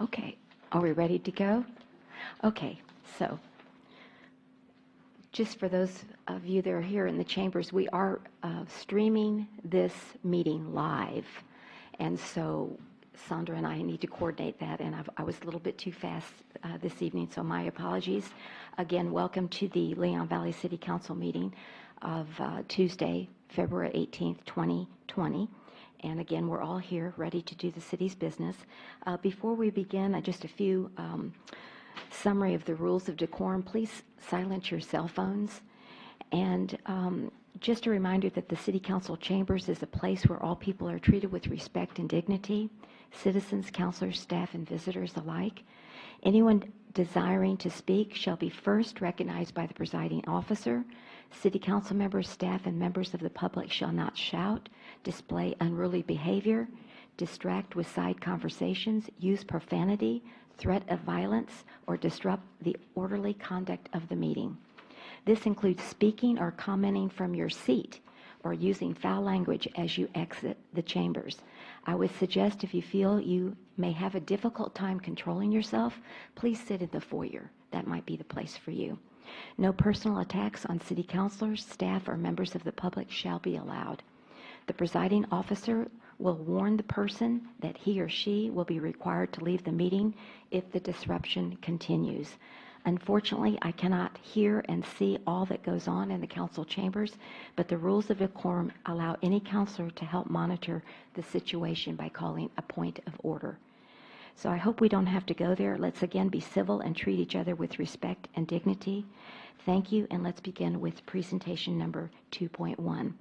Okay, are we ready to go? Okay, so just for those of you that are here in the chambers, we are streaming this meeting live. And so Sandra and I need to coordinate that, and I was a little bit too fast this evening, so my apologies. Again, welcome to the Leon Valley City Council meeting of Tuesday, February 18th, 2020. And again, we're all here ready to do the city's business. Before we begin, just a few summary of the rules of decorum. Please silence your cell phones. And just a reminder that the City Council chambers is a place where all people are treated with respect and dignity, citizens, councilors, staff, and visitors alike. Anyone desiring to speak shall be first recognized by the presiding officer. City Council members, staff, and members of the public shall not shout, display unruly behavior, distract with side conversations, use profanity, threat of violence, or disrupt the orderly conduct of the meeting. This includes speaking or commenting from your seat or using foul language as you exit the chambers. I would suggest if you feel you may have a difficult time controlling yourself, please sit in the foyer. That might be the place for you. No personal attacks on city councilors, staff, or members of the public shall be allowed. The presiding officer will warn the person that he or she will be required to leave the meeting if the disruption continues. Unfortunately, I cannot hear and see all that goes on in the council chambers, but the rules of decorum allow any councilor to help monitor the situation by calling a point of order. So I hope we don't have to go there. Let's again be civil and treat each other with respect and dignity. Thank you, and let's begin with presentation number 2.1.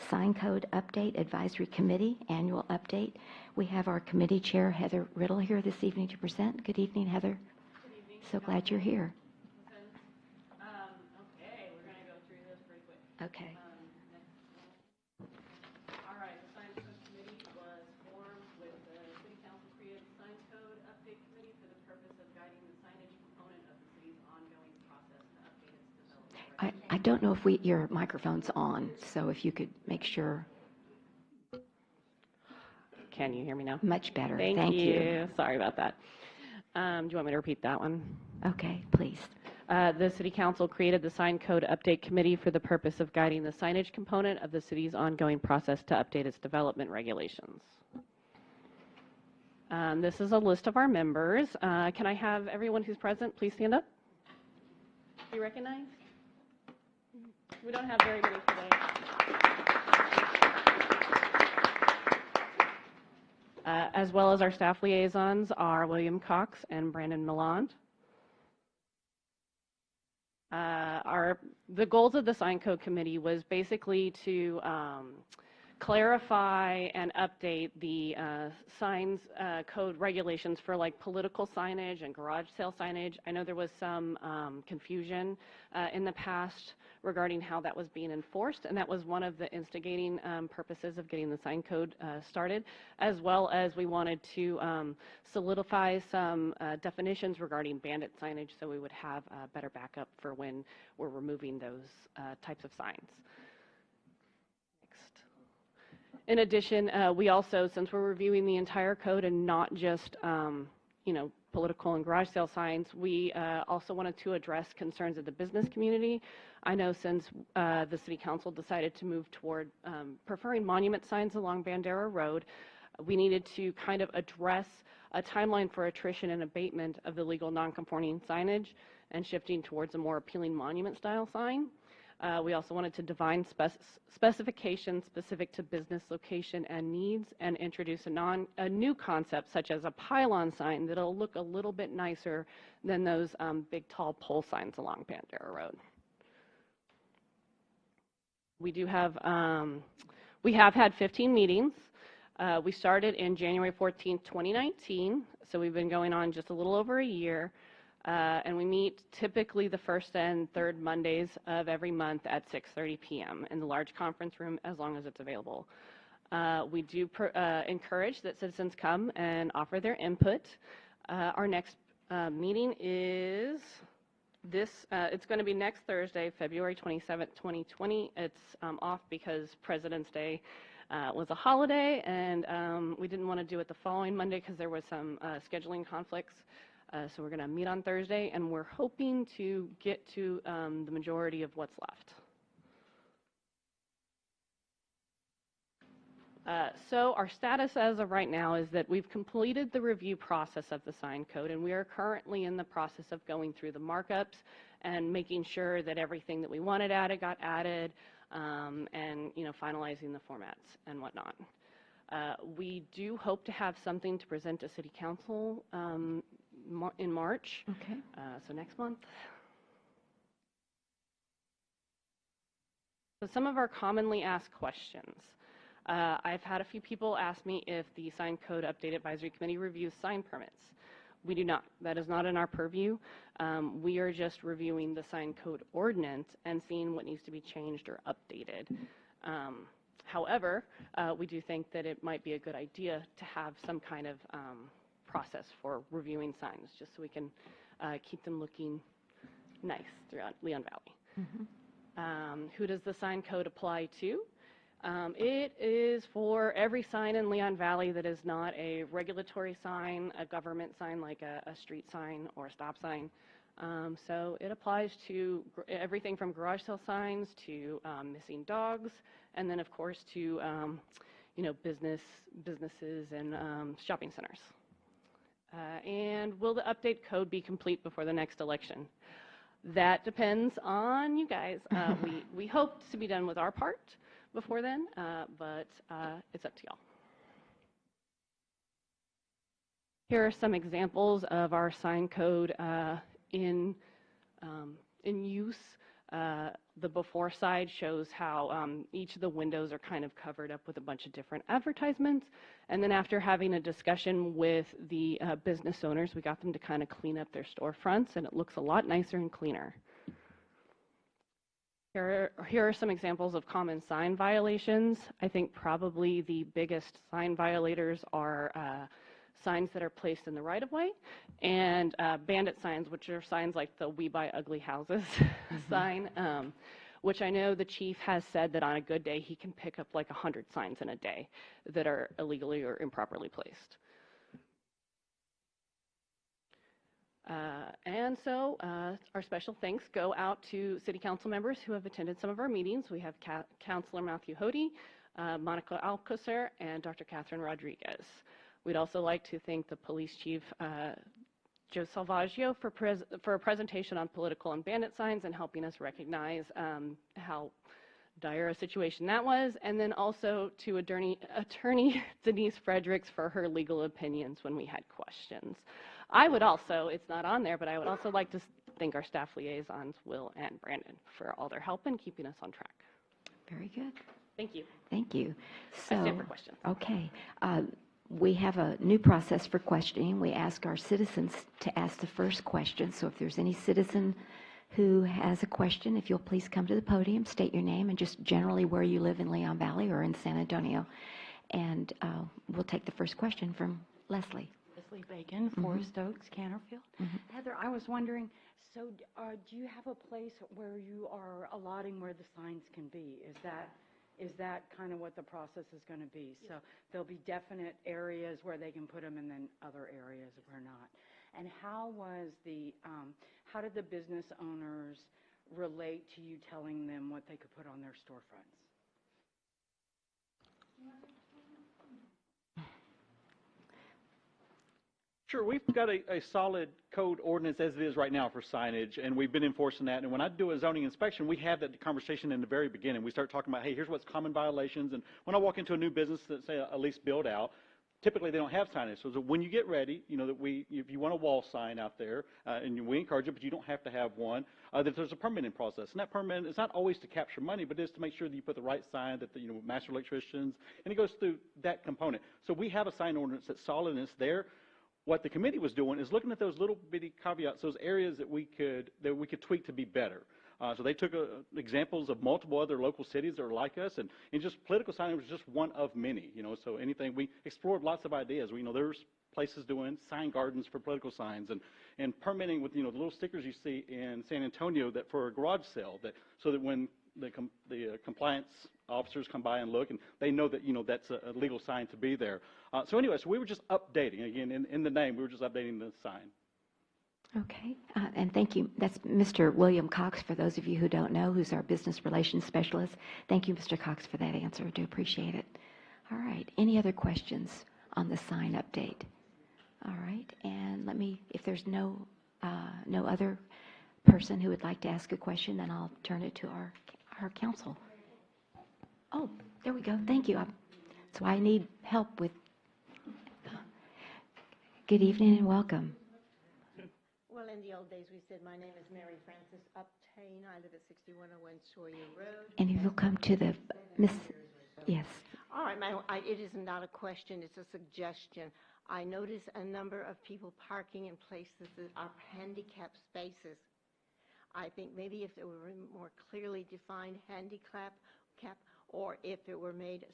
Sign Code Update Advisory Committee Annual Update. We have our committee chair, Heather Riddle, here this evening to present. Good evening, Heather. Good evening. So glad you're here. Okay, we're going to go through this pretty quick. Okay. All right, the Science Code Committee was formed with the City Council created the Science Code Update Committee for the purpose of guiding the signage component of the city's ongoing process to update its development. I don't know if your microphone's on, so if you could make sure. Can you hear me now? Much better. Thank you. Sorry about that. Do you want me to repeat that one? Okay, please. The City Council created the Sign Code Update Committee for the purpose of guiding the signage component of the city's ongoing process to update its development regulations. This is a list of our members. Can I have everyone who's present please stand up? Be recognized? We don't have very many today. As well as our staff liaisons are William Cox and Brandon Milland. The goals of the Sign Code Committee was basically to clarify and update the signs code regulations for like political signage and garage sale signage. I know there was some confusion in the past regarding how that was being enforced, and that was one of the instigating purposes of getting the sign code started, as well as we wanted to solidify some definitions regarding bandit signage so we would have better backup for when we're removing those types of signs. In addition, we also, since we're reviewing the entire code and not just, political and garage sale signs, we also wanted to address concerns of the business community. I know since the City Council decided to move toward preferring monument signs along Bandera Road, we needed to kind of address a timeline for attrition and abatement of the legal nonconforming signage and shifting towards a more appealing monument style sign. We also wanted to define specifications specific to business location and needs and introduce a new concept such as a pylon sign that'll look a little bit nicer than those big tall pole signs along Bandera Road. We have had 15 meetings. We started in January 14th, 2019, so we've been going on just a little over a year. And we meet typically the first and third Mondays of every month at 6:30 p.m. in the large conference room as long as it's available. We do encourage that citizens come and offer their input. Our next meeting is it's going to be next Thursday, February 27th, 2020. It's off because President's Day was a holiday, and we didn't want to do it the following Monday because there was some scheduling conflicts. So we're going to meet on Thursday, and we're hoping to get to the majority of what's left. So our status as of right now is that we've completed the review process of the sign code, and we are currently in the process of going through the markups and making sure that everything that we wanted added got added, and finalizing the formats and whatnot. We do hope to have something to present to City Council in March. Okay. So next month. So some of our commonly asked questions. I've had a few people ask me if the Sign Code Update Advisory Committee reviews sign permits. We do not. That is not in our purview. We are just reviewing the sign code ordinance and seeing what needs to be changed or updated. However, we do think that it might be a good idea to have some kind of process for reviewing signs, just so we can keep them looking nice throughout Leon Valley. Mm-hmm. Who does the sign code apply to? It is for every sign in Leon Valley that is not a regulatory sign, a government sign like a street sign or a stop sign. So it applies to everything from garage sale signs to missing dogs, and then of course to businesses and shopping centers. And will the update code be complete before the next election? That depends on you guys. We hope to be done with our part before then, but it's up to y'all. Here are some examples of our sign code in use. The before side shows how each of the windows are kind of covered up with a bunch of different advertisements. And then after having a discussion with the business owners, we got them to kind of clean up their storefronts, and it looks a lot nicer and cleaner. Here are some examples of common sign violations. I think probably the biggest sign violators are signs that are placed in the right-of-way, and bandit signs, which are signs like the "We Buy Ugly Houses" sign, which I know the chief has said that on a good day he can pick up like 100 signs in a day that are illegally or improperly placed. And so our special thanks go out to City Council members who have attended some of our meetings. We have Councilor Matthew Hody, Monica Alcocer, and Dr. Catherine Rodriguez. We'd also like to thank the Police Chief, Joe Salvaggio, for a presentation on political and bandit signs and helping us recognize how dire a situation that was, and then also to Attorney Denise Fredericks for her legal opinions when we had questions. I would also, it's not on there, but I would also like to thank our staff liaisons, Will and Brandon, for all their help in keeping us on track. Very good. Thank you. Thank you. I stand for questions. Okay. We have a new process for questioning. We ask our citizens to ask the first question. So if there's any citizen who has a question, if you'll please come to the podium, state your name and just generally where you live in Leon Valley or in San Antonio. And we'll take the first question from Leslie. Leslie Bacon, Forest Oaks, Canterfield. Heather, I was wondering, so do you have a place where you are allotting where the signs can be? Is that kind of what the process is going to be? So there'll be definite areas where they can put them and then other areas where not. And how did the business owners relate to you telling them what they could put on their storefronts? Sure, we've got a solid code ordinance as it is right now for signage, and we've been enforcing that. And when I do a zoning inspection, we have that conversation in the very beginning. We start talking about, hey, here's what's common violations. And when I walk into a new business that, say, a lease build out, typically they don't have signage. So when you get ready, that if you want a wall sign out there, and we encourage it, but you don't have to have one, that there's a permitting process. And that permit is not always to capture money, but it is to make sure that you put the right sign, that the master electricians, and it goes through that component. So we have a sign ordinance that's solid and it's there. What the committee was doing is looking at those little bitty caveats, those areas that we could tweak to be better. So they took examples of multiple other local cities that are like us, and just political signage was just one of many. So anything, we explored lots of ideas. There's places doing sign gardens for political signs, and permitting with the little stickers you see in San Antonio that for a garage sale, so that when the compliance officers come by and look, and they know that, that's a legal sign to be there. So anyway, so we were just updating, again, in the name, we were just updating the sign. Okay, and thank you. That's Mr. William Cox, for those of you who don't know, who's our business relations specialist. Thank you, Mr. Cox, for that answer. I do appreciate it. All right, any other questions on the sign update? All right, and if there's no other person who would like to ask a question, then I'll turn it to our council. Oh, there we go. Thank you. So I need help with. Good evening and welcome. Well, in the old days, we said, my name is Mary Frances Uptain. I live at 6101 Sawyer Road. And if you'll come to the, Miss, yes. All right, it is not a question, it's a suggestion. I notice a number of people parking in places that are handicapped spaces. I think maybe if there were more clearly defined handicap, or if it were made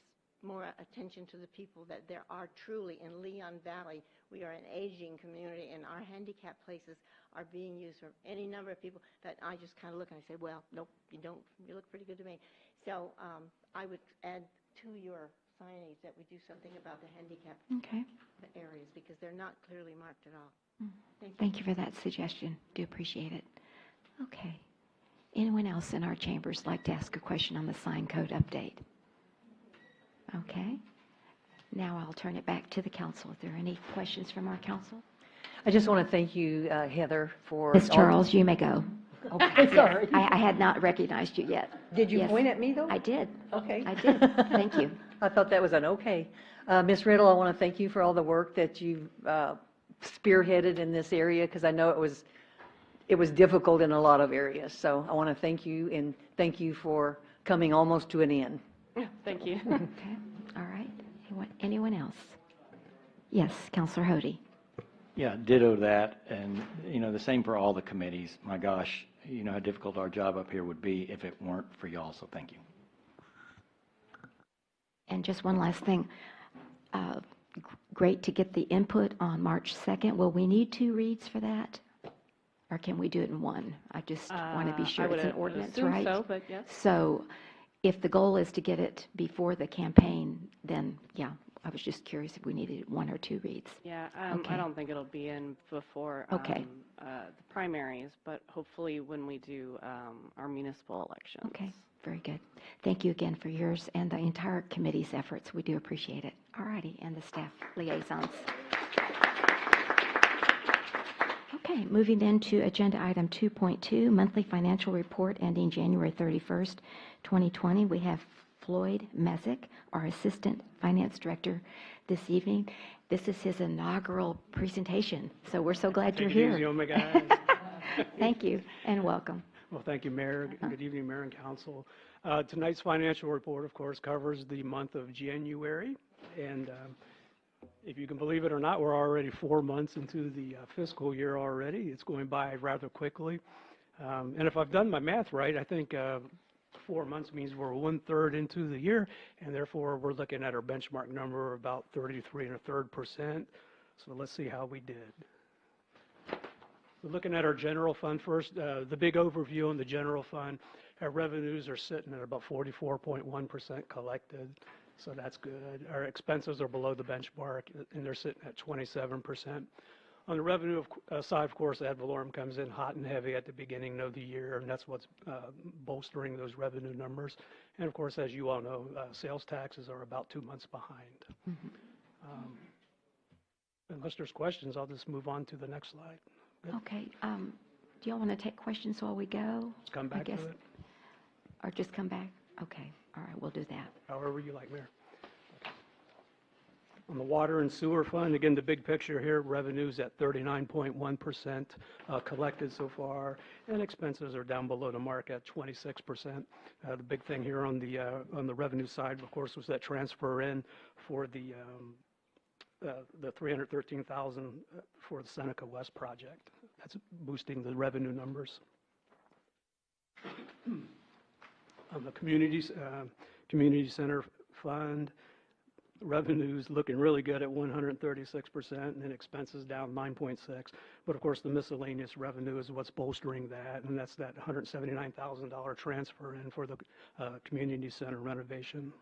more attention to the people that there are truly in Leon Valley. We are an aging community, and our handicap places are being used for any number of people that I just kind of look and I say, well, nope, you don't. You look pretty good to me. So I would add to your signage that we do something about the handicap areas, because they're not clearly marked at all. Thank you for that suggestion. Do appreciate it. Okay. Anyone else in our chambers like to ask a question on the sign code update? Okay. Now I'll turn it back to the council. If there are any questions from our council? I just want to thank you, Heather, for... Ms. Charles, you may go. Okay, sorry. I had not recognized you yet. Did you Yes. point at me, though? I did. Okay. I did. Thank you. I thought that was an okay. Ms. Riddle, I want to thank you for all the work that you've spearheaded in this area, because I know it was difficult in a lot of areas. So I want to thank you, and thank you for coming almost to an end. Thank you. Okay. All right. Anyone else? Yes, Councilor Hody. Yeah, ditto that, and, the same for all the committees. My gosh, how difficult our job up here would be if it weren't for y'all, so thank you. And just one last thing. Great to get the input on March 2nd. Will we need 2 reads for that? Or can we do it in one? I just want to be sure it's an ordinance, right? So, but yes. So if the goal is to get it before the campaign, then, yeah, I was just curious if we needed 1 or 2 reads. Yeah, Okay. I don't think it'll be in before Okay. the primaries, but hopefully when we do our municipal elections. Okay, very good. Thank you again for yours and the entire committee's efforts. We do appreciate it. All righty, and the staff liaisons. Okay, moving then to agenda item 2.2, monthly financial report ending January 31st, 2020. We have Floyd Mesick, our Assistant Finance Director, this evening. This is his inaugural presentation, so we're so glad you're here. Take it easy on me, guys. Thank you, and welcome. Well, thank you, Mayor. Good evening, Mayor and Council. Tonight's financial report, of course, covers the month of January, and if you can believe it or not, we're already 4 months into the fiscal year already. It's going by rather quickly. And if I've done my math right, I think 4 months means we're 1/3 into the year, and therefore we're looking at our benchmark number of about 33.33%. So let's see how we did. We're looking at our general fund first. The big overview on the general fund, our revenues are sitting at about 44.1% collected. So that's good. Our expenses are below the benchmark, and they're sitting at 27%. On the revenue side, of course, ad valorem comes in hot and heavy at the beginning of the year, and that's what's bolstering those revenue numbers. And of course, as you all know, sales taxes are about 2 months behind. Unless there's questions, I'll just move on to the next slide. Good. Okay, do y'all want to take questions while we go? Let's come back to it. Or just come back? Okay, all right, we'll do that. However you like, Mayor. On the water and sewer fund, again, the big picture here, revenues at 39.1% collected so far, and expenses are down below the mark at 26%. The big thing here on the revenue side, of course, was that transfer in for the $313,000 for the Seneca West project. That's boosting the revenue numbers. On the community center fund, Revenues looking really good at 136%, and then expenses down 9.6. But of course, the miscellaneous revenue is what's bolstering that, and that's that $179,000 transfer in for the community center renovation.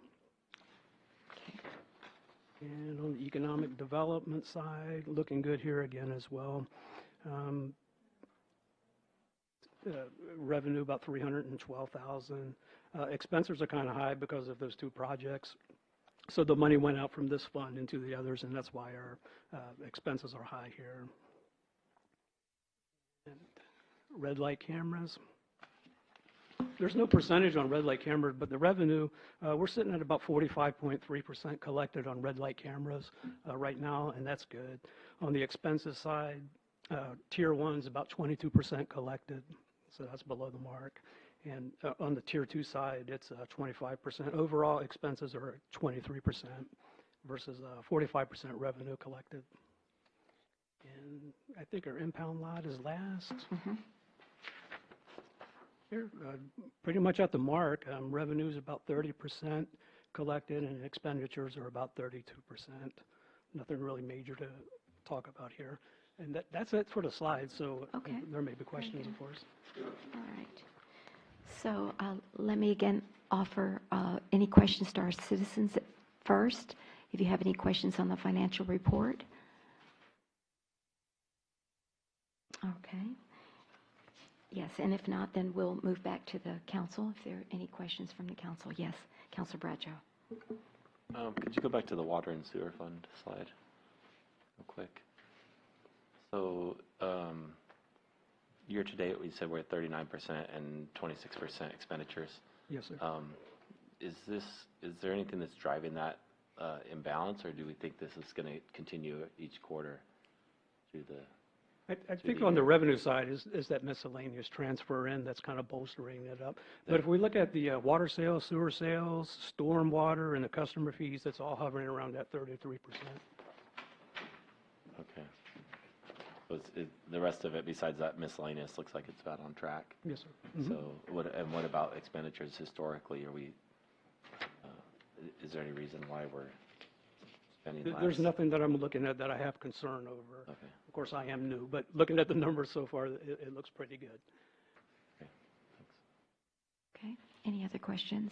And on the economic development side, looking good here again as well. Revenue about 312,000. Expenses are kind of high because of those two projects. So the money went out from this fund into the others, and that's why our expenses are high here. And red light cameras. There's no percentage on red light cameras, but the revenue, we're sitting at about 45.3% collected on red light cameras right now, and that's good. On the expenses side, Tier 1's about 22% collected, so that's below the mark. And on the Tier 2 side, it's 25%. Overall expenses are at 23% versus 45% revenue collected. And I think our impound lot is last. Here, pretty much at the mark. Revenue is about 30% collected, and expenditures are about 32%. Nothing really major to talk about here. And that's it for the slides, so Okay. there may be questions, of course. All right. So let me again offer any questions to our citizens first. If you have any questions on the financial report. Okay. Yes, and if not, then we'll move back to the council if there are any questions from the council. Yes, Councilor Bradshaw. Could you go back to the water and sewer fund slide real quick? So year to date, we said we're at 39% and 26% expenditures. Yes, sir. Is there anything that's driving that imbalance, or do we think this is going to continue each quarter through the? I think on the revenue side is that miscellaneous transfer in that's kind of bolstering it up. But if we look at the water sales, sewer sales, storm water, and the customer fees, that's all hovering around that 33%. Okay. So the rest of it, besides that miscellaneous, looks like it's about on track. Yes, sir. So what about expenditures historically? Are we? Is there any reason why we're spending less? There's nothing that I'm looking at that I have concern over. Okay. Of course, I am new, but looking at the numbers so far, it looks pretty good. Okay. Thanks. Okay. Any other questions?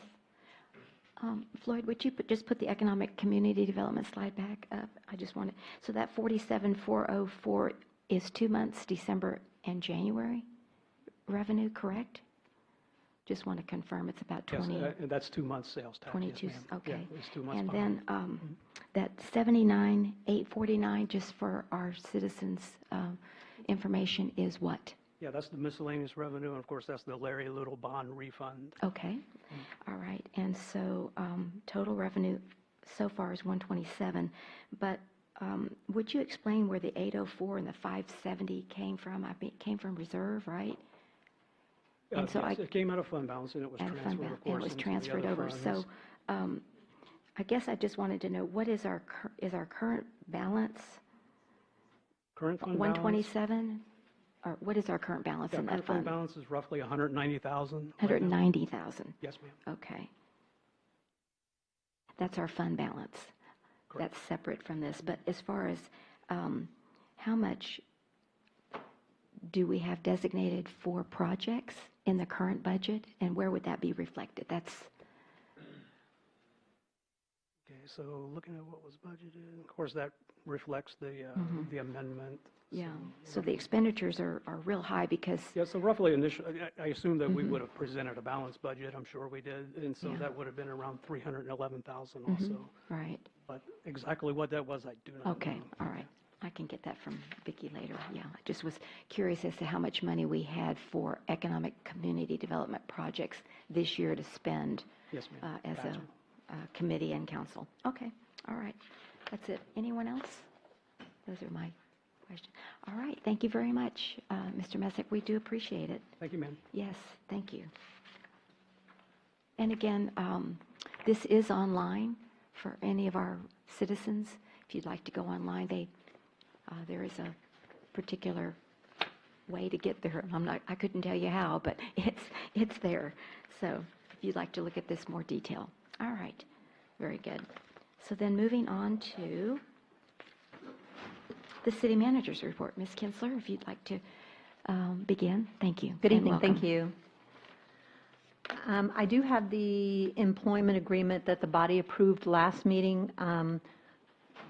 Floyd, would you just put the economic community development slide back up? I just wanted, so that 47,404 is 2 months, December and January revenue, correct? Just want to confirm it's about 20. Yes, and that's 2 months sales tax. 22, yes, ma'am. okay. Yeah, it's 2 months And behind. then that 79,849, just for our citizens' information, is what? Yeah, that's the miscellaneous revenue, and of course, that's the Larry Little bond refund. Okay, all right. And so total revenue so far is 127, but would you explain where the 804 and the 570 came from? I mean, it came from reserve, right? And so Yes, it came out of fund balance, and it was out of fund transferred, balance, of course, and it was into the transferred other over. funds. So I guess I just wanted to know, what is our current balance? Current fund balance? 127? Or what is our current balance Yeah, in that current fund fund? balance is roughly 190,000. right now. 190,000. Yes, ma'am. Okay. That's our fund balance. Correct. That's separate from this. But as far as how much do we have designated for projects in the current budget, and where would that be reflected? That's, Okay, so looking at what was budgeted, of course, that reflects the amendment. yeah. So the expenditures are real high because, Yeah, so roughly initially, I assume that we would have presented a balanced budget, I'm sure we did, and so Yeah. that would have been around 311,000 also. right. But exactly what that was, I do not know. Okay, all right. I can get that from Vicki later. Yeah, I just was curious as to how much money we had for economic community development projects this year to spend Yes, ma'am. as Gotcha. a committee and council. Okay, all right. That's it. Anyone else? Those are my questions. All right, thank you very much, Mr. Messick. We do appreciate it. Thank you, ma'am. Yes, thank you. And again, this is online for any of our citizens. If you'd like to go online, there is a particular way to get there. I couldn't tell you how, but it's there. So if you'd like to look at this more detail. All right, very good. So then moving on to the city manager's report. Ms. Kinsler, if you'd like to begin. Thank you. Good and evening, thank welcome. you. I do have the employment agreement that the body approved last meeting,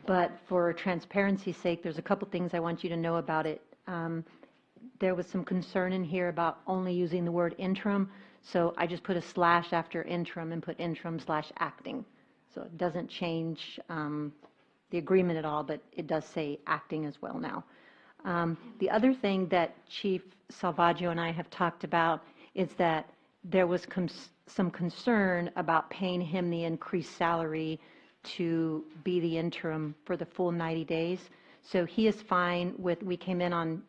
but for transparency's sake, there's a couple things I want you to know about it. There was some concern in here about only using the word interim, so I just put a slash after interim and put interim/acting. So it doesn't change the agreement at all, but it does say acting as well now. The other thing that Chief Salvaggio and I have talked about is that there was some concern about paying him the increased salary to be the interim for the full 90 days. So he is fine with, we came in on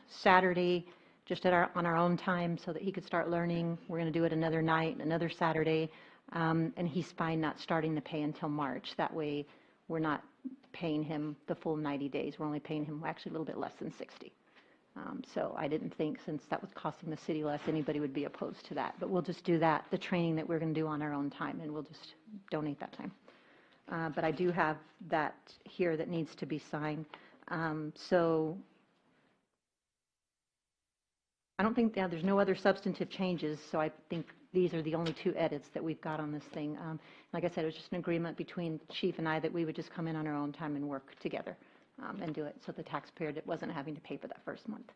Saturday, just on our own time so that he could start learning. We're going to do it another night, another Saturday, and he's fine not starting the pay until March. That way we're not paying him the full 90 days. We're only paying him actually a little bit less than 60. So I didn't think, since that was costing the city less, anybody would be opposed to that. But we'll just do that, the training that we're going to do on our own time, and we'll just donate that time. But I do have that here that needs to be signed. So I don't think, there's no other substantive changes, so I think these are the only two edits that we've got on this thing. Like I said, it was just an agreement between Chief and I that we would just come in on our own time and work together and do it, so the taxpayer wasn't having to pay for that first month.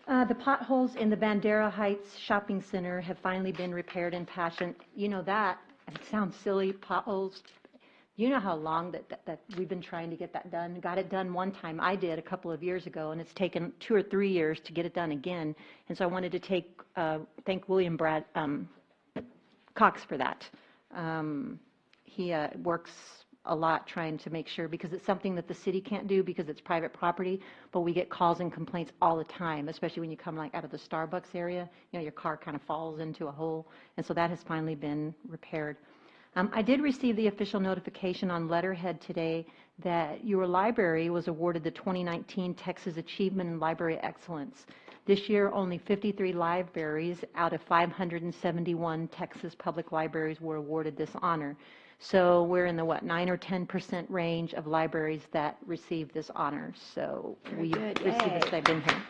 The potholes in the Bandera Heights Shopping Center have finally been repaired and patched. You know that, it sounds silly, potholes. You know how long that we've been trying to get that done. Got it done one time. I did a couple of years ago, and it's taken 2 or 3 years to get it done again. And so I wanted to thank William Cox for that. He works a lot trying to make sure, because it's something that the city can't do because it's private property, but we get calls and complaints all the time, especially when you come like out of the Starbucks area. You know, your car kind of falls into a hole, and so that has finally been repaired. I did receive the official notification on letterhead today that your library was awarded the 2019 Texas Achievement in Library Excellence. This year, only 53 libraries out of 571 Texas public libraries were awarded this honor. So we're in the, 9 or 10% range of libraries that receive this honor. So we received this. I've been here.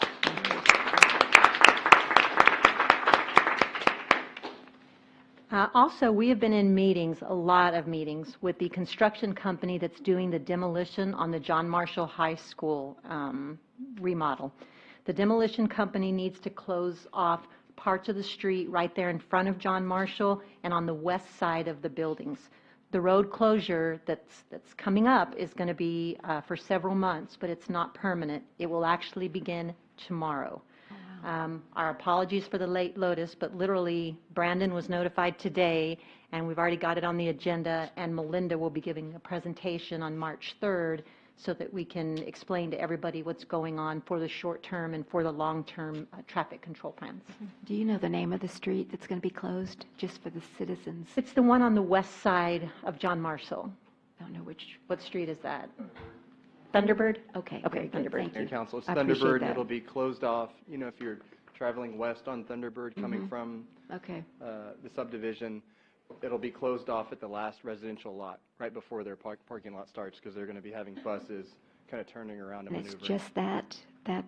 Also, we have been in meetings, a lot of meetings, with the construction company that's doing the demolition on the John Marshall High School remodel. The demolition company needs to close off parts of the street right there in front of John Marshall and on the west side of the buildings. The road closure that's coming up is going to be for several months, but it's not permanent. It will actually begin tomorrow. Our apologies for the late notice, but literally Brandon was notified today, and we've already got it on the agenda, and Melinda will be giving a presentation on March 3rd so that we can explain to everybody what's going on for the short term and for the long term traffic control plans. Do you know the name of the street that's going to be closed, just for the citizens? It's the one on the west side of John Marshall. I don't know which. What street is that? Thunderbird? Okay. Okay, very good, Thunderbird. Thank Mayor you. Council, it's I appreciate Thunderbird, and that. it'll be closed off, you know, if you're traveling west on Thunderbird, coming from Okay. the subdivision, it'll be closed off at the last residential lot, right before their parking lot starts, because they're going to be having buses kind of turning around and And it's maneuvering. just that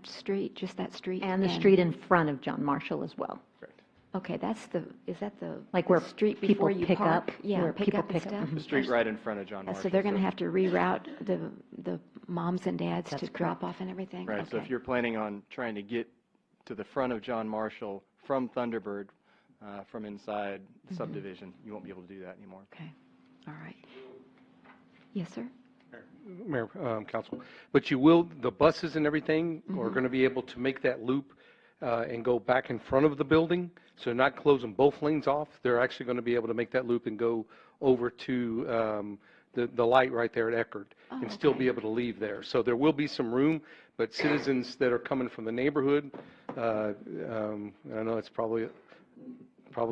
street, just that street? And the street in front of John Marshall as well. Correct. Okay, is that the? Like the where street people before you pick park? up, Yeah, where pick people up and pick up. stuff? The street right in front of John Marshall. So they're going to have to reroute the moms and dads That's to drop off and everything? Right, so Okay. if you're planning on trying to get to the front of John Marshall from Thunderbird, from inside the subdivision, you won't be able to do that anymore. Okay, all right. Yes, sir? Mayor, Council, but you will, the buses and everything are going to be able to make that loop and go back in front of the building, so they're not closing both lanes off. They're actually going to be able to make that loop and go over to the light right there at Eckerd and still be able to leave there. So there will be some room, but citizens that are coming from the neighborhood, I know it's probably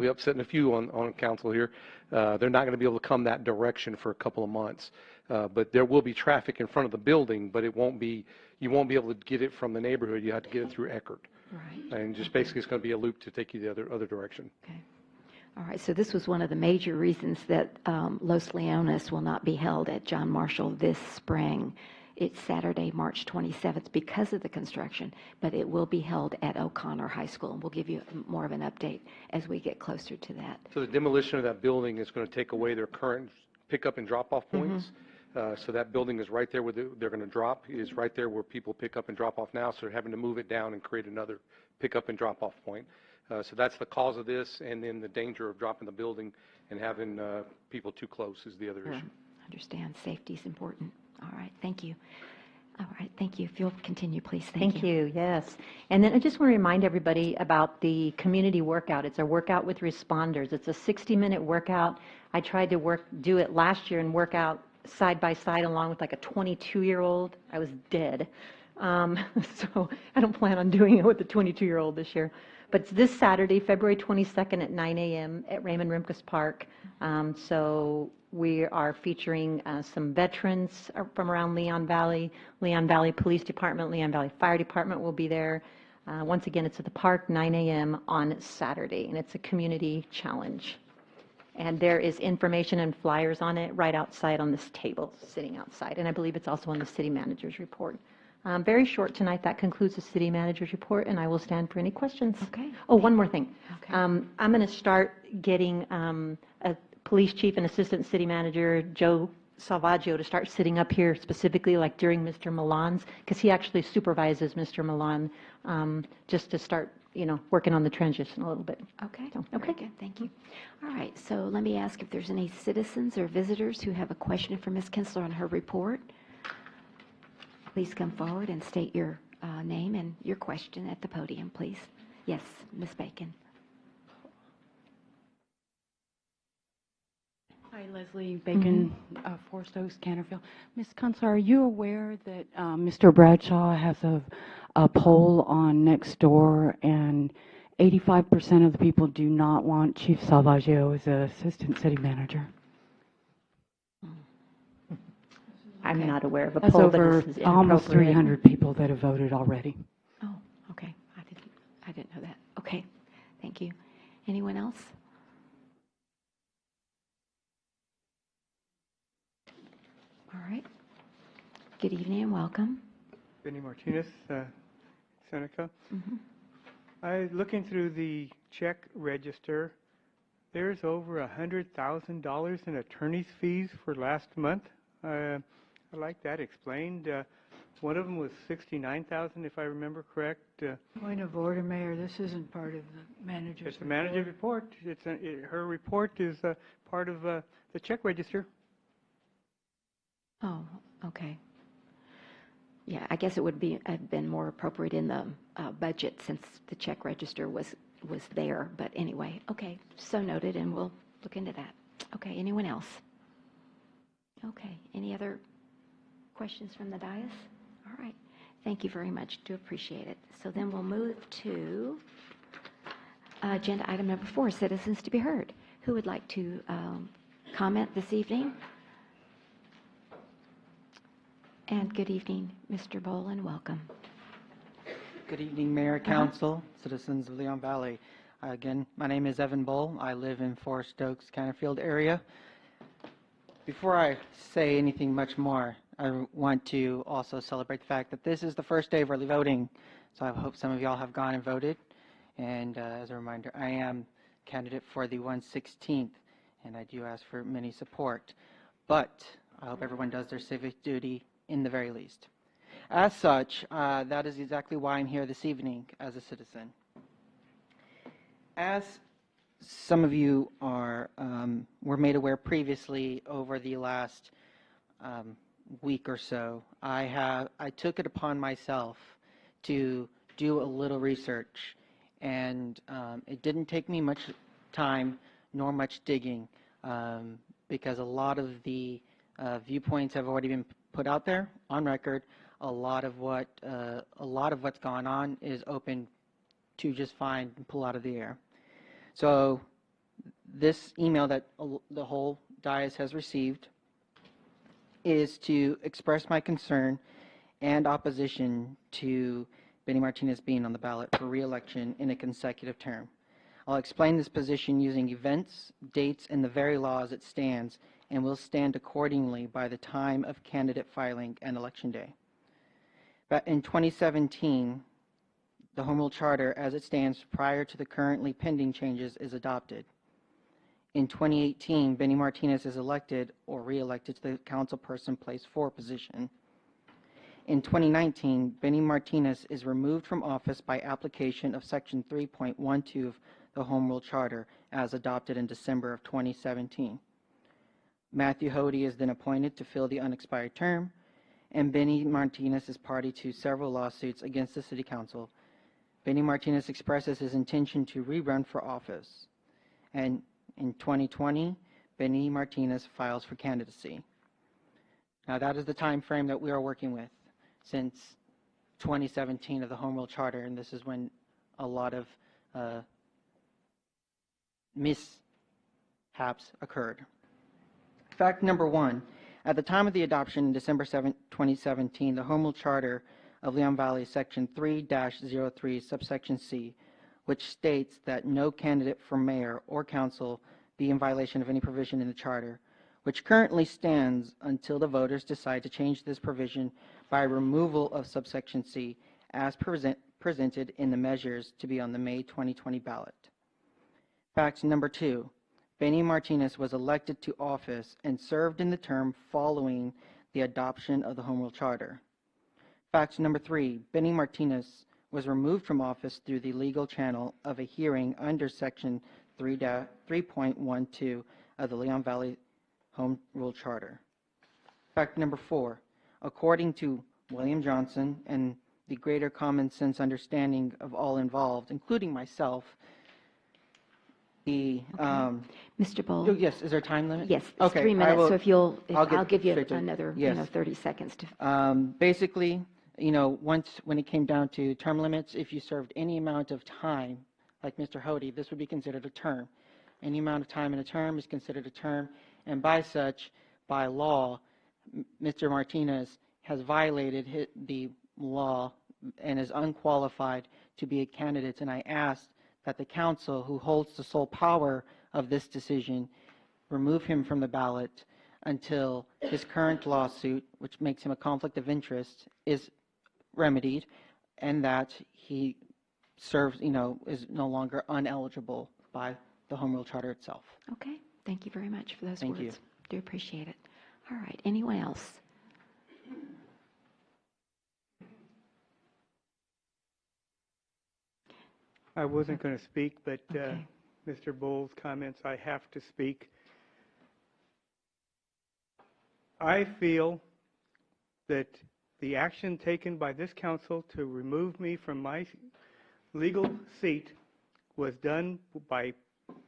upsetting a few on council here, they're not going to be able to come that direction for a couple of months. But there will be traffic in front of the building, but you won't be able to get it from the neighborhood. You have to get it through Eckerd. Right. And just basically it's going to be a loop to take you the other direction. Okay. All right, so this was one of the major reasons that Los Leones will not be held at John Marshall this spring. It's Saturday, March 27th because of the construction, but it will be held at O'Connor High School, and we'll give you more of an update as we get closer to that. So the demolition of that building is going to take away their current pickup and drop-off points. So that building is right there where they're going to drop, is right there where people pick up and drop off now, so they're having to move it down and create another pickup and drop-off point. So that's the cause of this, and then the danger of dropping the building and having people too close is the other issue. Understand, safety is important. All right, thank you. All right, thank you. If you'll continue, please, thank you. Thank you, yes. And then I just want to remind everybody about the community workout. It's a workout with responders. It's a 60-minute workout. I tried to do it last year and work out side by side along with like a 22-year-old. I was dead. So I don't plan on doing it with the 22-year-old this year. But it's this Saturday, February 22nd at 9 a.m. at Raymond Rimkus Park. So we are featuring some veterans from around Leon Valley Police Department, Leon Valley Fire Department will be there. Once again, it's at the park, 9 a.m. on Saturday, and it's a community challenge. And there is information and flyers on it right outside on this table, sitting outside. And I believe it's also on the city manager's report. Very short tonight. That concludes the city manager's report, and I will stand for any questions. Okay. Oh, one more thing. Okay. I'm going to start getting a police chief and assistant city manager, Joe Salvaggio, to start sitting up here specifically like during Mr. Milan's, because he actually supervises Mr. Milan, just to start, working on the transition a little bit. Okay. So, Very okay. good. Thank you. All right. So let me ask if there's any citizens or visitors who have a question for Ms. Kinsler on her report. Please come forward and state your name and your question at the podium, please. Yes, Ms. Bacon. Hi, Leslie Bacon, Forest Oaks, Canterfield. Ms. Kunstler, are you aware that Mr. Bradshaw has a poll on Nextdoor, and 85% of the people do not want Chief Salvaggio as an assistant city manager? I'm not aware of a That's poll, but over this is almost inappropriate. 300 people that have voted already. Oh, okay. I didn't know that. Okay. Thank you. Anyone else? All right. Good evening and welcome. Benny Martinez, Seneca. Looking through the check register, there's over $100,000 in attorney's fees for last month. I'd like that explained. One of them was $69,000, if I remember correct. Point of order, Mayor, this isn't part of the manager's It's the manager's report. Her report is part of the check register. Oh, okay. Yeah, I guess it would have been more appropriate in the budget since the check register was there. But anyway, okay, so noted, and we'll look into that. Okay, anyone else? Okay, any other questions from the dais? All right, thank you very much. Do appreciate it. So then we'll move to agenda item number 4, citizens to be heard. Who would like to comment this evening? And good evening, Mr. Bowl, and welcome. Good evening, Mayor, Council, citizens of Leon Valley. Again, my name is Evan Bowl. I live in Forest Oaks, Canterfield area. Before I say anything much more, I want to also celebrate the fact that this is the first day of early voting. So I hope some of y'all have gone and voted. And as a reminder, I am candidate for the 116th, and I do ask for many support. But I hope everyone does their civic duty in the very least. As such, that is exactly why I'm here this evening as a citizen. As some of you were made aware previously over the last week or so, I took it upon myself to do a little research, and it didn't take me much time nor much digging because a lot of the viewpoints have already been put out there on record. A lot of what's gone on is open to just find and pull out of the air. So this email that the whole dais has received is to express my concern and opposition to Benny Martinez being on the ballot for re-election in a consecutive term. I'll explain this position using events, dates, and the very law as it stands, and will stand accordingly by the time of candidate filing and election day. But in 2017, the Home Rule Charter, as it stands prior to the currently pending changes, is adopted. In 2018, Benny Martinez is elected or re-elected to the councilperson place 4 position. In 2019, Benny Martinez is removed from office by application of Section 3.12 of the Home Rule Charter as adopted in December of 2017. Matthew Hody is then appointed to fill the unexpired term, and Benny Martinez is party to several lawsuits against the City Council. Benny Martinez expresses his intention to rerun for office, and in 2020, Benny Martinez files for candidacy. Now that is the time frame that we are working with since 2017 of the Home Rule Charter, and this is when a lot of mishaps occurred. Fact number 1, at the time of the adoption in December 7, 2017, the Home Rule Charter of Leon Valley, Section 3-03, subsection C, which states that no candidate for mayor or council be in violation of any provision in the charter, which currently stands until the voters decide to change this provision by removal of subsection C as presented in the measures to be on the May 2020 ballot. Fact number 2, Benny Martinez was elected to office and served in the term following the adoption of the Home Rule Charter. Fact number 3, Benny Martinez was removed from office through the legal channel of a hearing under Section 3.12 of the Leon Valley Home Rule Charter. Fact number 4, according to William Johnson and the greater common sense understanding of all involved, including myself, the Mr. Bowl? Oh, yes, is there a time limit? Yes, it's Okay, 3 I minutes, will- so I'll I'll give you straight to- another, yes. 30 seconds to. Basically, when it came down to term limits, if you served any amount of time, like Mr. Hody, this would be considered a term. Any amount of time in a term is considered a term, and by law, Mr. Martinez has violated the law and is unqualified to be a candidate, and I asked that the council, who holds the sole power of this decision, remove him from the ballot until his current lawsuit, which makes him a conflict of interest, is remedied, and that he serves, is no longer uneligible by the Home Rule Charter itself. Okay, thank you very much for those Thank words. you. Do appreciate it. All right, anyone else? I wasn't going to speak, but Okay. Mr. Bowles' comments, I have to speak. I feel that the action taken by this council to remove me from my legal seat was done by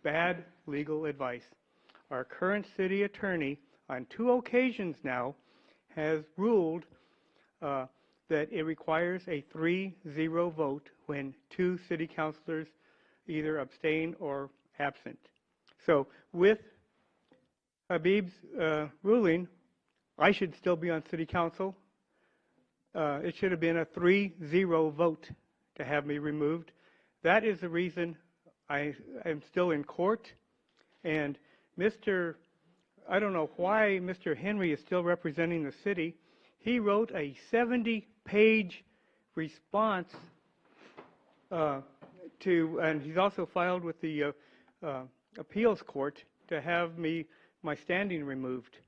bad legal advice. Our current city attorney, on 2 occasions now, has ruled that it requires a 3-0 vote when 2 city councilors either abstain or absent. So with Habib's ruling, I should still be on city council. It should have been a 3-0 vote to have me removed. That is the reason I am still in court. And I don't know why Mr. Henry is still representing the city. He wrote a 70-page response and he's also filed with the appeals court to have my standing removed.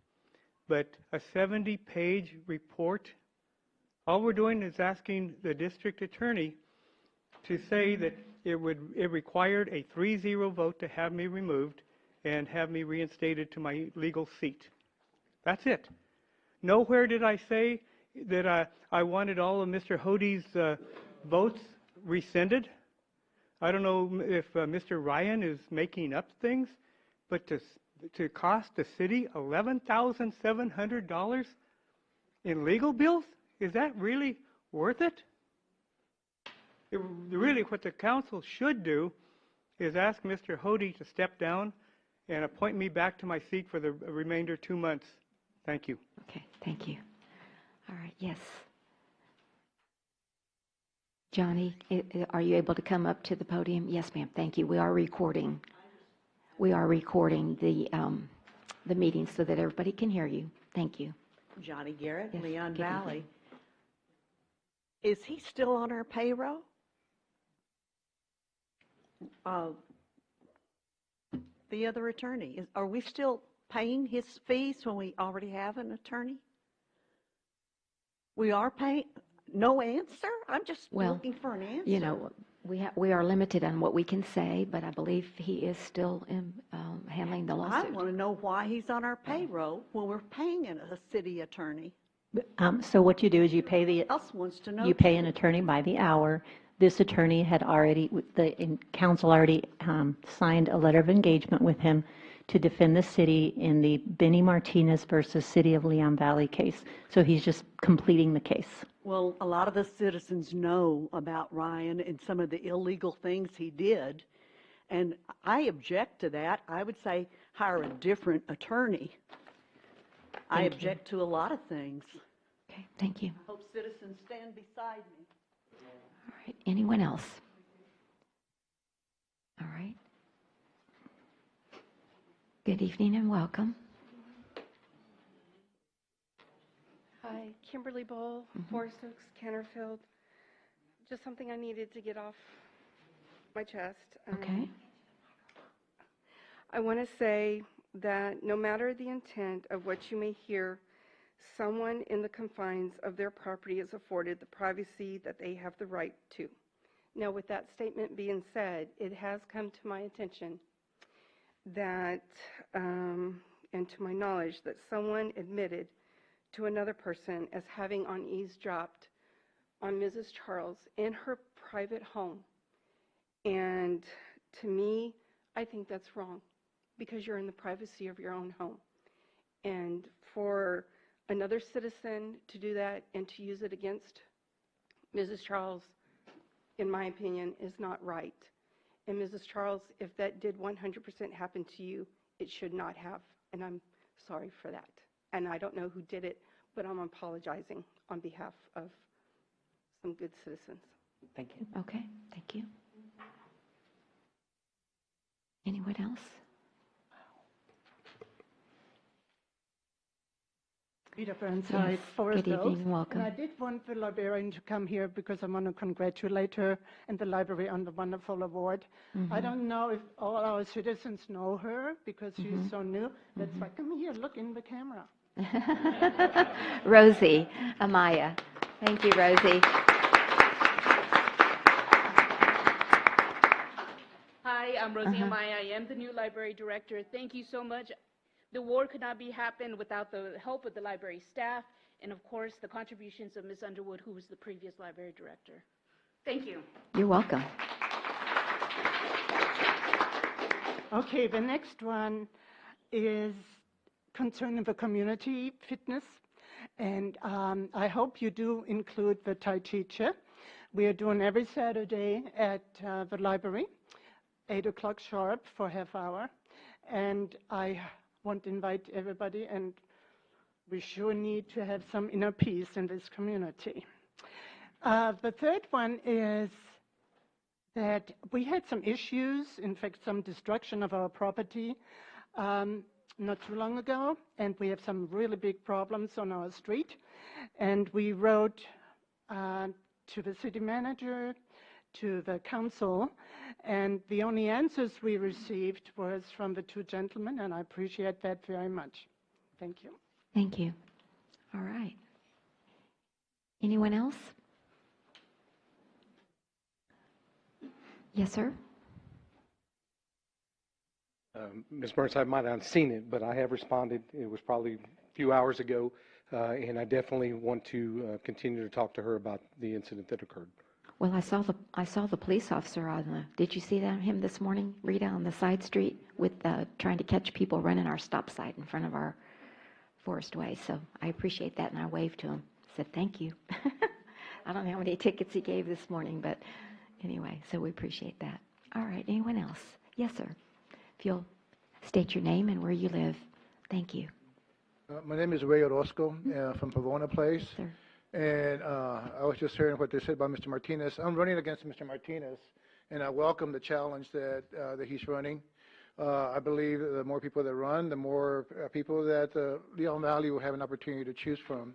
But a 70-page report, all we're doing is asking the district attorney to say that it required a 3-0 vote to have me removed and have me reinstated to my legal seat. That's it. Nowhere did I say that I wanted all of Mr. Hody's votes rescinded. I don't know if Mr. Ryan is making up things, but to cost the city $11,700 in legal bills, is that really worth it? Really, what the council should do is ask Mr. Hody to step down and appoint me back to my seat for the remainder 2 months. Thank you. Okay, thank you. All right, yes. Johnny, are you able to come up to the podium? Yes, ma'am, thank you. We are recording. We are recording the meeting so that everybody can hear you. Thank you. Johnny Garrett, Yes, Leon good Valley. evening. Is he still on our payroll? The other attorney, are we still paying his fees when we already have an attorney? We are paying, no answer? I'm just Well, looking for an answer. You know, we are limited on what we can say, but I believe he is still handling the I lawsuit. want to know why he's on our payroll when we're paying a city attorney. So what you do is you pay Else wants to know. you pay an too. attorney by the hour. This attorney had already, council already signed a letter of engagement with him to defend the city in the Benny Martinez versus City of Leon Valley case. So he's just completing the case. Well, a lot of the citizens know about Ryan and some of the illegal things he did, and I object to that. I would say hire a different attorney. I object to a lot of things. Okay, thank you. I hope citizens stand beside me. All right, anyone else? All right. Good evening and welcome. Hi, Kimberly Bowl, Forest Oaks, Canterfield. Just something I needed to get off my chest. Okay. I want to say that no matter the intent of what you may hear, someone in the confines of their property is afforded the privacy that they have the right to. Now, with that statement being said, it has come to my attention that, and to my knowledge, that someone admitted to another person as having on eavesdropped on Mrs. Charles in her private home. And to me, I think that's wrong because you're in the privacy of your own home. And for another citizen to do that and to use it against Mrs. Charles, in my opinion, is not right. And Mrs. Charles, if that did 100% happen to you, it should not have. And I'm sorry for that. And I don't know who did it, but I'm apologizing on behalf of some good citizens. Thank you. Okay, thank you. Anyone else? Peter Burnside, Yes, Forest good evening Oaks. and welcome. And I did want the librarian to come here because I want to congratulate her and the library on the wonderful award. I don't know if all our citizens know her because she's so new. That's why, come here, look in the camera. Rosie Amaya. Thank you, Rosie. Hi, I'm Rosie Amaya. I am the new library director. Thank you so much. The award could not be happened without the help of the library staff and, of course, the contributions of Ms. Underwood, who was the previous library director. Thank you. You're welcome. Okay, the next one is concerning the community fitness. And I hope you do include the Thai teacher. We are doing every Saturday at the library, 8 o'clock sharp for half hour. And I want to invite everybody, and we sure need to have some inner peace in this community. The third one is that we had some issues, in fact, some destruction of our property not too long ago, and we have some really big problems on our street. And we wrote to the city manager, to the council, and the only answers we received was from the two gentlemen, and I appreciate that very much. Thank you. Thank you. All right. Anyone else? Yes, sir. Ms. Burns, I might not have seen it, but I have responded. It was probably a few hours ago, and I definitely want to continue to talk to her about the incident that occurred. Well, I saw the police officer on the. Did you see him this morning, Rita, on the side street with trying to catch people running our stop sign in front of our Forest Way? So I appreciate that, and I waved to him. Said thank you. I don't know how many tickets he gave this morning, but anyway, so we appreciate that. All right, anyone else? Yes, sir. If you'll state your name and where you live. Thank you. My name is Ray Orozco from Pavona Place. Sir. And I was just hearing what they said about Mr. Martinez. I'm running against Mr. Martinez, and I welcome the challenge that he's running. I believe the more people that run, the more people that Leon Valley will have an opportunity to choose from.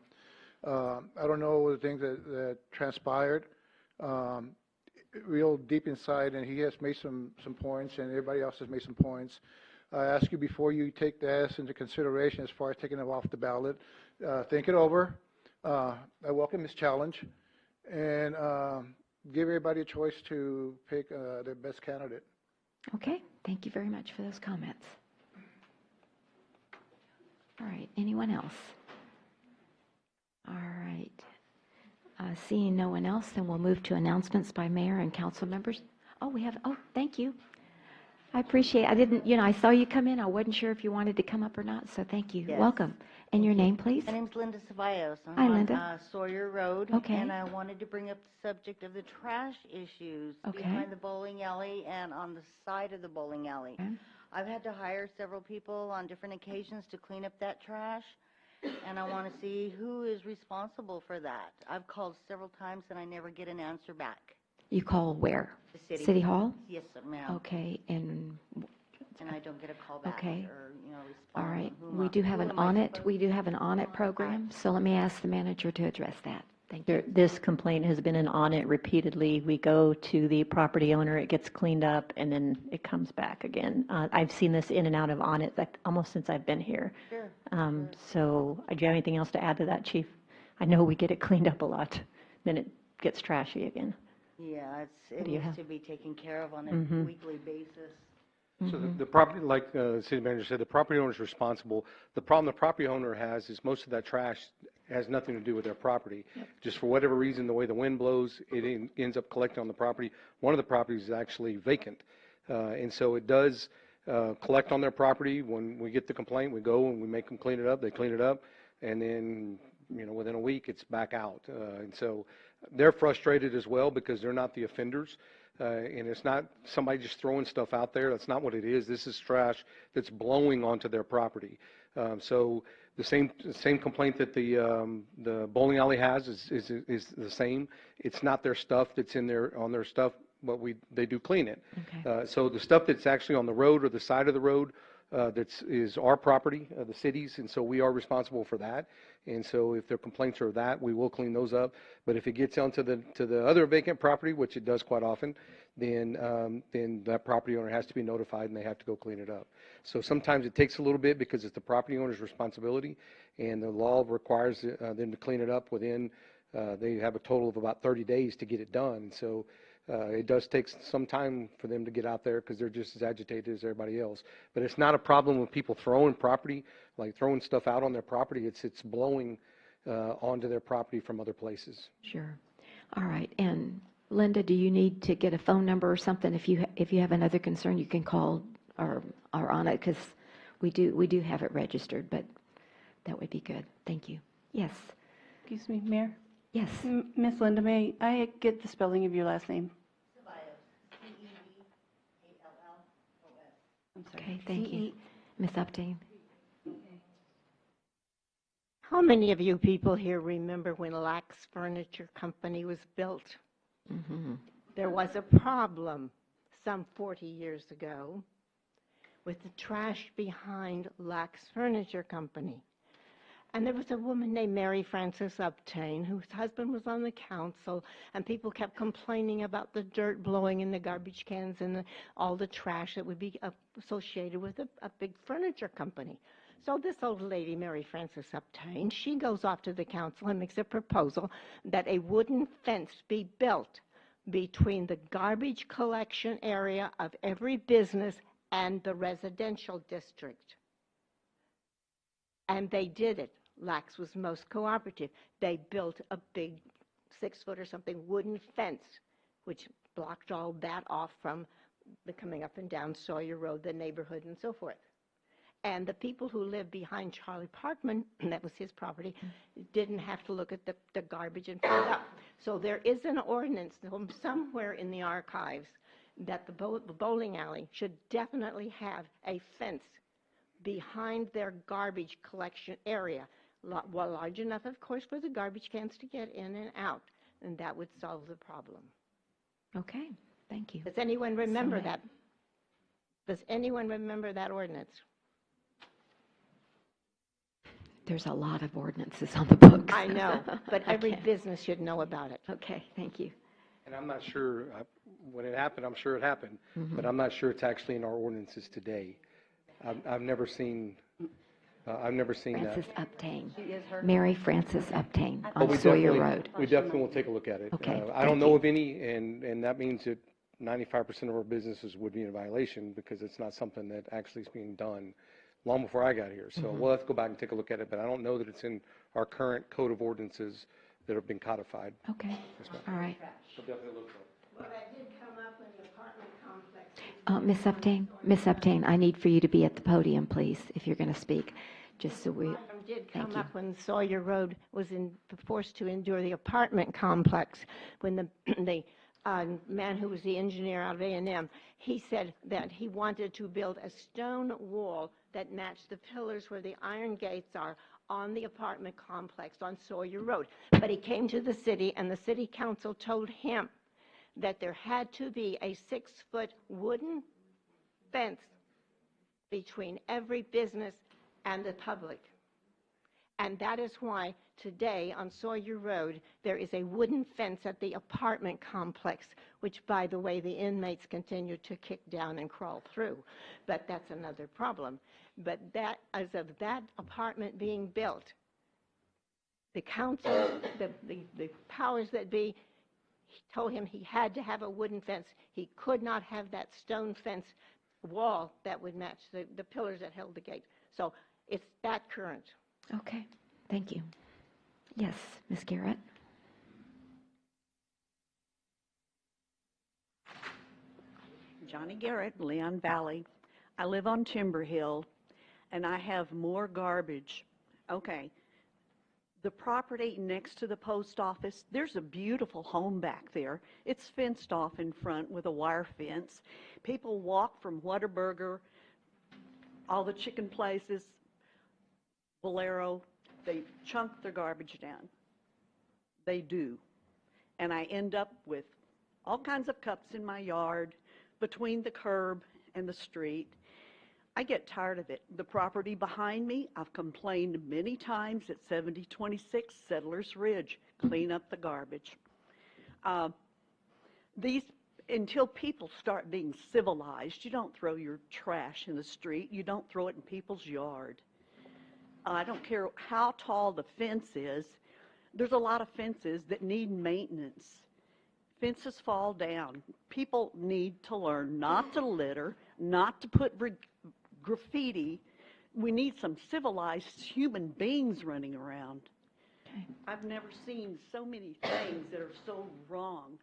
I don't know the things that transpired real deep inside, and he has made some points, and everybody else has made some points. I ask you before you take this into consideration as far as taking it off the ballot, think it over. I welcome this challenge, and give everybody a choice to pick the best candidate. Okay, thank you very much for those comments. All right, anyone else? All right. Seeing no one else, then we'll move to announcements by mayor and council members. Oh, thank you. I appreciate it. I saw you come in. I wasn't sure if you wanted to come up or not, so thank you. Yes. Welcome. And your name, please? My name's Linda Salvaggio. I'm Hi, on Linda. Sawyer Road. Okay. And I wanted to bring up the subject of the trash issues Okay. behind the bowling alley and on the side of the bowling alley. Okay. I've had to hire several people on different occasions to clean up that trash, and I want to see who is responsible for that. I've called several times and I never get an answer back. You call where? The city. City Hall? Yes, ma'am. Okay, and I don't get a call back Okay. or, respond. all right. Who am We I- do have who an am I audit. supposed We do have an audit program, so let me ask the manager to address that. Thank you. This complaint has been an audit repeatedly. We go to the property owner, it gets cleaned up, and then it comes back again. I've seen this in and out of audit like almost since I've been here. Sure. So do you have anything else to add to that, Chief? I know we get it cleaned up a lot, then it gets trashy again. Yeah, it What do you needs have? to be taken care of on a Mhm. weekly basis. So the property, like the city manager said, the property owner is responsible. The problem the property owner has is most of that trash has nothing to do with their property. Just for whatever reason, the way the wind blows, it ends up collecting on the property. One of the properties is actually vacant. And so it does collect on their property. When we get the complaint, we go and we make them clean it up. They clean it up. And then, within a week, it's back out. And so they're frustrated as well because they're not the offenders. And it's not somebody just throwing stuff out there. That's not what it is. This is trash that's blowing onto their property. So the same complaint that the bowling alley has is the same. It's not their stuff that's on their stuff, but they do clean it. Okay. So the stuff that's actually on the road or the side of the road is our property, the city's, and so we are responsible for that. And so if their complaints are that, we will clean those up. But if it gets onto the other vacant property, which it does quite often, then that property owner has to be notified and they have to go clean it up. So sometimes it takes a little bit because it's the property owner's responsibility, and the law requires them to clean it up within. They have a total of about 30 days to get it done. And so it does take some time for them to get out there because they're just as agitated as everybody else. But it's not a problem with people throwing property, like throwing stuff out on their property. It's blowing onto their property from other places. Sure. All right. And Linda, do you need to get a phone number or something? If you have another concern, you can call or on it, because we do have it registered, but that would be good. Thank you. Yes. Excuse me, Mayor? Yes. Miss Linda, may I get the spelling of your last name? I'm sorry. Okay, thank you. Ms. Updane? How many of you people here remember when Lax Furniture Company was built? Mm-hmm. There was a problem some 40 years ago with the trash behind Lax Furniture Company. And there was a woman named Mary Frances Uptain, whose husband was on the council, and people kept complaining about the dirt blowing in the garbage cans and all the trash that would be associated with a big furniture company. So this old lady, Mary Frances Uptain, she goes off to the council and makes a proposal that a wooden fence be built between the garbage collection area of every business and the residential district. And they did it. Lax was most cooperative. They built a big 6-foot or something wooden fence, which blocked all that off from the coming up and down Sawyer Road, the neighborhood, and so forth. And the people who lived behind Charlie Parkman, that was his property, didn't have to look at the garbage and fill it up. So there is an ordinance somewhere in the archives that the bowling alley should definitely have a fence behind their garbage collection area. well, large enough, of course, for the garbage cans to get in and out, and that would solve the problem. Okay, thank you. Does anyone remember So- that? Does anyone remember that ordinance? There's a lot of ordinances on the books. I know, but every Okay. business should know about it. Okay, thank you. And I'm not sure, when it happened, I'm sure it happened, but I'm not sure it's actually in our ordinances today. I've never seen that. Francis Uptain. Mary Francis Uptain But on we Sawyer definitely- Road. We definitely will take a look at it. Okay, I don't thank know you. of any, and that means that 95% of our businesses would be in violation because it's not something that actually is being done long before I got here. So Mhm. we'll have to go back and take a look at it, but I don't know that it's in our current code of ordinances that have been codified. Okay, Yes, ma'am. all right. So definitely look for it. Well, that did come up in the apartment complex. Miss Uptain, I need for you to be at the podium, please, if you're going to speak, just so we, Problem did thank come you. up when Sawyer Road was forced to endure the apartment complex, when the man who was the engineer out of A&M, he said that he wanted to build a stone wall that matched the pillars where the iron gates are on the apartment complex on Sawyer Road. But he came to the city, and the city council told him that there had to be a 6-foot wooden fence between every business and the public. And that is why today on Sawyer Road, there is a wooden fence at the apartment complex, which, by the way, the inmates continue to kick down and crawl through. But that's another problem. But that, as of that apartment being built, the council, the powers that be, told him he had to have a wooden fence. He could not have that stone fence wall that would match the pillars that held the gate. So it's that current. Okay, thank you. Yes, Ms. Garrett? Johnny Garrett, Leon Valley. I live on Timber Hill, and I have more garbage. Okay. The property next to the post office, there's a beautiful home back there. It's fenced off in front with a wire fence. People walk from Whataburger, all the chicken places, Bolero, they chunk their garbage down. They do. And I end up with all kinds of cups in my yard, between the curb and the street. I get tired of it. The property behind me, I've complained many times at 7026 Settlers Ridge, clean up the garbage. Until people start being civilized, you don't throw your trash in the street. You don't throw it in people's yard. I don't care how tall the fence is. There's a lot of fences that need maintenance. Fences fall down. People need to learn not to litter, not to put graffiti. We need some civilized human beings running around. Okay. I've never seen so many things that are so wrong.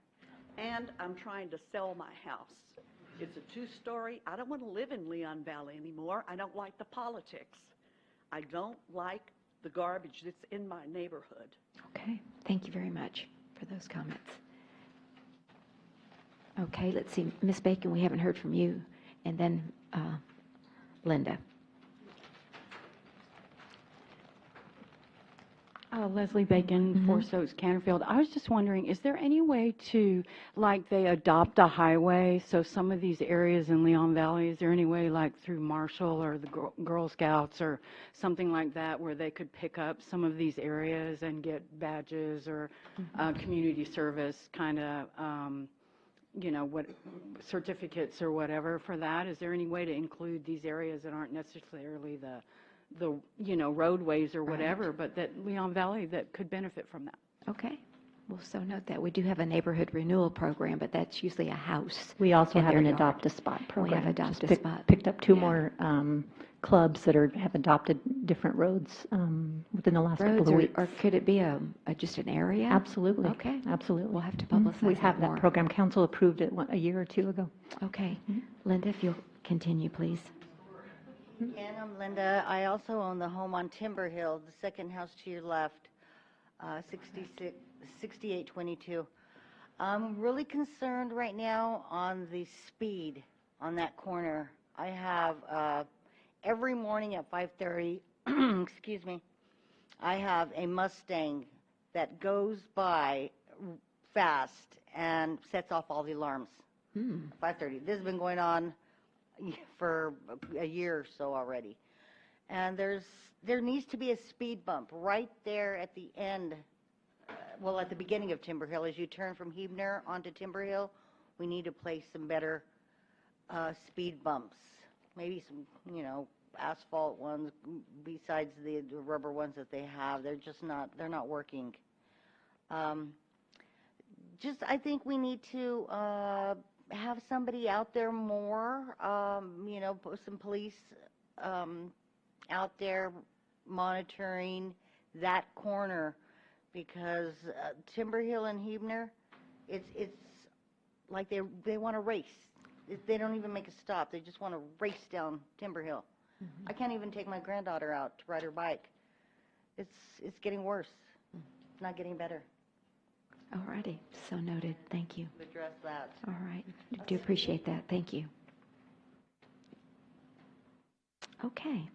And I'm trying to sell my house. It's a 2-story. I don't want to live in Leon Valley anymore. I don't like the politics. I don't like the garbage that's in my neighborhood. Okay, thank you very much for those comments. Okay, let's see, Ms. Bacon, we haven't heard from you, and then Linda. Leslie Bacon, 4 Stokes, Canterfield. I was just wondering, is there any way to, like, they adopt a highway, so some of these areas in Leon Valley, is there any way, like, through Marshall or the Girl Scouts or something like that, where they could pick up some of these areas and get badges or community service kind of, what certificates or whatever for that? Is there any way to include these areas that aren't necessarily the roadways or whatever, but that Leon Valley that could benefit from that? Okay, we'll so note that. We do have a neighborhood renewal program, but that's usually a house. We also in have their an yard. Adopt a Spot program. We have Adopt Just a Spot. Picked up 2 Yeah. more clubs that have adopted different roads within the last couple Roads, of or, weeks. or could it be just an area? Absolutely. Okay. Absolutely. We'll have to Mhm. publicize We that have more. that program. Council approved it a year or 2 ago. Okay. Linda, if you'll continue, please. And I'm Linda. I also own the home on Timber Hill, the second house to your left, 6822. I'm really concerned right now on the speed on that corner. I have every morning at 5:30, excuse me, I have a Mustang that goes by fast and sets off all the alarms. 5:30. This has been going on for a year or so already. And there needs to be a speed bump right there at the end, at the beginning of Timber Hill. As you turn from Huebner onto Timber Hill, we need to place some better speed bumps. Maybe some, asphalt ones besides the rubber ones that they have. They're not working. I think we need to have somebody out there more, put some police out there monitoring that corner, because Timber Hill and Huebner, it's like they want to race. They don't even make a stop. They just want to race down Timber Hill. I can't even take my granddaughter out to ride her bike. It's getting worse. It's not getting better. All righty, so noted, thank you. Address that. All right, do appreciate that, thank you. Okay,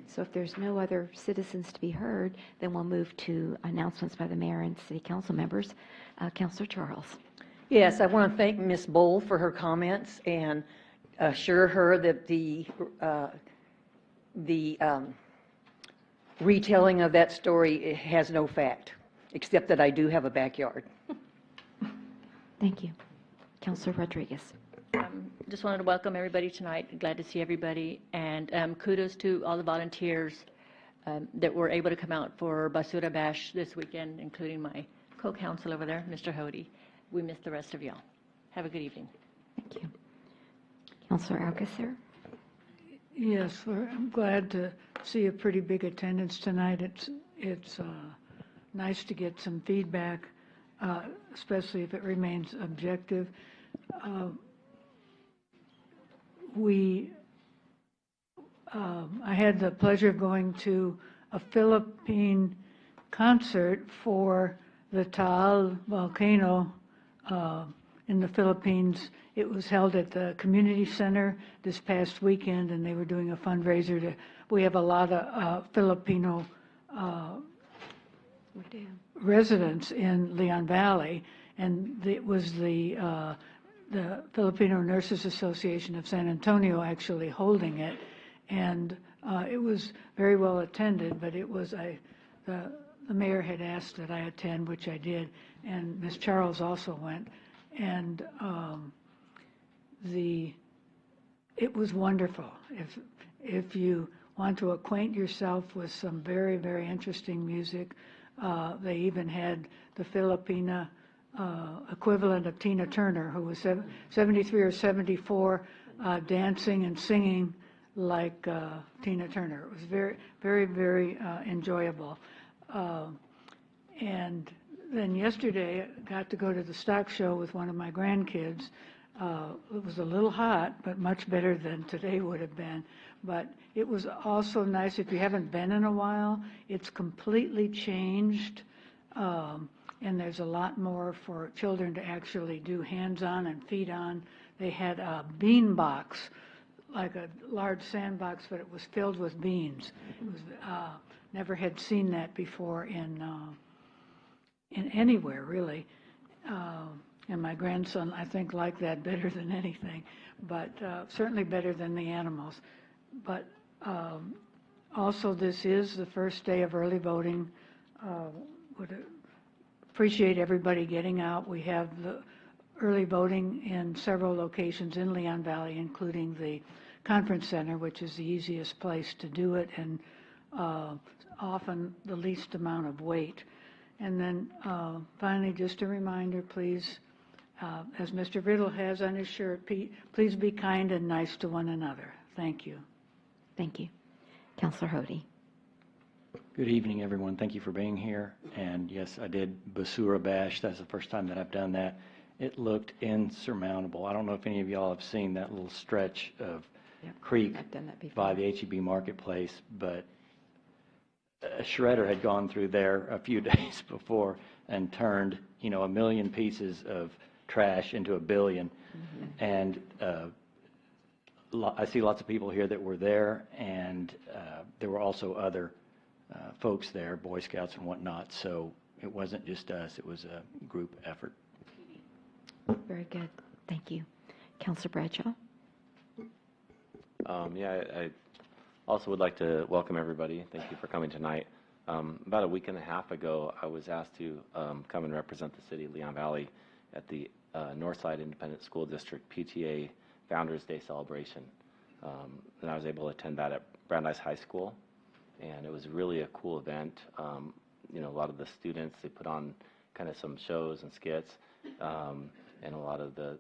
so if there's no other citizens to be heard, then we'll move to announcements by the mayor and city council members. Councilor Charles. Yes, I want to thank Ms. Bowl for her comments and assure her that the retelling of that story has no fact, except that I do have a backyard. Thank you. Councilor Rodriguez. Just wanted to welcome everybody tonight. Glad to see everybody. And kudos to all the volunteers that were able to come out for Basura Bash this weekend, including my co-counsel over there, Mr. Hody. We miss the rest of y'all. Have a good evening. Thank you. Councilor Alcacer. Yes, I'm glad to see a pretty big attendance tonight. It's nice to get some feedback, especially if it remains objective. I had the pleasure of going to a Philippine concert for the Taal volcano in the Philippines. It was held at the community center this past weekend, and they were doing a fundraiser. We have a lot of Filipino residents in Leon Valley, and it was the Filipino Nurses Association of San Antonio actually holding it, and it was very well attended. But it was the mayor had asked that I attend, which I did, and Ms. Charles also went, and it was wonderful. If you want to acquaint yourself with some very, very interesting music, they even had the Filipina equivalent of Tina Turner, who was 73 or 74, dancing and singing like Tina Turner. It was very, very, very enjoyable. And then yesterday, I got to go to the stock show with one of my grandkids. It was a little hot, but much better than today would have been. But it was also nice, if you haven't been in a while, it's completely changed. And there's a lot more for children to actually do hands-on and feet-on. They had a bean box, like a large sandbox, but it was filled with beans. It was, never had seen that before in anywhere, really. And my grandson, I think, liked that better than anything, but certainly better than the animals. But also, this is the first day of early voting. Would appreciate everybody getting out. We have the early voting in several locations in Leon Valley, including the conference center, which is the easiest place to do it, and often the least amount of wait. And then finally, just a reminder, please, as Mr. Riddle has on his shirt, please be kind and nice to one another. Thank you. Thank you. Councilor Hody. Good evening, everyone. Thank you for being here. And yes, I did Basura Bash. That's the first time that I've done that. It looked insurmountable. I don't know if any of y'all have seen that little stretch of creek by the H-E-B marketplace, but a shredder had gone through there a few days before and turned, 1 million pieces of trash into 1 billion. And I see lots of people here that were there, and there were also other folks there, Boy Scouts and whatnot. So it wasn't just us, it was a group effort. Very good. Thank you. Councilor Bradshaw? I also would like to welcome everybody. Thank you for coming tonight. About a week and a half ago, I was asked to come and represent the city of Leon Valley at the Northside Independent School District PTA Founders Day celebration. And I was able to attend that at Brandeis High School. And it was really a cool event. A lot of the students, they put on kind of some shows and skits. And a lot of the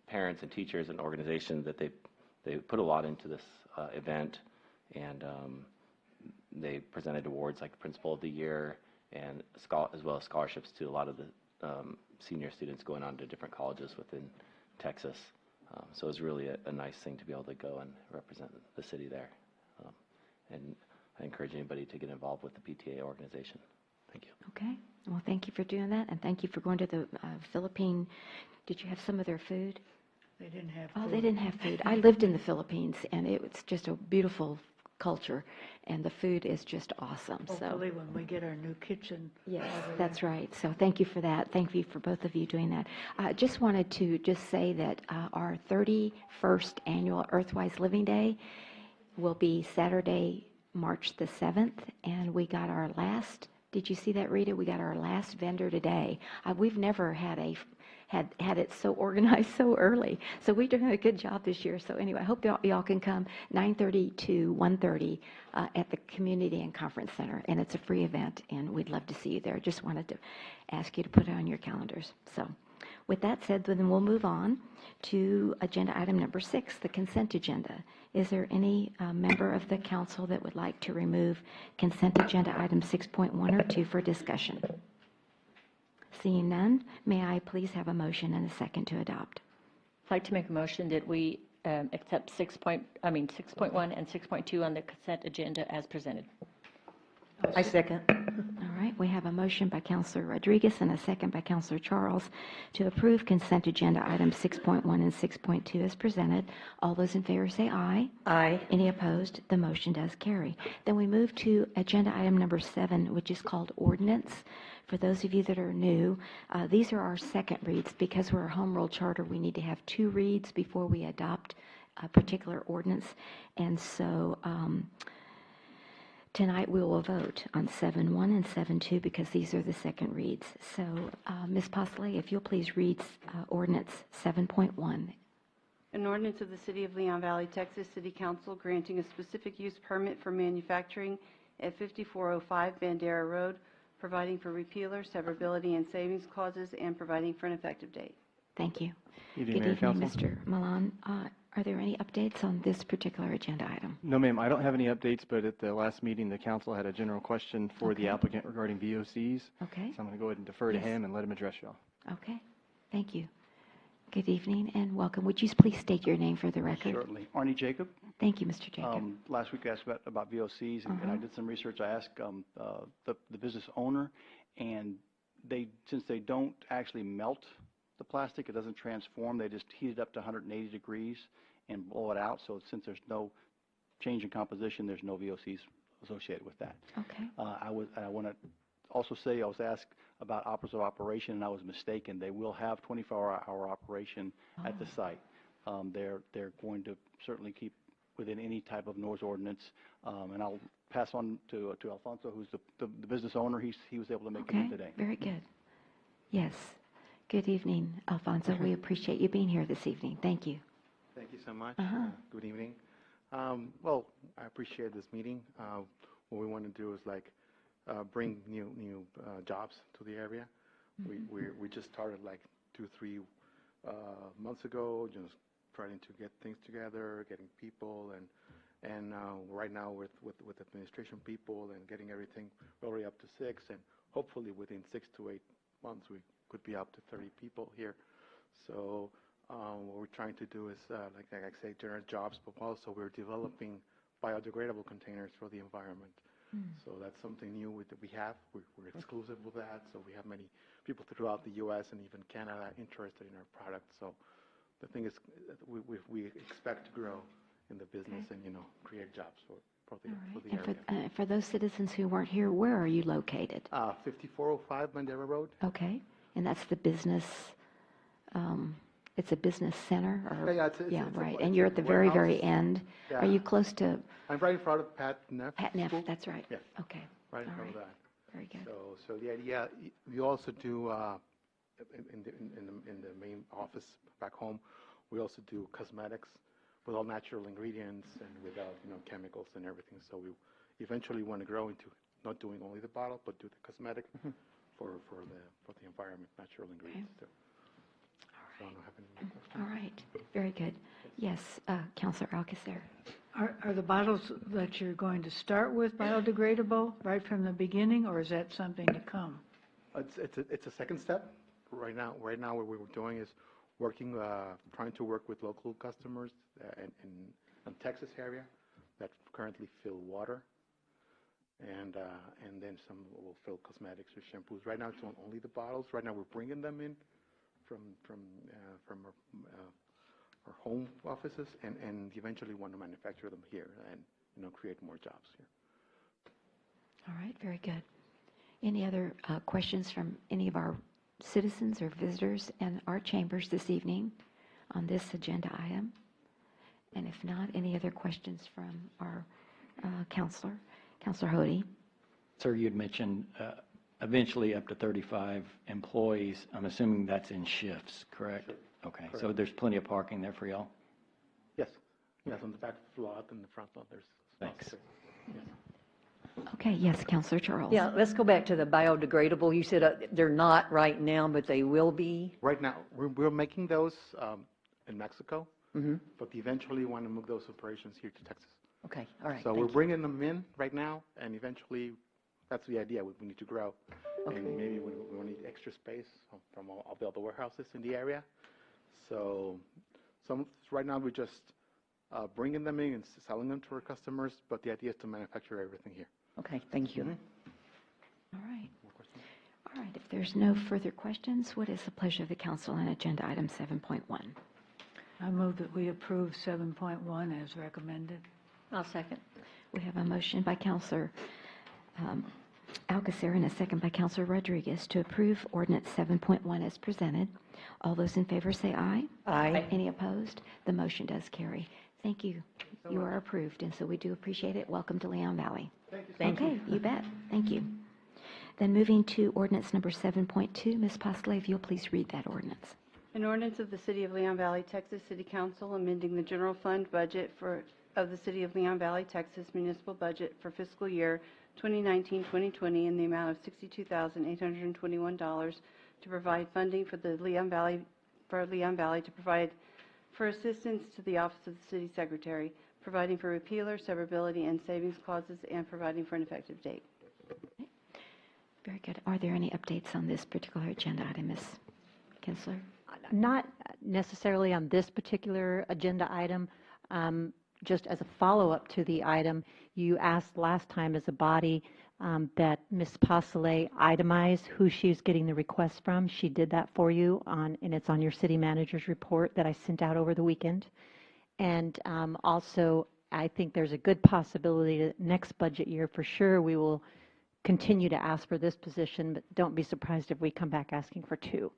parents and teachers and organizations that they put a lot into this event. And they presented awards like Principal of the Year and as well as scholarships to a lot of the senior students going on to different colleges within Texas. So it was really a nice thing to be able to go and represent the city there. And I encourage anybody to get involved with the PTA organization. Thank you. Okay. Well, thank you for doing that, and thank you for going to the Philippine. Did you have some of their food? They didn't have Oh, food. they didn't have food. I lived in the Philippines, and it's just a beautiful culture, and the food is just awesome. So Hopefully when we get our new kitchen. yes, over that's there. right. So thank you for that. Thank you for both of you doing that. I just wanted to just say that our 31st annual Earthwise Living Day will be Saturday, March the 7th, and we got our last. Did you see that, Rita? We got our last vendor today. We've never had it so organized so early. So we're doing a good job this year. So anyway, I hope y'all can come 9:30 to 1:30 at the Community and Conference Center. And it's a free event, and we'd love to see you there. Just wanted to ask you to put it on your calendars. So with that said, then we'll move on to agenda item number 6, the consent agenda. Is there any member of the council that would like to remove consent agenda item 6.1 or 2 for discussion? Seeing none, may I please have a motion and a second to adopt? I'd like to make a motion that we accept 6.1 and 6.2 on the consent agenda as presented. I second. All right, we have a motion by Councilor Rodriguez and a second by Councilor Charles to approve consent agenda items 6.1 and 6.2 as presented. All those in favor say aye. Aye. Any opposed? The motion does carry. Then we move to agenda item number 7, which is called ordinance. For those of you that are new, these are our second reads. Because we're a home rule charter, we need to have 2 reads before we adopt a particular ordinance. And so tonight we will vote on 7.1 and 7.2 because these are the second reads. So Ms. Posley, if you'll please read ordinance 7.1. An ordinance of the City of Leon Valley, Texas City Council granting a specific use permit for manufacturing at 5405 Bandera Road, providing for repealer, severability, and savings clauses, and providing for an effective date. Thank you. Good Good evening, Mayor, evening, Council. Mr. Milan. Are there any updates on this particular agenda item? No, ma'am, I don't have any updates, but at the last meeting, the council had a general question for the applicant regarding VOCs. Okay. So I'm going to go ahead and defer to Yes. him and let him address y'all. Okay. Thank you. Good evening and welcome. Would you please state your name for the record? Certainly. Arnie Jacob. Thank you, Mr. Jacob. Last week I asked about VOCs, and I did some research. I asked the business owner, and since they don't actually melt the plastic, it doesn't transform, they just heat it up to 180 degrees and blow it out. So since there's no change in composition, there's no VOCs associated with that. Okay. I want to also say I was asked about hours of operation, and I was mistaken. They will have 24-hour operation at the site. They're going to certainly keep within any type of noise ordinance, and I'll pass on to Alfonso, who's the business owner. He was able to make it in today. Very good. Yes. Good evening, Alfonso. We appreciate you being here this evening. Thank you. Thank you so much. Uh-huh. Good evening. Well, I appreciate this meeting. What we want to do is bring new jobs to the area. We just started 2-3 months ago, just trying to get things together, getting people, and right now with administration people and getting everything already up to 6, and hopefully within 6 to 8 months we could be up to 30 people here. So what we're trying to do is, like I say, generate jobs, but also we're developing biodegradable containers for the environment. So that's something new that we have. We're exclusive with that, so we have many people throughout the U.S. and even Canada interested in our product. So the thing is, we expect to grow in the business and create jobs for for the And area. for those citizens who weren't here, where are you located? 5405 Bandera Road. Okay, and that's the business, it's a business center, or? Yeah, it's a- right, it's and a you're at the very, very warehouse. end. Are Yeah. you close to I'm right in front of Pat Neff. Pat Neff? School. That's right. Yes. Okay, Right in all front of right. that. Very good. So the idea, we also do, in the main office back home, we also do cosmetics with all natural ingredients and without, chemicals and everything. So we eventually want to grow into not doing only the bottle, but do the cosmetic for the environment, natural ingredients too. So I don't have any more questions. All right, very good. Yes, Counselor Alcacer. Are the bottles that you're going to start with biodegradable right from the beginning, or is that something to come? It's a second step. Right now, what we were doing is working, trying to work with local customers in Texas area that currently fill water, and then some will fill cosmetics or shampoos. Right now, it's on only the bottles. Right now, we're bringing them in from our home offices, and eventually want to manufacture them here and create more jobs here. All right, very good. Any other questions from any of our citizens or visitors in our chambers this evening on this agenda item? And if not, any other questions from our counselor? Counselor Hody? Sir, you had mentioned eventually up to 35 employees. I'm assuming that's in shifts, correct? Sure. Okay, so Correct. there's plenty of parking there for y'all? Yes, on the back lot and the front lot, there's Thanks. space. Yes. Okay, yes, Counselor Charles. Yeah, let's go back to the biodegradable. You said they're not right now, but they will be? Right now, we're making those in Mexico, but eventually want to move those operations here to Texas. Okay, all right. So thank we're you. bringing them in right now, and eventually, that's the idea. We need to grow, and maybe we will need extra space from all the other warehouses in the area. So right now, we're just bringing them in and selling them to our customers, but the idea is to manufacture everything here. Okay, thank you. All right. All right, if there's no further questions, what is the pleasure of the council on agenda item 7.1? I move that we approve 7.1 as recommended. I'll second. We have a motion by Counselor Alcacer and a second by Counselor Rodriguez to approve ordinance 7.1 as presented. All those in favor say aye. Aye. Any opposed? The motion does carry. Thank you. You are approved, and so we do appreciate it. Welcome to Leon Valley. Thank you. Okay, you bet. Thank you. Then moving to ordinance number 7.2, Ms. Postlev, if you'll please read that ordinance. An ordinance of the City of Leon Valley, Texas City Council amending the general fund budget of the City of Leon Valley, Texas municipal budget for fiscal year 2019-2020 in the amount of $62,821 to provide funding for Leon Valley to provide for assistance to the Office of the City Secretary, providing for repealer, severability, and savings clauses, and providing for an effective date. Very good. Are there any updates on this particular agenda item, Ms. Kinsler? Not necessarily on this particular agenda item. Just as a follow-up to the item, you asked last time as a body that Ms. Postle itemize who she's getting the request from. She did that for you, and it's on your city manager's report that I sent out over the weekend. And also, I think there's a good possibility that next budget year, for sure, we will continue to ask for this position, but don't be surprised if we come back asking for two.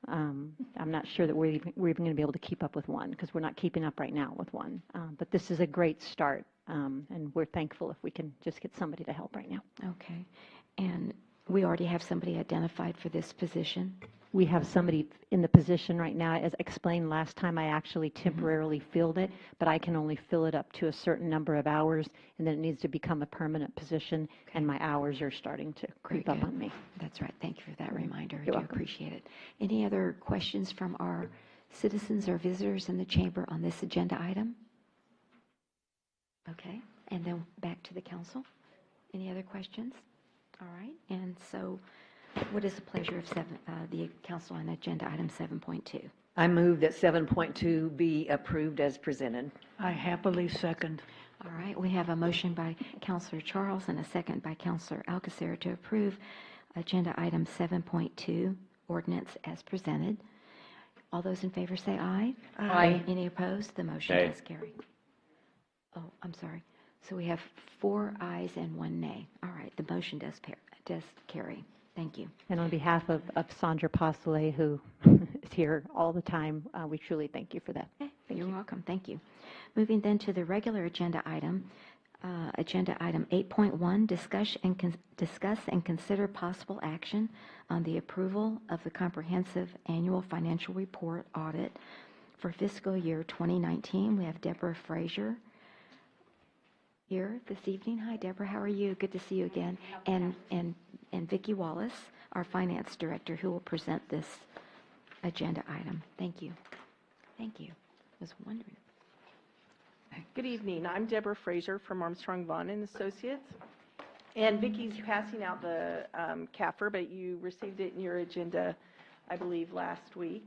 I'm not sure that we're even going to be able to keep up with one, because we're not keeping up right now with one. But this is a great start, and we're thankful if we can just get somebody to help right now. Okay. And we already have somebody identified for this position? We have somebody in the position right now. As explained last time, I actually temporarily filled it, but I can only fill it up to a certain number of hours, and then it needs to become a permanent position, and my hours are starting to creep up on me. That's right. Thank you for that reminder. I You're do welcome. appreciate it. Any other questions from our citizens or visitors in the chamber on this agenda item? Okay. And then back to the council. Any other questions? All right. And so what is the pleasure of the council on agenda item 7.2? I move that 7.2 be approved as presented. I happily second. All right, we have a motion by Counselor Charles and a second by Counselor Alcacer to approve agenda item 7.2, ordinance as presented. All those in favor say aye. Aye. Any opposed? The motion Nay. does carry. Oh, I'm sorry. So we have 4 ayes and 1 nay. All right, the motion does carry. Thank you. And on behalf of Sandra Postole, who is here all the time, we truly thank you for that. You're welcome. Thank you. Moving then to the regular agenda item 8.1, discuss and consider possible action on the approval of the comprehensive annual financial report audit for fiscal year 2019. We have Deborah Frazier here this evening. Hi, Deborah. How are you? Good to see you again. And Vicki Wallace, our finance director, who will present this agenda item. Thank you. Thank you. I was wondering. Good evening. I'm Deborah Frazier from Armstrong Vaughn and Associates. And Vicki's passing out the CAFR, but you received it in your agenda, I believe, last week.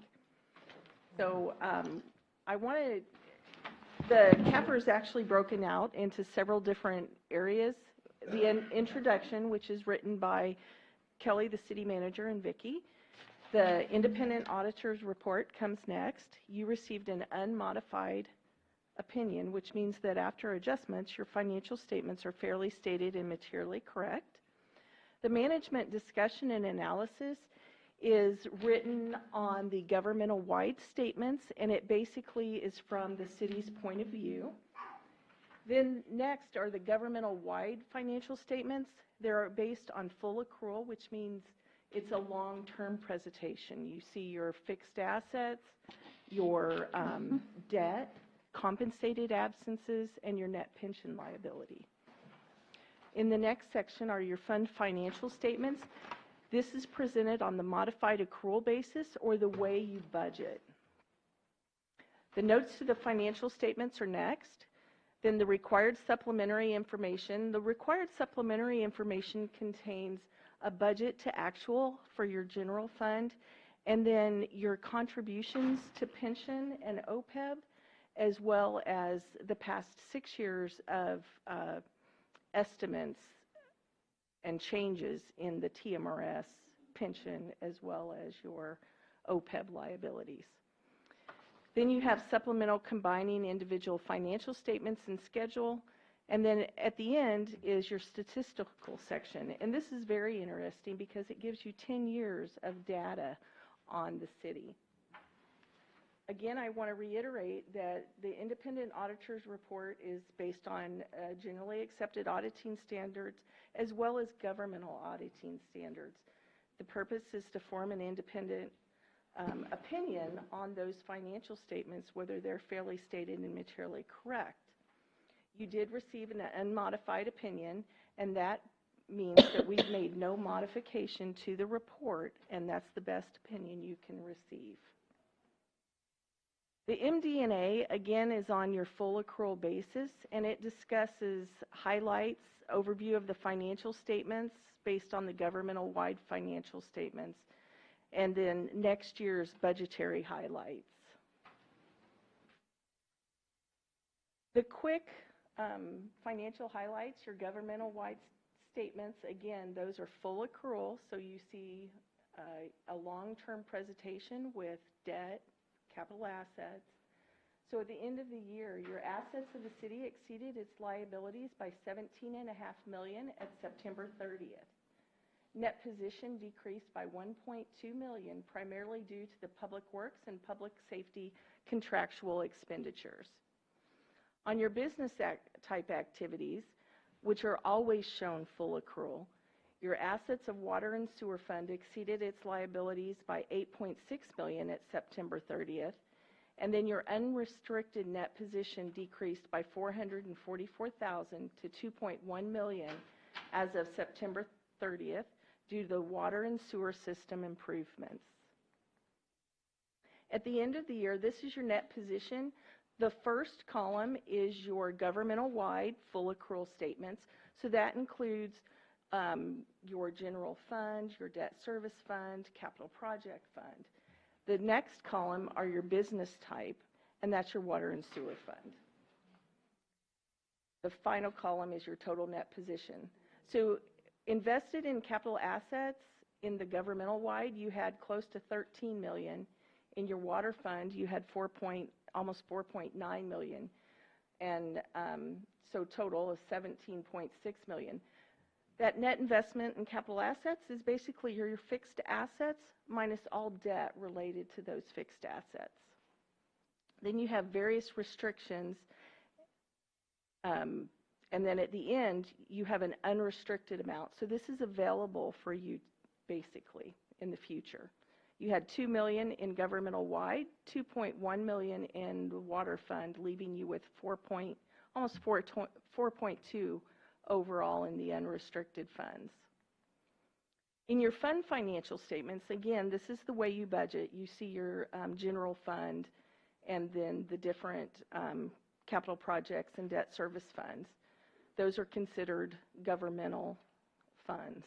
So the CAFR is actually broken out into several different areas. The introduction, which is written by Kelly, the city manager, and Vicki. The independent auditor's report comes next. You received an unmodified opinion, which means that after adjustments, your financial statements are fairly stated and materially correct. The management discussion and analysis is written on the governmental-wide statements, and it basically is from the city's point of view. Then next are the governmental-wide financial statements. They're based on full accrual, which means it's a long-term presentation. You see your fixed assets, your debt, compensated absences, and your net pension liability. In the next section are your fund financial statements. This is presented on the modified accrual basis or the way you budget. The notes to the financial statements are next. Then the required supplementary information. The required supplementary information contains a budget to actual for your general fund, and then your contributions to pension and OPEB, as well as the past 6 years of estimates and changes in the TMRS pension, as well as your OPEB liabilities. Then you have supplemental combining individual financial statements and schedule. And then at the end is your statistical section. And this is very interesting because it gives you 10 years of data on the city. Again, I want to reiterate that the independent auditor's report is based on generally accepted auditing standards as well as governmental auditing standards. The purpose is to form an independent opinion on those financial statements, whether they're fairly stated and materially correct. You did receive an unmodified opinion, and that means that we've made no modification to the report, and that's the best opinion you can receive. The MD&A, again, is on your full accrual basis, and it discusses highlights, overview of the financial statements based on the governmental-wide financial statements, and then next year's budgetary highlights. The quick financial highlights, your governmental-wide statements, again, those are full accrual, so you see a long-term presentation with debt, capital assets. So at the end of the year, your assets of the city exceeded its liabilities by $17.5 million at September 30th. Net position decreased by $1.2 million, primarily due to the public works and public safety contractual expenditures. On your business type activities, which are always shown full accrual, your assets of water and sewer fund exceeded its liabilities by $8.6 million at September 30th, and then your unrestricted net position decreased by $444,000 to $2.1 million as of September 30th due to the water and sewer system improvements. At the end of the year, this is your net position. The first column is your governmental-wide full accrual statements. So that includes your general fund, your debt service fund, capital project fund. The next column are your business type, and that's your water and sewer fund. The final column is your total net position. So invested in capital assets in the governmental-wide, you had close to $13 million. In your water fund, you had almost $4.9 million. and so total is 17.6 million. That net investment in capital assets is basically your fixed assets minus all debt related to those fixed assets. Then you have various restrictions, and then at the end, you have an unrestricted amount. So this is available for you, basically, in the future. You had $2 million in governmental-wide, $2.1 million in the water fund, leaving you with almost 4.2 overall in the unrestricted funds. In your fund financial statements, again, this is the way you budget. You see your general fund and then the different capital projects and debt service funds. Those are considered governmental funds.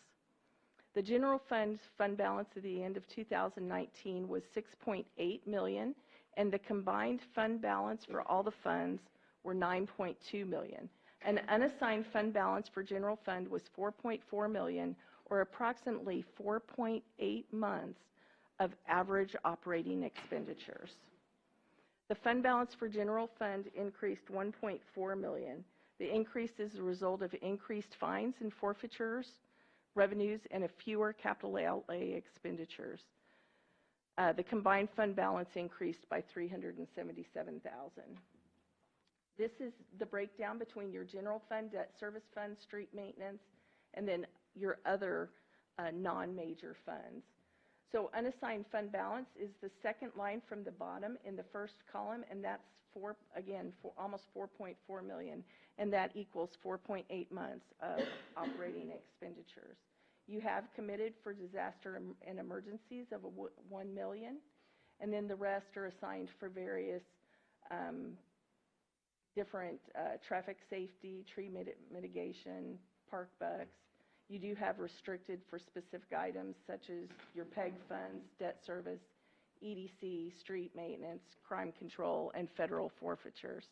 The general fund balance at the end of 2019 was $6.8 million, and the combined fund balance for all the funds were $9.2 million. An unassigned fund balance for general fund was $4.4 million, or approximately 4.8 months of average operating expenditures. The fund balance for general fund increased $1.4 million. The increase is a result of increased fines and forfeitures, revenues, and a fewer capital outlay expenditures. The combined fund balance increased by $377,000. This is the breakdown between your general fund, debt service fund, street maintenance, and then your other non-major funds. So unassigned fund balance is the second line from the bottom in the first column, and that's almost $4.4 million, and that equals 4.8 months of operating expenditures. You have committed for disaster and emergencies of $1 million, and then the rest are assigned for various different traffic safety, tree mitigation, park bucks. You do have restricted for specific items such as your PEG funds, debt service, EDC, street maintenance, crime control, and federal forfeitures.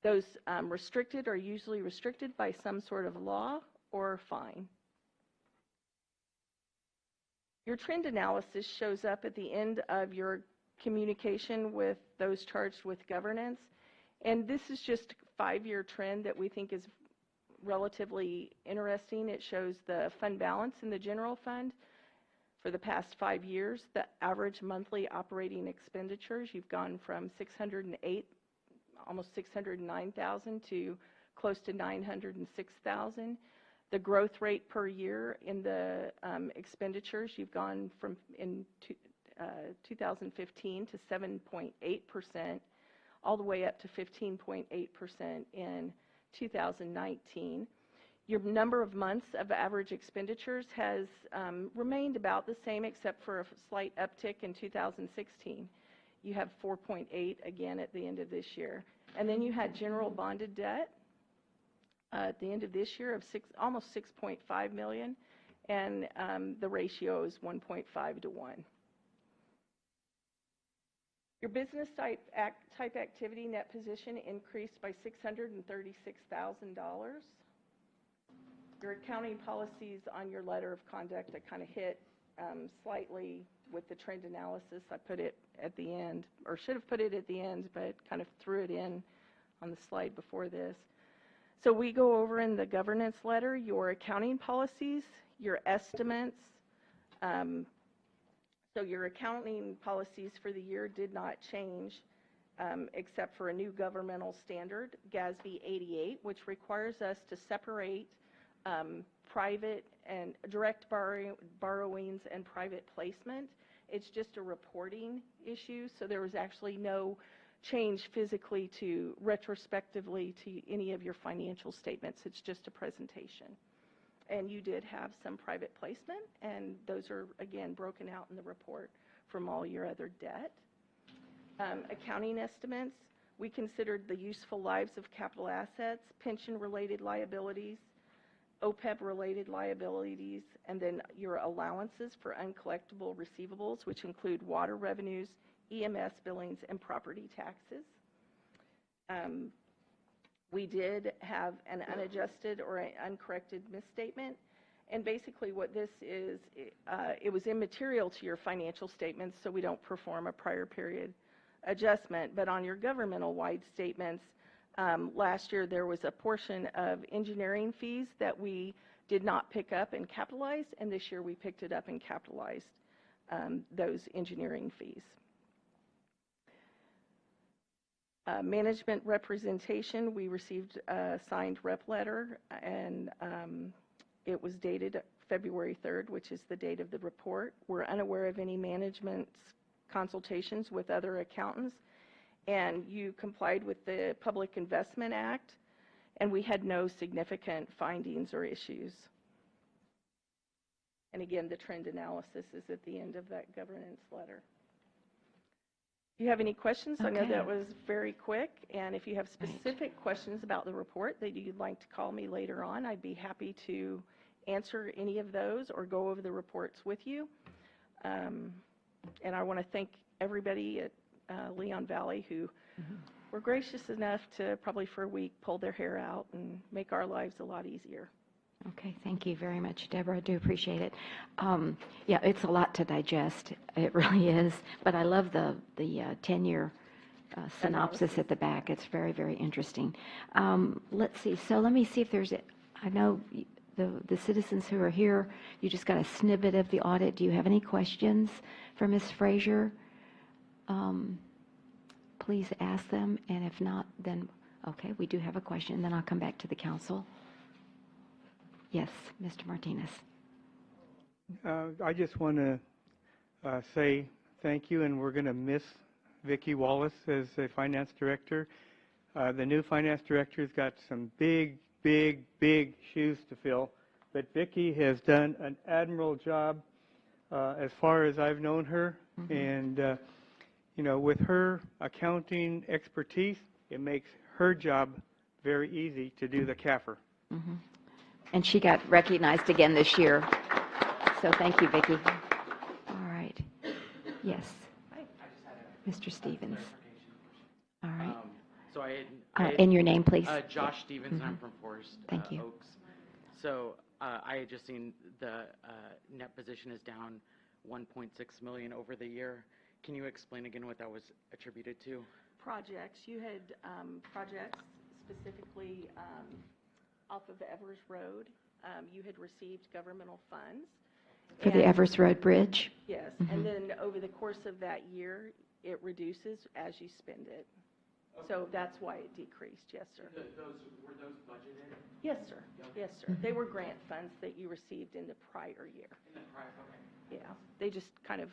Those restricted are usually restricted by some sort of law or fine. Your trend analysis shows up at the end of your communication with those charged with governance, and this is just a 5-year trend that we think is relatively interesting. It shows the fund balance in the general fund for the past 5 years. The average monthly operating expenditures, you've gone from 608, almost 609,000 to close to 906,000. The growth rate per year in the expenditures, you've gone from in 2015 to 7.8%, all the way up to 15.8% in 2019. Your number of months of average expenditures has remained about the same, except for a slight uptick in 2016. You have 4.8 again at the end of this year. And then you had general bonded debt at the end of this year of almost 6.5 million, and the ratio is 1.5 to 1. Your business type activity net position increased by $636,000. Your accounting policies on your letter of conduct that kind of hit slightly with the trend analysis. I put it at the end, or should have put it at the end, but kind of threw it in on the slide before this. So we go over in the governance letter your accounting policies, your estimates. So your accounting policies for the year did not change except for a new governmental standard, GASB 88, which requires us to separate private and direct borrowings and private placement. It's just a reporting issue, so there was actually no change physically to retrospectively to any of your financial statements. It's just a presentation. And you did have some private placement, and those are, again, broken out in the report from all your other debt. Accounting estimates, we considered the useful lives of capital assets, pension-related liabilities, OPEB-related liabilities, and then your allowances for uncollectible receivables, which include water revenues, EMS billings, and property taxes. We did have an unadjusted or an uncorrected misstatement, and basically what this is, it was immaterial to your financial statements, so we don't perform a prior period adjustment, but on your governmental-wide statements, Last year, there was a portion of engineering fees that we did not pick up and capitalize, and this year we picked it up and capitalized those engineering fees. Management representation, we received a signed rep letter, and it was dated February 3rd, which is the date of the report. We're unaware of any management consultations with other accountants, and you complied with the Public Investment Act, and we had no significant findings or issues. And again, the trend analysis is at the end of that governance letter. If you have any questions, I know that was very quick, and if you have specific questions about the report that you'd like to call me later on, I'd be happy to answer any of those or go over the reports with you. And I want to thank everybody at Leon Valley who were gracious enough to probably for a week pull their hair out and make our lives a lot easier. Okay, thank you very much, Deborah. I do appreciate it. Yeah, it's a lot to digest. It really is. But I love the 10-year synopsis at the back. It's very, very interesting. Let's see. So let me see if there's, I know the citizens who are here, you just got a snippet of the audit. Do you have any questions for Ms. Frazier? Please ask them. And if not, then, okay, we do have a question. Then I'll come back to the council. Yes, Mr. Martinez. I just want to say thank you, and we're going to miss Vicki Wallace as a finance director. The new finance director's got some big shoes to fill, but Vicki has done an admirable job as far as I've known her, and you know, with her accounting expertise, it makes her job very easy to do the CAFR. And she got recognized again this year. So thank you, Vicki. All right. Yes. Mr. Stevens. All right. So and your name, please. Josh Stevens, and I'm from Forest Thank you. Oaks. So I had just seen the net position is down 1.6 million over the year. Can you explain again what that was attributed to? Projects. You had projects specifically off of Evers Road. You had received governmental funds. For the Evers Road Bridge? Yes. And then over the course of that year, it reduces as you spend it. Okay. So that's why it decreased. Yes, sir. Were those budgeted? Yes, sir. Yes, sir. They were grant funds that you received in the prior year. In the prior, okay. Yeah. They just kind of.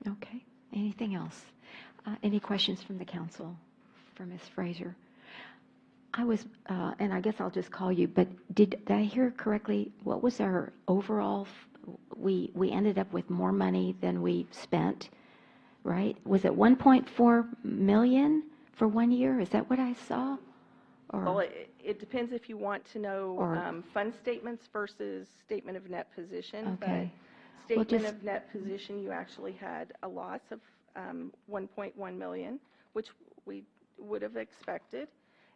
Okay. Anything else? Any questions from the council for Ms. Frazier? I was, and I guess I'll just call you, but did I hear correctly? What was our overall, we ended up with more money than we spent, right? Was it 1.4 million for 1 year? Is that what I saw? Or, well, it depends if you want to know fund statements versus statement of net position. Okay. But statement of net position, you actually had a loss of 1.1 million, which we would have expected.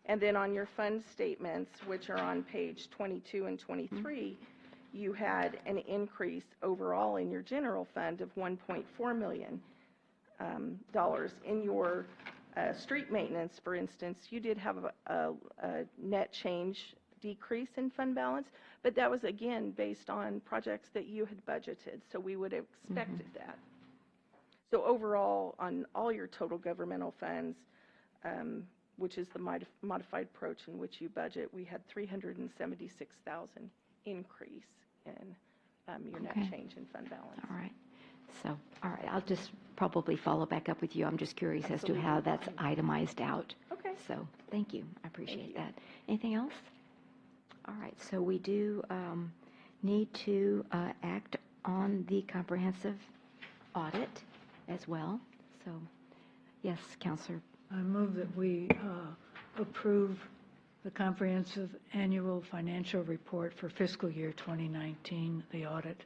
And then on your fund statements, which are on page 22 and 23, you had an increase overall in your general fund of $1.4 million. In your street maintenance, for instance, you did have a net change decrease in fund balance, but that was, again, based on projects that you had budgeted, so we would have expected that. So overall, on all your total governmental funds, which is the modified approach in which you budget, we had 376,000 increase in your net change in fund balance. All right. So, all right, I'll just probably follow back up with you. I'm just curious as to how that's itemized out. Okay. So, thank you. I appreciate that. Anything else? All right. So we do need to act on the comprehensive audit as well. So, yes, Councilor. I move that we approve the comprehensive annual financial report for fiscal year 2019, the audit.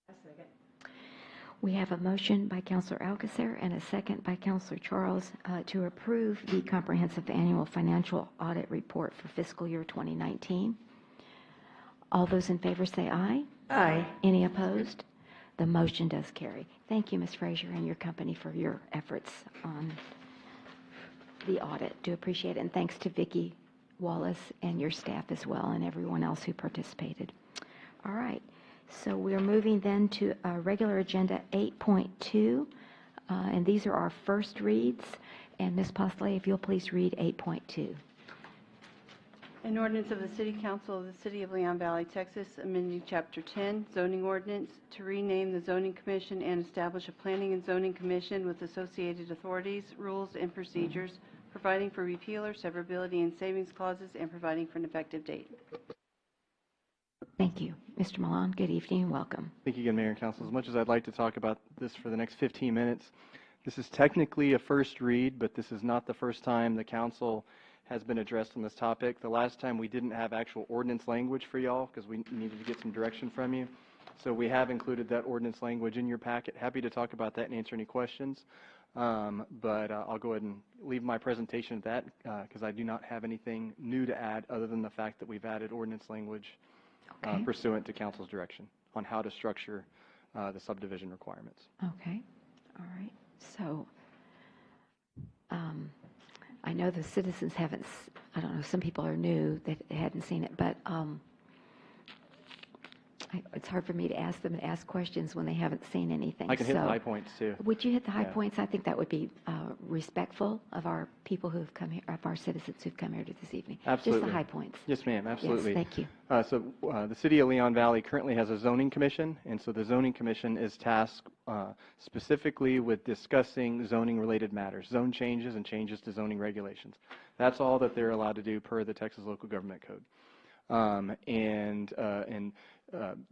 A second. We have a motion by Councilor Alcacer and a second by Councilor Charles to approve the comprehensive annual financial audit report for fiscal year 2019. All those in favor say aye. Aye. Any opposed? The motion does carry. Thank you, Ms. Frazier, and your company for your efforts on the audit. Do appreciate it. And thanks to Vicki Wallace and your staff as well, and everyone else who participated. All right. So we're moving then to regular agenda 8.2, and these are our first reads. And Ms. Postley, if you'll please read 8.2. An ordinance of the City Council of the City of Leon Valley, Texas, amending Chapter 10, zoning ordinance, to rename the Zoning Commission and establish a Planning and Zoning Commission with associated authorities, rules, and procedures, providing for repeal or severability and savings clauses, and providing for an effective date. Thank you. Mr. Milan, good evening and welcome. Thank you again, Mayor and Council. As much as I'd like to talk about this for the next 15 minutes, this is technically a first read, but this is not the first time the council has been addressed on this topic. The last time we didn't have actual ordinance language for y'all because we needed to get some direction from you. So we have included that ordinance language in your packet. Happy to talk about that and answer any questions. But I'll go ahead and leave my presentation at that because I do not have anything new to add other than the fact that we've added ordinance language pursuant to council's direction on how to structure the subdivision requirements. Okay. All right. So I know the citizens haven't, I don't know, some people are new that hadn't seen it, but it's hard for me to ask them to ask questions when they haven't seen anything. I can hit the high points too. Would you hit the high Yeah. points? I think that would be respectful of our people who've come here, of our citizens who've come here this evening. Absolutely. Just the high points. Yes, ma'am, absolutely. Yes, thank you. The City of Leon Valley currently has a zoning commission, and so the zoning commission is tasked specifically with discussing zoning-related matters, zone changes and changes to zoning regulations. That's all that they're allowed to do per the Texas Local Government Code.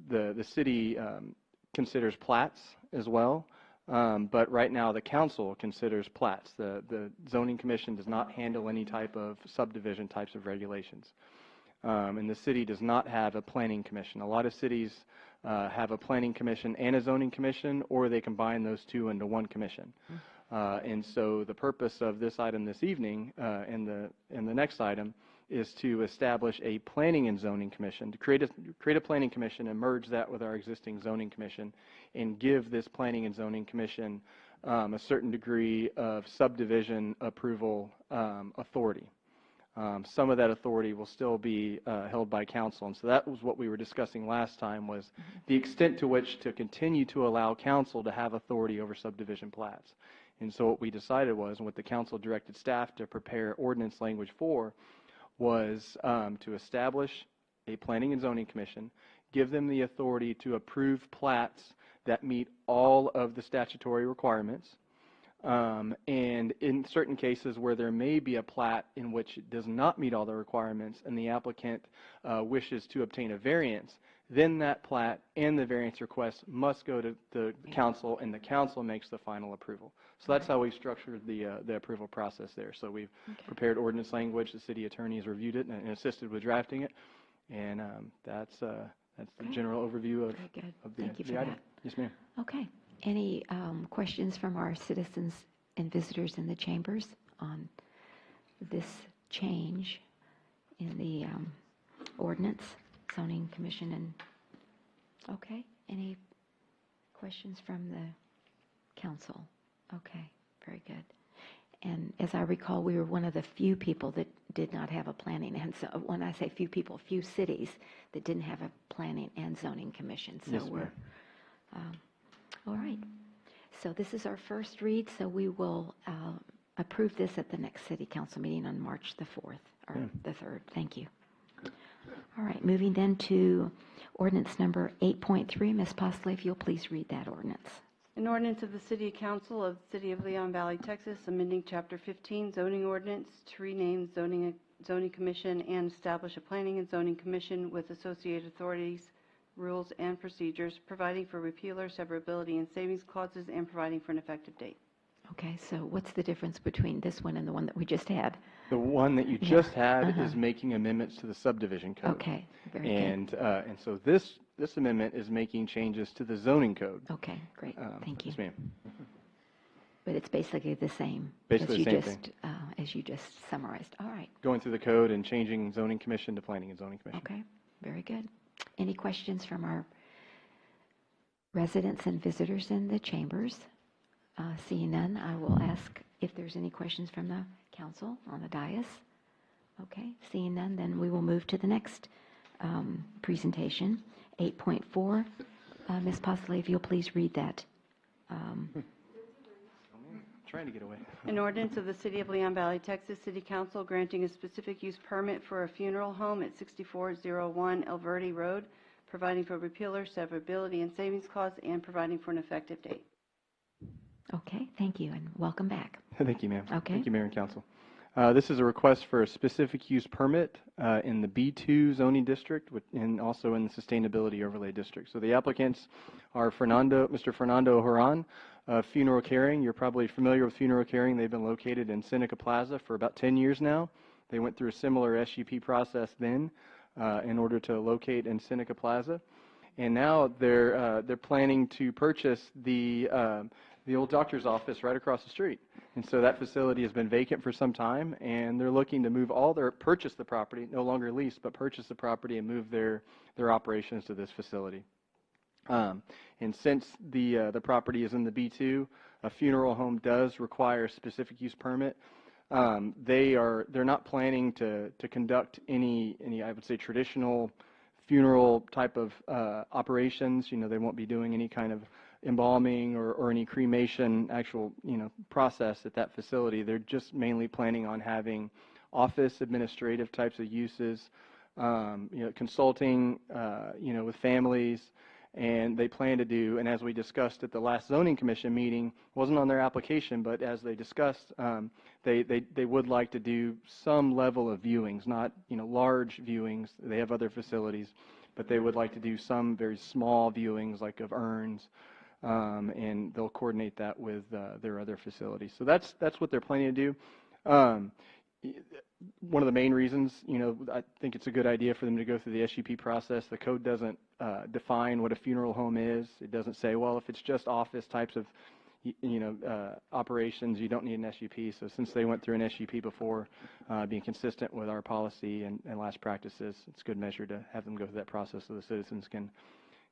The city considers plats as well. But right now, the council considers plats. The zoning commission does not handle any type of subdivision types of regulations. And the city does not have a planning commission. A lot of cities have a planning commission and a zoning commission, or they combine those two into one commission. And so the purpose of this item this evening and the next item is to establish a planning and zoning commission, to create a planning commission and merge that with our existing zoning commission and give this planning and zoning commission a certain degree of subdivision approval authority. Some of that authority will still be held by council, and so that was what we were discussing last time, was the extent to which to continue to allow council to have authority over subdivision plats. And so what we decided was, and what the council directed staff to prepare ordinance language for, was to establish a planning and zoning commission, give them the authority to approve plats that meet all of the statutory requirements, and in certain cases where there may be a plat in which it does not meet all the requirements and the applicant wishes to obtain a variance, then that plat and the variance request must go to the council, and the council makes the final approval. So that's how we've structured the approval process there. So we've prepared ordinance language, the city attorney has reviewed it and assisted with drafting it, and that's the general overview of the Thank you for item. that. Yes, ma'am. Okay. Any questions from our citizens and visitors in the chambers on this change in the ordinance, zoning commission, and okay? Any questions from the council? Okay, very good. And as I recall, we were one of the few people that did not have a planning, and so when I say few people, few cities that didn't have a planning and zoning commission. So Yes, we're ma'am. all right. So this is our first read, so we will approve this at the next city council meeting on March the 4th, or the 3rd. Thank you. All right, moving then to ordinance number 8.3. Ms. Postley, if you'll please read that ordinance. An ordinance of the City Council of the City of Leon Valley, Texas, amending Chapter 15 zoning ordinance to rename zoning commission and establish a planning and zoning commission with associated authorities, rules, and procedures, providing for repeal or severability and savings clauses, and providing for an effective date. Okay, so what's the difference between this one and the one that we just had? The one that you just had is making amendments to the subdivision code. Okay, very good. And so this amendment is making changes to the zoning code. Okay, great. Thank you. Yes, ma'am. But it's basically the same Basically the same thing. As you just summarized. All right. Going through the code and changing zoning commission to planning and zoning commission. Okay, very good. Any questions from our residents and visitors in the chambers? Seeing none, I will ask if there's any questions from the council on the dais? Okay, seeing none, then we will move to the next presentation, 8.4. Ms. Posley, if you'll please read that. Trying to get away. An ordinance of the City of Leon Valley, Texas City Council granting a specific use permit for a funeral home at 6401 El Verde Road, providing for repealer, severability, and savings clause, and providing for an effective date. Okay, thank you, and welcome back. Thank you, ma'am. Okay. Thank you, Mayor and Council. This is a request for a specific use permit in the B2 zoning district and also in the sustainability overlay district. So the applicants are Mr. Fernando Horan, Funeral Caring. You're probably familiar with Funeral Caring. They've been located in Seneca Plaza for about 10 years now. They went through a similar SUP process then in order to locate in Seneca Plaza. And now they're planning to purchase the old doctor's office right across the street. And so that facility has been vacant for some time, and they're looking to purchase the property, no longer lease, but purchase the property and move their operations to this facility. And since the property is in the B2, a funeral home does require a specific use permit. They're not planning to conduct any I would say traditional funeral type of operations. They won't be doing any kind of embalming or any cremation actual process at that facility. They're just mainly planning on having office administrative types of uses, consulting with families, and they plan to do, and as we discussed at the last zoning commission meeting, wasn't on their application, but as they discussed, they would like to do some level of viewings, not large viewings. They have other facilities, but they would like to do some very small viewings like of urns, and they'll coordinate that with their other facilities. So that's what they're planning to do. One of the main reasons, I think it's a good idea for them to go through the SUP process. The code doesn't define what a funeral home is. It doesn't say, well, if it's just office types of, operations, you don't need an SUP. So since they went through an SUP before, being consistent with our policy and last practices, it's a good measure to have them go through that process so the citizens can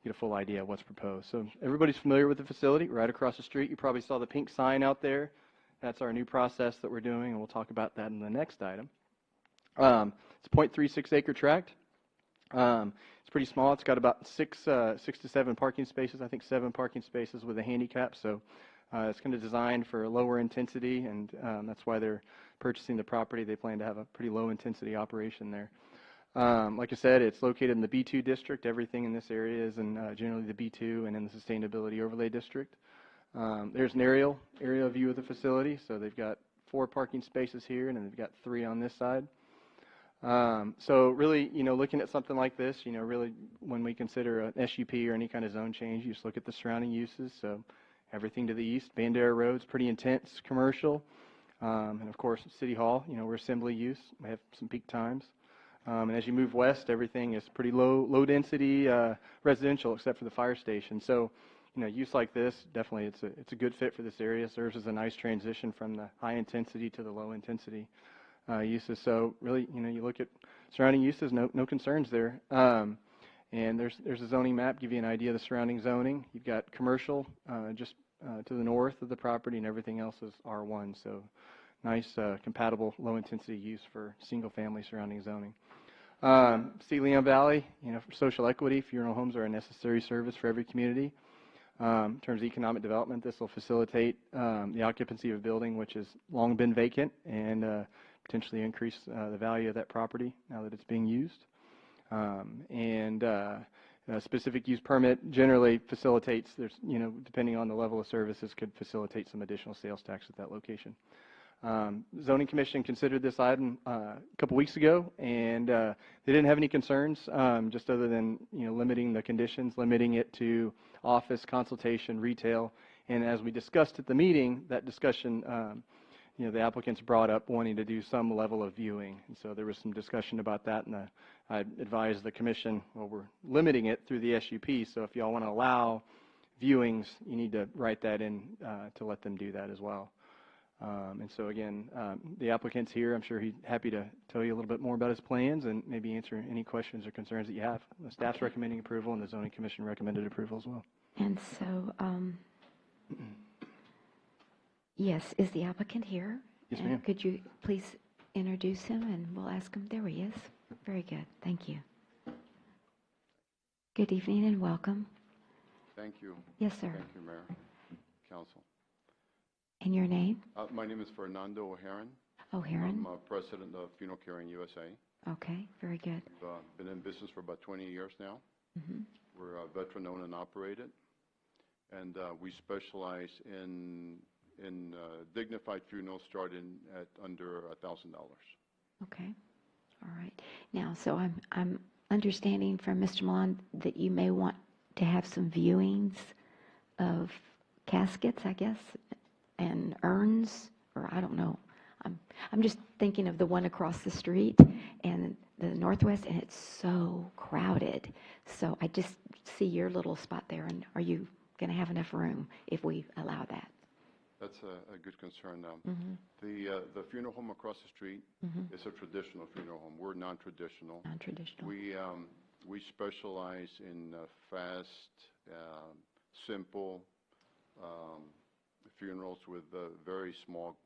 get a full idea of what's proposed. So everybody's familiar with the facility right across the street. You probably saw the pink sign out there. That's our new process that we're doing, and we'll talk about that in the next item. It's a 0.36 acre tract. It's pretty small. It's got about 6 to 7 parking spaces. I think 7 parking spaces with a handicap. So it's kind of designed for lower intensity, and that's why they're purchasing the property. They plan to have a pretty low intensity operation there. Like I said, it's located in the B2 district. Everything in this area is in generally the B2 and in the sustainability overlay district. There's an aerial view of the facility. So they've got 4 parking spaces here, and then they've got 3 on this side. So really, looking at something like this, really when we consider an SUP or any kind of zone change, you just look at the surrounding uses. So everything to the east, Bandera Road's pretty intense commercial. And of course, City Hall, we're assembly use. We have some peak times. And as you move west, everything is pretty low density residential except for the fire station. So, use like this, definitely it's a good fit for this area. Serves as a nice transition from the high intensity to the low intensity uses. So really, you look at surrounding uses, no concerns there. And there's a zoning map, give you an idea of the surrounding zoning. You've got commercial just to the north of the property, and everything else is R1. So nice compatible low intensity use for single family surrounding zoning. See Leon Valley, for social equity, funeral homes are a necessary service for every community. In terms of economic development, this will facilitate the occupancy of a building which has long been vacant and potentially increase the value of that property now that it's being used. A specific use permit generally facilitates, depending on the level of services, could facilitate some additional sales tax at that location. Zoning Commission considered this item a couple weeks ago, and they didn't have any concerns, just other than limiting the conditions, limiting it to office, consultation, retail. And as we discussed at the meeting, that discussion, the applicants brought up wanting to do some level of viewing, and so there was some discussion about that. And I advised the Commission, well, we're limiting it through the SUP, so if y'all want to allow viewings, you need to write that in to let them do that as well. And so again, the applicant's here. I'm sure he's happy to tell you a little bit more about his plans and maybe answer any questions or concerns that you have. The staff's recommending approval, and the Zoning Commission recommended approval as well. And so, yes, is the applicant here? Yes, And ma'am. could you please introduce him, and we'll ask him? There he is. Very good. Thank you. Good evening and welcome. Thank you. Yes, sir. Thank you, Mayor, Council. And your name? My name is Fernando O'Haron. O'Haron? I'm president of Funeral Caring USA. Okay, very good. I've been in business for about 20 years now. Mhm. We're veteran-owned and operated, and we specialize in dignified funerals starting at under $1,000. Okay, all right. Now, so I'm understanding from Mr. Milan that you may want to have some viewings of caskets, I guess, and urns, or I don't know. I'm just thinking of the one across the street and the Northwest, and it's so crowded. So I just see your little spot there, and are you going to have enough room if we allow that? That's a good concern. Mhm. The funeral home across the street Mhm. is a traditional funeral home. We're non-traditional. Non-traditional. We specialize in fast, simple funerals with very small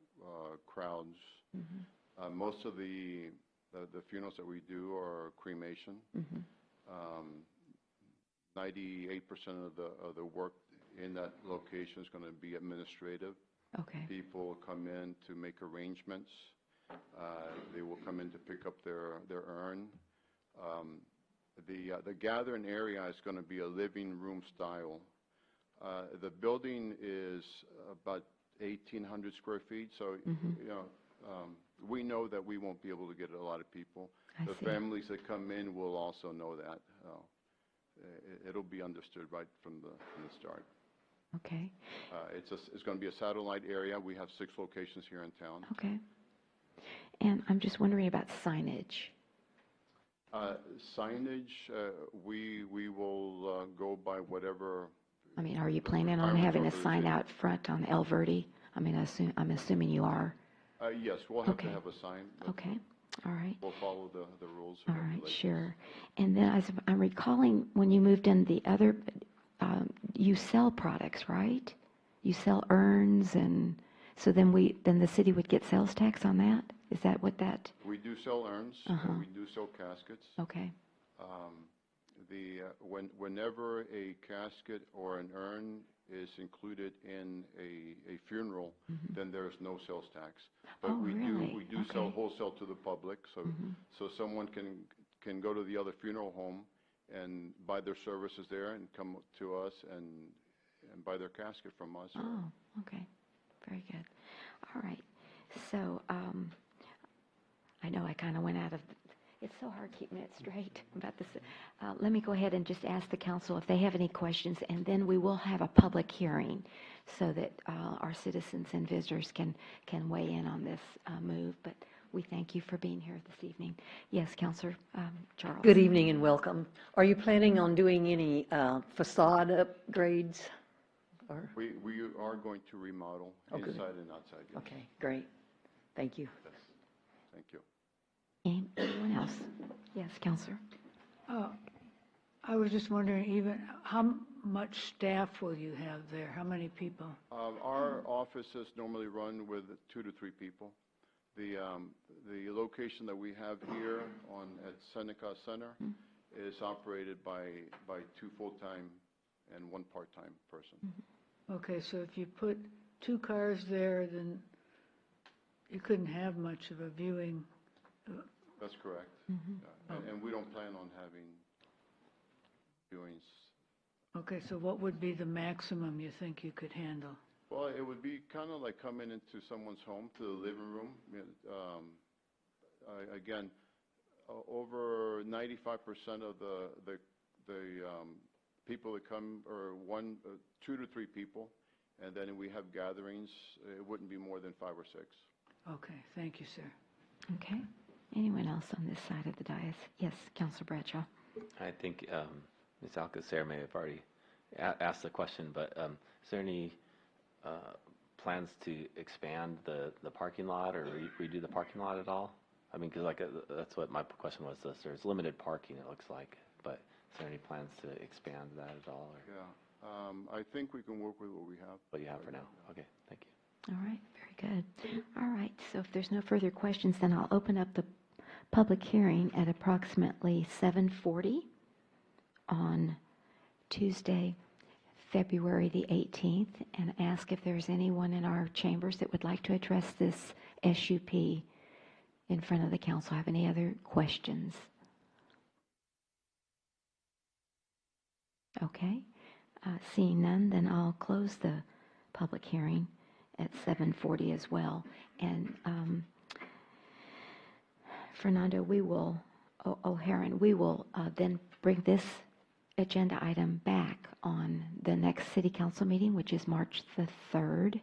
crowds. Mhm. Most of the funerals that we do are cremation. Mhm. 98% of the work in that location is going to be administrative. Okay. People come in to make arrangements. They will come in to pick up their urn. The gathering area is going to be a living room style. The building is about 1,800 square feet, so Mhm. we know that we won't be able to get a lot of people. I The see. families that come in will also know that. It'll be understood right from the start. Okay. It's going to be a satellite area. We have 6 locations here in town. Okay. And I'm just wondering about signage. Signage, we will go by whatever. I mean, are you planning on requirements having are a for the sign city. out front on El Verde? I mean, I'm assuming you are. Yes, we'll have to Okay. have a sign. but Okay, all right. We'll follow the rules All and right, regulations. sure. And then I'm recalling when you moved in the other, you sell products, right? You sell urns, and so then the city would get sales tax on that? Is that what that? We do sell urns. Uh-huh. We do sell caskets. Okay, Whenever a casket or an urn is included in a funeral, then there's no sales tax. But Oh, we really? do sell Okay. wholesale to the public, so someone can go to the other funeral home and buy their services there and come to us and buy their casket from us. oh, okay, very good. All right, so I know I kind of went out of, it's so hard keeping it straight about this. Let me go ahead and just ask the council if they have any questions, and then we will have a public hearing so that our citizens and visitors can weigh in on this move. But we thank you for being here this evening. Yes, Councilor Charles. Good evening and welcome. Are you planning on doing any facade upgrades? Or, We are going to remodel Oh, good. inside and outside. Yes. okay, great. Thank you. Yes. Thank you. Anyone else? Yes, Councilor. I was just wondering, even, how much staff will you have there? How many people? Our offices normally run with 2 to 3 people. The location that we have here at Seneca Center is operated by 2 full-time and 1 part-time person. Okay, so if you put 2 cars there, then you couldn't have much of a viewing. That's correct. Yeah. And we don't plan on having viewings. Okay, so what would be the maximum you think you could handle? Well, it would be kind of like coming into someone's home, to the living room. Again, over 95% of the people that come are 2 to 3 people, and then we have gatherings. It wouldn't be more than 5 or 6. Okay, thank you, sir. Okay. Anyone else on this side of the dais? Yes, Councilor Bradshaw. I think Ms. Alcacer may have already asked the question, but is there any plans to expand the parking lot or redo the parking lot at all? I mean, because that's what my question was. There's limited parking, it looks like, but is there any plans to expand that at all? Or Yeah. I think we can work with what we have. what you have for now? Okay, thank you. All right, very good. All right, so if there's no further questions, then I'll open up the public hearing at approximately 7:40 on Tuesday, February the 18th, and ask if there's anyone in our chambers that would like to address this SUP in front of the council. Have any other questions? Okay, seeing none, then I'll close the public hearing at 7:40 as well. And Fernando, we will, O'Haron, we will then bring this agenda item back on the next city council meeting, which is March the 3rd,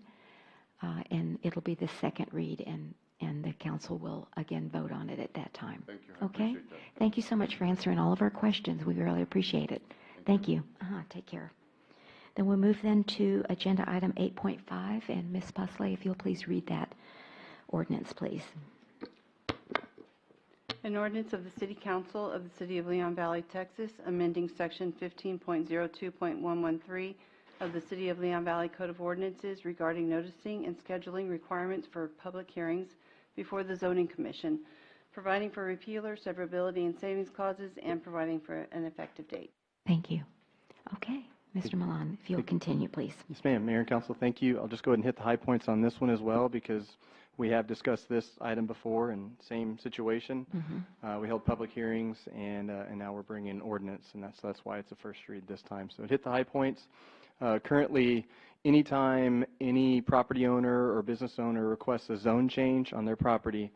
and it'll be the second read, and the council will again vote on it at that time. Thank you. I Okay? appreciate that. Thank you so much for answering all of our questions. We really appreciate it. Thank you. Take care. Then we'll move then to agenda item 8.5, and Ms. Pusley, if you'll please read that ordinance, please. An ordinance of the City Council of the City of Leon Valley, Texas, amending Section 15.02.113 of the City of Leon Valley Code of Ordinances regarding noticing and scheduling requirements for public hearings before the Zoning Commission, providing for repeal or severability and savings clauses, and providing for an effective date. Thank you. Okay, Mr. Milan, if you'll continue, please. Yes, ma'am. Mayor and Council, thank you. I'll just go ahead and hit the high points on this one as well, because we have discussed this item before in same situation. We held public hearings, and now we're bringing an ordinance, and that's why it's a first read this time. So it hit the high points. Currently, anytime any property owner or business owner requests a zone change on their property,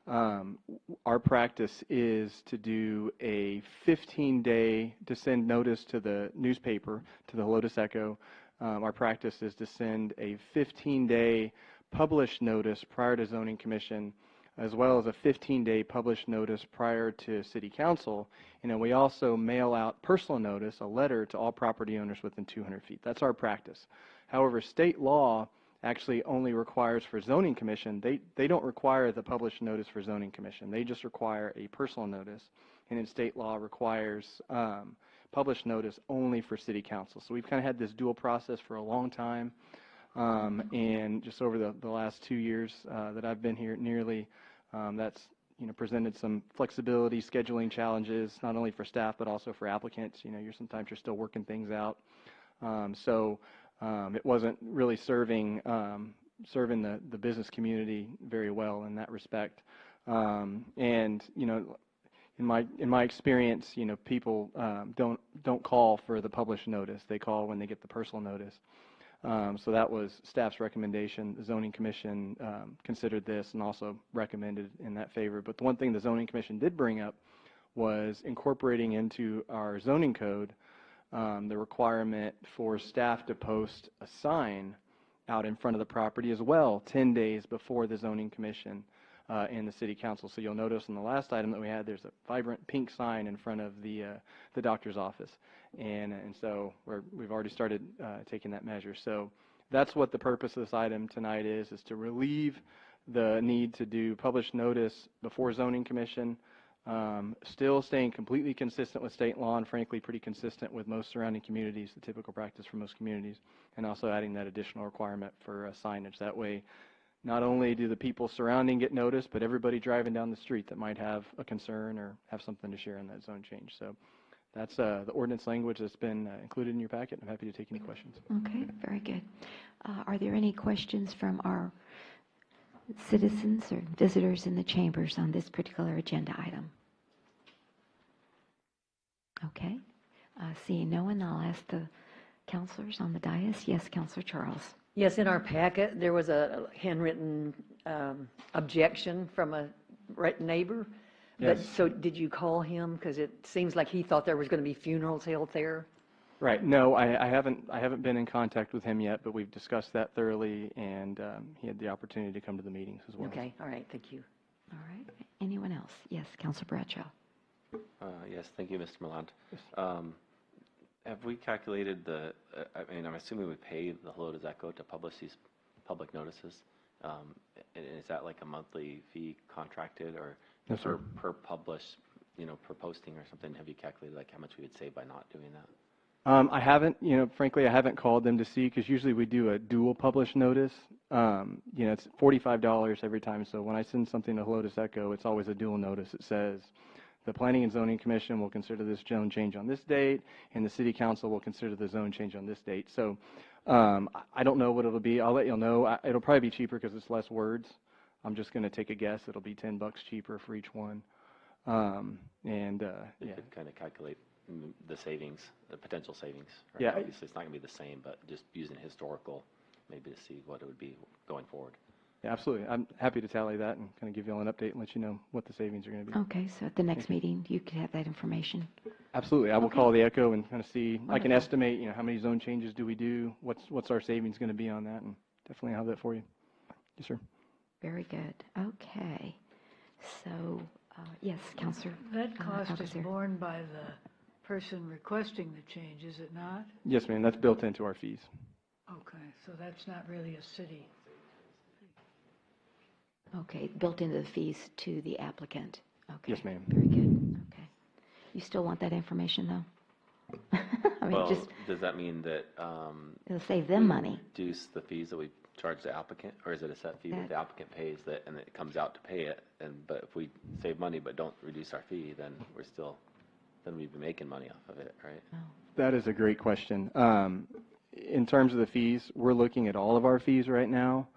our practice is to do a 15-day, to send notice to the newspaper, to the Lotus Echo. Our practice is to send a 15-day published notice prior to Zoning Commission, as well as a 15-day published notice prior to City Council. And then we also mail out personal notice, a letter to all property owners within 200 feet. That's our practice. However, state law actually only requires for Zoning Commission, they don't require the published notice for Zoning Commission. They just require a personal notice. And then state law requires published notice only for City Council. So we've kind of had this dual process for a long time. And just over the last 2 years that I've been here, nearly, that's presented some flexibility, scheduling challenges, not only for staff but also for applicants. Sometimes you're still working things out. It wasn't really serving the business community very well in that respect. In my experience, people don't call for the published notice. They call when they get the personal notice. So that was staff's recommendation. The Zoning Commission considered this and also recommended in that favor. But the one thing the Zoning Commission did bring up was incorporating into our zoning code the requirement for staff to post a sign out in front of the property as well 10 days before the Zoning Commission and the City Council. So you'll notice in the last item that we had, there's a vibrant pink sign in front of the doctor's office. And so we've already started taking that measure. So that's what the purpose of this item tonight is to relieve the need to do published notice before Zoning Commission, still staying completely consistent with state law and frankly pretty consistent with most surrounding communities, the typical practice for most communities, and also adding that additional requirement for signage. That way, not only do the people surrounding get noticed, but everybody driving down the street that might have a concern or have something to share in that zone change. So that's the ordinance language that's been included in your packet. I'm happy to take any questions. Okay, very good. Are there any questions from our citizens or visitors in the chambers on this particular agenda item? Okay. Seeing no one, I'll ask the counselors on the dais. Yes, Counselor Charles. Yes, in our packet, there was a handwritten objection from a neighbor. Yes. But, so did you call him? Because it seems like he thought there was going to be funerals held there. Right. No, I haven't been in contact with him yet, but we've discussed that thoroughly, and he had the opportunity to come to the meetings as well. Okay. All right. Thank you. All right. Anyone else? Yes, Counselor Bradshaw. Yes, thank you, Mr. Milland. Have we calculated I'm assuming we pay the Lotus Echo to publish these public notices. Is that like a monthly fee contracted or per publish, per posting or something? Have you calculated like how much we would save by not doing that? I haven't, frankly, I haven't called them to see, because usually we do a dual publish notice. It's $45 every time, so when I send something to Helotes Echo, it's always a dual notice. It says, the Planning and Zoning Commission will consider this zone change on this date, and the City Council will consider the zone change on this date. So I don't know what it'll be. I'll let you know. It'll probably be cheaper because it's less words. I'm just going to take a guess. It'll be $10 cheaper for each one. You could kind of calculate the savings, the potential savings. Right? Yeah. Obviously, it's not going to be the same, but just using historical, maybe to see what it would be going forward. Yeah, absolutely. I'm happy to tally that and kind of give you all an update and let you know what the savings are going to be. Okay, so at the next meeting, you could have that information. Absolutely. I will call the Echo and kind of see. I can Wonderful. estimate, how many zone changes do we do? What's our savings going to be on that? And definitely have that for you. Yes, sir. Very good. Okay. So, yes, Counselor. That cost is Alcacer. borne by the person requesting the change, is it not? Yes, ma'am. That's built into our fees. Okay, so that's not really a city. Okay, built into the fees to the applicant. Okay. Yes, ma'am. Very good. Okay. You still want that information, though? I mean, Well, just, does that mean that it'll save them money. reduce the fees that we charge the applicant, or is it a set fee that That- the applicant pays that, and it comes out to pay it? But if we save money but don't reduce our fee, then we'd be making money off of it, right? That is a great question. In terms of the fees, we're looking at all of our fees right now.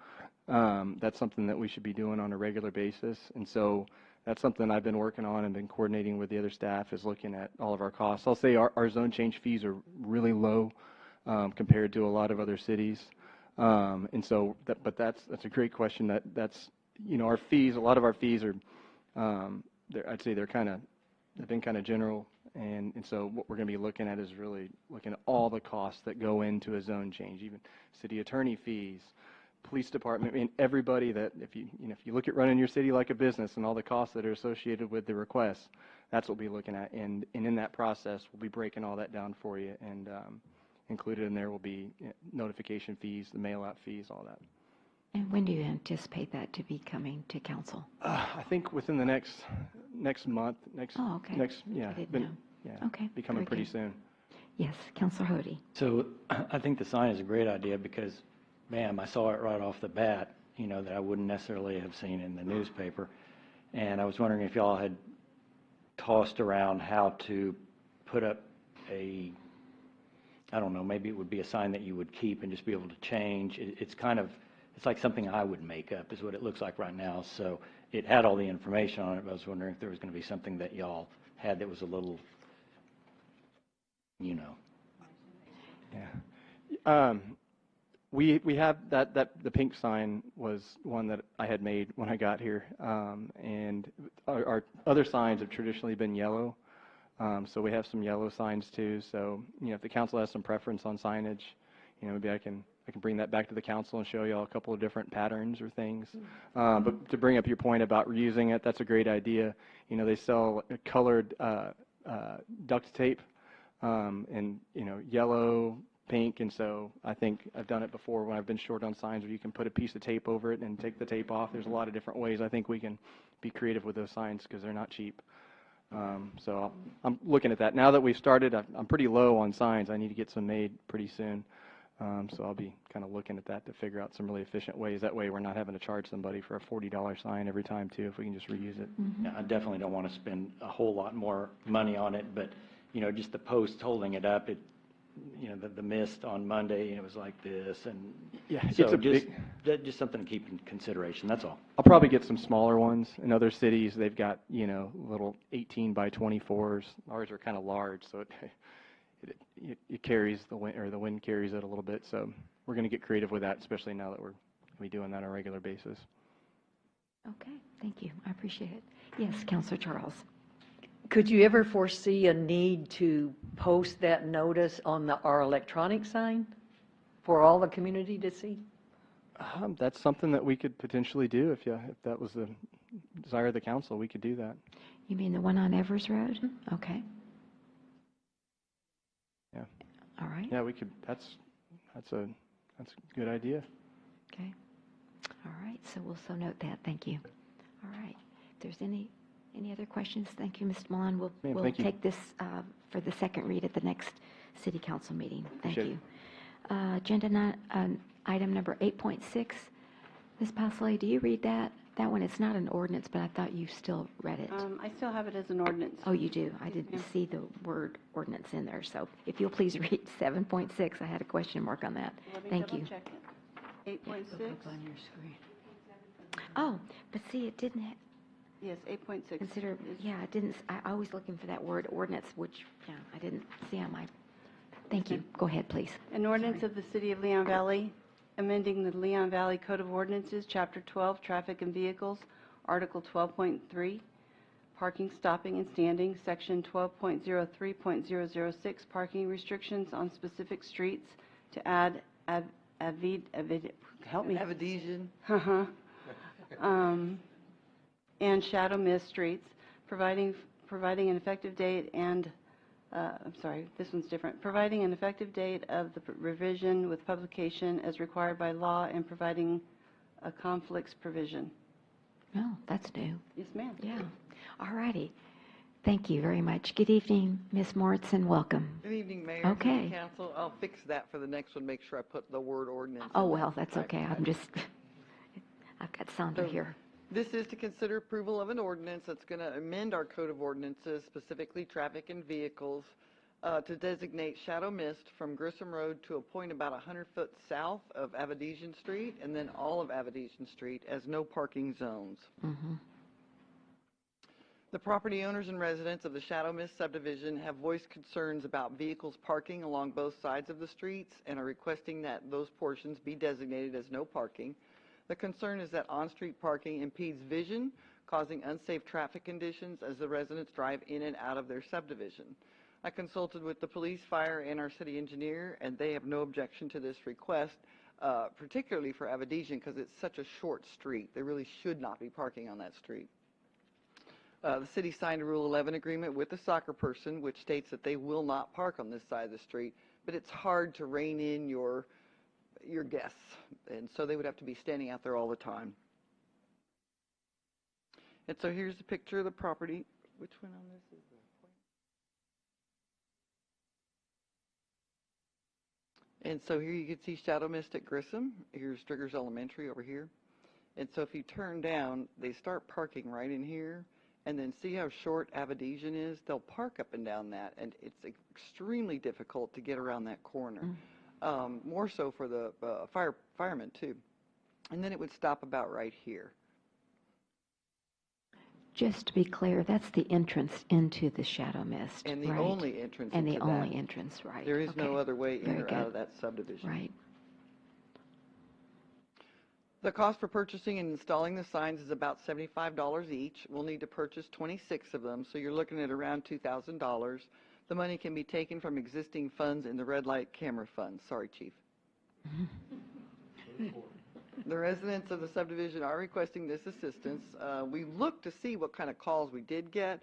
That's something that we should be doing on a regular basis. And so that's something I've been working on and been coordinating with the other staff, is looking at all of our costs. I'll say our zone change fees are really low compared to a lot of other cities. And so, but that's a great question. That's our fees, a lot of our fees are, I'd say they've been kind of general. And so what we're going to be looking at is really looking at all the costs that go into a zone change, even city attorney fees, police department, I mean, everybody that, if you look at running your city like a business and all the costs that are associated with the requests, that's what we'll be looking at. And in that process, we'll be breaking all that down for you. And included in there will be notification fees, the mail out fees, all that. And when do you anticipate that to be coming to council? I think within the next month, Oh, okay. yeah, I didn't know. yeah, Okay, be coming very pretty good. soon. Yes, Counselor Hody. So I think the sign is a great idea because, bam, I saw it right off the bat, that I wouldn't necessarily have seen in the newspaper. And I was wondering if y'all had tossed around how to put up I don't know, maybe it would be a sign that you would keep and just be able to change. It's like something I would make up is what it looks like right now. So it had all the information on it, but I was wondering if there was going to be something that y'all had that was a little, Yeah. We have the pink sign was one that I had made when I got here. And our other signs have traditionally been yellow. So we have some yellow signs too. So, if the council has some preference on signage, maybe I can bring that back to the council and show you all a couple of different patterns or things. But to bring up your point about reusing it, that's a great idea. They sell colored duct tape and, yellow, pink. And so I think I've done it before when I've been short on signs where you can put a piece of tape over it and take the tape off. There's a lot of different ways. I think we can be creative with those signs because they're not cheap. So I'm looking at that. Now that we've started, I'm pretty low on signs. I need to get some made pretty soon. So I'll be kind of looking at that to figure out some really efficient ways. That way we're not having to charge somebody for a $40 sign every time too, if we can just reuse it. Yeah, I definitely don't want to spend a whole lot more money on it, but, just the post holding it up, the mist on Monday, it was like this, and Yeah, so it's a just something to keep in consideration, that's all. I'll probably get some smaller ones. In other cities, they've got, little 18 by 24s. Ours are kind of large, so it carries the wind, or the wind carries it a little bit. So we're going to get creative with that, especially now that we're going to be doing that on a regular basis. Okay, thank you. I appreciate it. Yes, Counselor Charles. Could you ever foresee a need to post that notice on our electronic sign for all the community to see? That's something that we could potentially do if that was the desire of the council. We could do that. You mean the one on Evers Road? Okay. Yeah. All right. Yeah, we could. That's a good idea. Okay. All right. So we'll so note that. Thank you. All right. If there's any other questions, thank you, Mr. Milan. Ma'am, We'll thank you. take this for the second read at the next city council meeting. Thank Appreciate you. Item number 8.6. Ms. Pasley, do you read that? That one, it's not an ordinance, but I thought you still read it. I still have it as an ordinance. Oh, you do? I didn't see the word ordinance in there, so if you'll please read 7.6, I had a question mark on that. Thank you. Let me double check it. 8.6. On your screen. Oh, but see, it didn't, Yes, 8.6. consider, yeah, it didn't, I was looking for that word ordinance, which, yeah, I didn't see on my, thank you. Go ahead, please. An ordinance of the City of Leon Valley, amending the Leon Valley Code of Ordinances, Chapter 12, Traffic and Vehicles, Article 12.3, Parking, Stopping, and Standing, Section 12.03.006, Parking Restrictions on Specific Streets, to add help me. Avedisian. And shadow mist streets, providing an effective date and, I'm sorry, this one's different. Providing an effective date of the revision with publication as required by law and providing a conflicts provision. Oh, that's new. Yes, ma'am. Yeah. All righty. Thank you very much. Good evening, Ms. Moritz, and welcome. Good evening, Mayor and Okay. City Council. I'll fix that for the next one, make sure I put the word ordinance Oh, in well, there. that's okay. I'm just, I've got Sandra So, here. This is to consider approval of an ordinance that's going to amend our code of ordinances, specifically traffic and vehicles, to designate Shadow Mist from Grissom Road to a point about 100 foot south of Avedisian Street, and then all of Avedisian Street as no parking zones. Mm-hmm. The property owners and residents of the Shadow Mist subdivision have voiced concerns about vehicles parking along both sides of the streets and are requesting that those portions be designated as no parking. The concern is that on-street parking impedes vision, causing unsafe traffic conditions as the residents drive in and out of their subdivision. I consulted with the police, fire, and our city engineer, and they have no objection to this request, particularly for Avedisian because it's such a short street. There really should not be parking on that street. The city signed a Rule 11 agreement with the soccer person, which states that they will not park on this side of the street, but it's hard to rein in your guests, and so they would have to be standing out there all the time. And so here's a picture of the property. Which one on this is the point? And so here you can see Shadow Mist at Grissom. Here's Striggers Elementary over here. And so if you turn down, they start parking right in here. And then see how short Avedisian is? They'll park up and down that, and it's extremely difficult to get around that corner. More so for the firemen, too. And then it would stop about right here. Just to be clear, that's the entrance into the Shadow Mist, And the right? only entrance And the into only that. entrance, right. There is no Okay. other way in Very or good. out of that subdivision. Right. The cost for purchasing and installing the signs is about $75 each. We'll need to purchase 26 of them, so you're looking at around $2,000. The money can be taken from existing funds in the red light camera fund. Sorry, Chief. The residents of the subdivision are requesting this assistance. We looked to see what kind of calls we did get,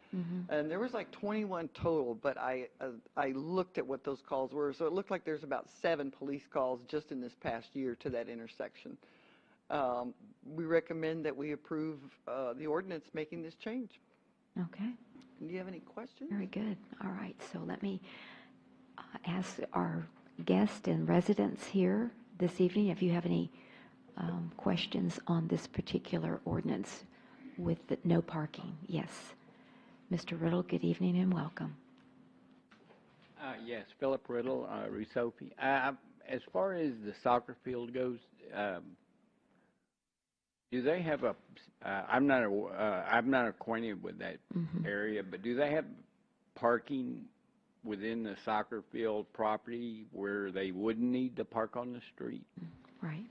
and there was like 21 total, but I looked at what those calls were, so it looked like there's about 7 police calls just in this past year to that intersection. We recommend that we approve the ordinance making this change. Okay. Do you have any questions? Very good. All right. So let me ask our guests and residents here this evening if you have any questions on this particular ordinance with the no parking. Yes. Mr. Riddle, good evening and welcome. Yes, Philip Riddle, Rusofi. As far as the soccer field goes, do they have a? I'm not acquainted with that area, but do they have parking within the soccer field property where they wouldn't need to park on the street? Right.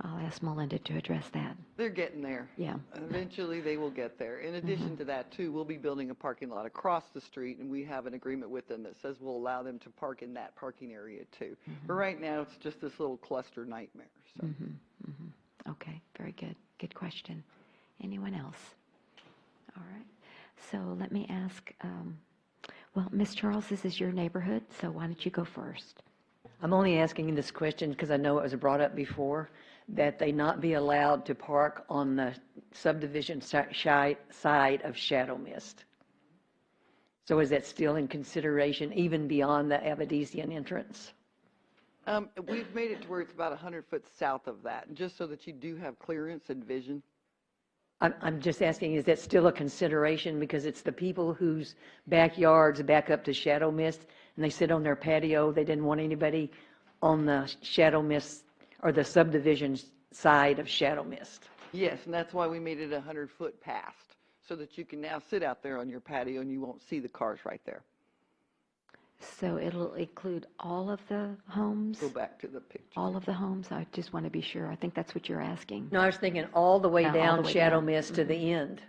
I'll ask Melinda to address that. They're getting there. Yeah. Eventually, they will get there. In addition to that, too, we'll be building a parking lot across the street, and we have an agreement with them that says we'll allow them to park in that parking area, too. But right now, it's just this little cluster nightmare. So. Okay, very good. Good question. Anyone else? All right. So let me ask, well, Ms. Charles, this is your neighborhood, so why don't you go first? I'm only asking this question because I know it was brought up before, that they not be allowed to park on the subdivision side of Shadow Mist. So is that still in consideration even beyond the Avedisian entrance? We've made it to where it's about 100 foot south of that, just so that you do have clearance and vision. I'm just asking, is that still a consideration? Because it's the people whose backyards back up to Shadow Mist, and they sit on their patio. They didn't want anybody on the Shadow Mist or the subdivision side of Shadow Mist. Yes, and that's why we made it 100 foot past, so that you can now sit out there on your patio and you won't see the cars right there. So it'll include all of the homes? Go back to the picture. All of the homes? I just want to be sure. I think that's what you're asking. No, I was thinking all the way All down the way Shadow down. Mist to the end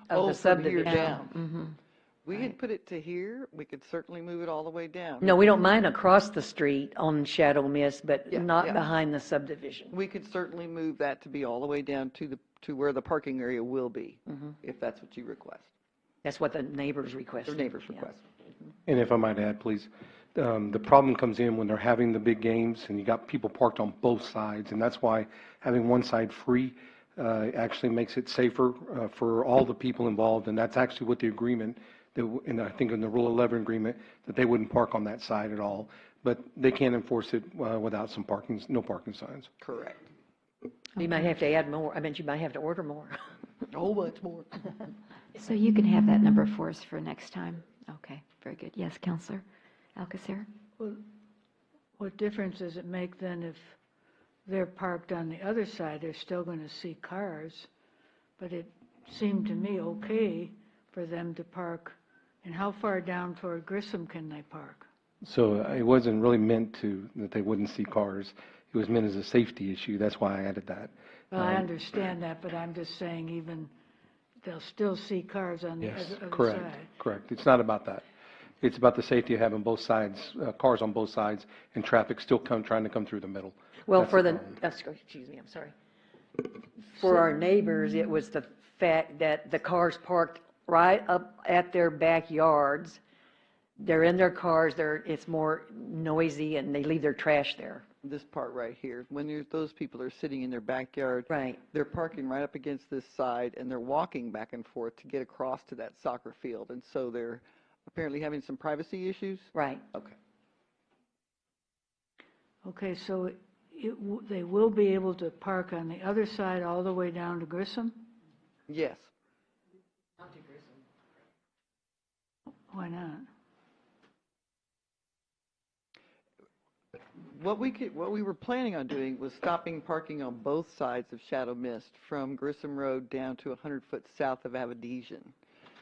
of Oh, the from here subdivision. down. We had put it to here. We could certainly move it all the way down. No, we don't mind across the street on Shadow Mist, but Yeah, not yeah. behind the subdivision. We could certainly move that to be all the way down to where the parking area will be, if that's what you request. That's what the neighbors requested. Their neighbors request. And if I might add, please, the problem comes in when they're having the big games and you got people parked on both sides. And that's why having one side free actually makes it safer for all the people involved. And that's actually what the agreement, and I think in the Rule 11 agreement, that they wouldn't park on that side at all. But they can't enforce it without some no parking signs. Correct. You might have to add more. I mean, you might have to order more. A whole bunch more. So you can have that number for us for next time? Okay, very good. Yes, Counselor Alcacer? Well, what difference does it make then if they're parked on the other side? They're still going to see cars, but it seemed to me okay for them to park. And how far down toward Grissom can they park? So it wasn't really meant that they wouldn't see cars. It was meant as a safety issue. That's why I added that. Well, I understand that, but I'm just saying even they'll still see cars on the Yes, other correct, side. correct. It's not about that. It's about the safety of having both sides, cars on both sides, and traffic still trying to come through the middle. Well, That's for the the, problem. excuse me, I'm sorry. For our neighbors, it was the fact that the cars parked right up at their backyards. They're in their cars, it's more noisy, and they leave their trash there. This part right here, when those people are sitting in their backyard, right, they're parking right up against this side, and they're walking back and forth to get across to that soccer field, and so they're apparently having some privacy issues. Right. Okay. Okay, so they will be able to park on the other side all the way down to Grissom? Yes. Why not? What we were planning on doing was stopping parking on both sides of Shadow Mist from Grissom Road down to 100 foot south of Avedisian.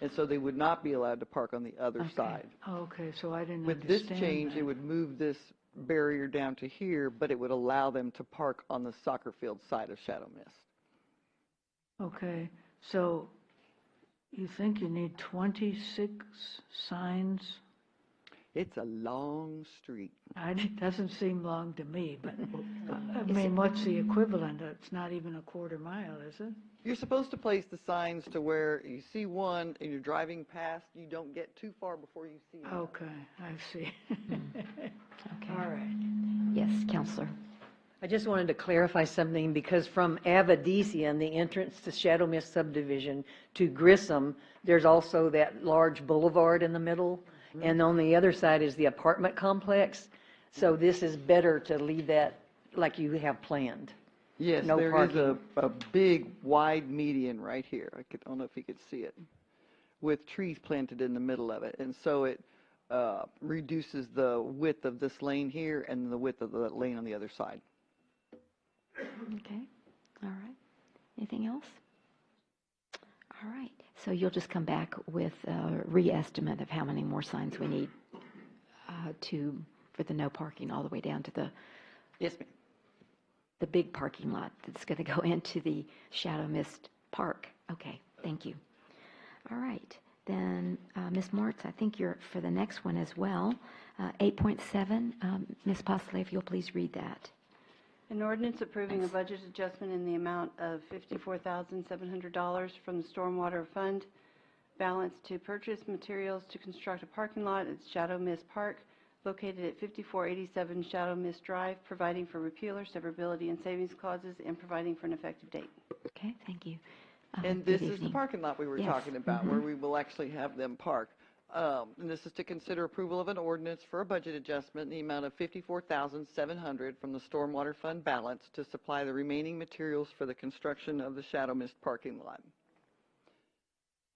And so they would not be allowed to park on the other side. Okay, so I didn't With this understand change, that. it would move this barrier down to here, but it would allow them to park on the soccer field side of Shadow Mist. Okay, so you think you need 26 signs? It's a long street. It doesn't seem long to me, but, I mean, what's the equivalent? It's not even a quarter mile, is it? You're supposed to place the signs to where you see one and you're driving past, you don't get too far before you see one. Okay, I see. Okay. All right. Yes, Counselor. I just wanted to clarify something, because from Avedisian, the entrance to Shadow Mist subdivision, to Grissom, there's also that large boulevard in the middle, and on the other side is the apartment complex. So this is better to leave that like you have planned. Yes, No there parking. is a big, wide median right here. I don't know if you could see it, with trees planted in the middle of it. And so it reduces the width of this lane here and the width of the lane on the other side. Okay, all right. Anything else? All right, so you'll just come back with a re-estimate of how many more signs we need for the no parking all the way down to the... Yes, ma'am. The big parking lot that's going to go into the Shadow Mist Park. Okay, thank you. All right, then Ms. Moritz, I think you're for the next one as well. 8.7, Ms. Postley, if you'll please read that. An ordinance approving a budget adjustment in the amount of $54,700 from the Stormwater Fund balance to purchase materials to construct a parking lot at Shadow Mist Park located at 5487 Shadow Mist Drive, providing for repealer, severability, and savings clauses, and providing for an effective date. Okay, thank you. And this is the parking lot we were Yes. talking about, where we will actually have them park. And this is to consider approval of an ordinance for a budget adjustment in the amount of $54,700 from the Stormwater Fund balance to supply the remaining materials for the construction of the Shadow Mist parking lot.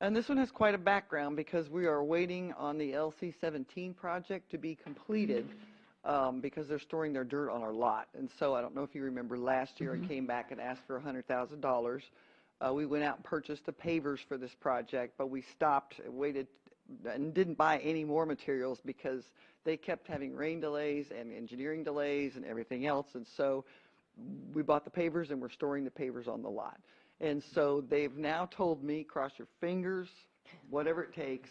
And this one has quite a background because we are waiting on the LC-17 project to be completed because they're storing their dirt on our lot. And so I don't know if you remember last year I came back and asked for $100,000. We went out and purchased the pavers for this project, but we stopped, waited, and didn't buy any more materials because they kept having rain delays and engineering delays and everything else. And so we bought the pavers and we're storing the pavers on the lot. And so they've now told me, cross your fingers, whatever it takes,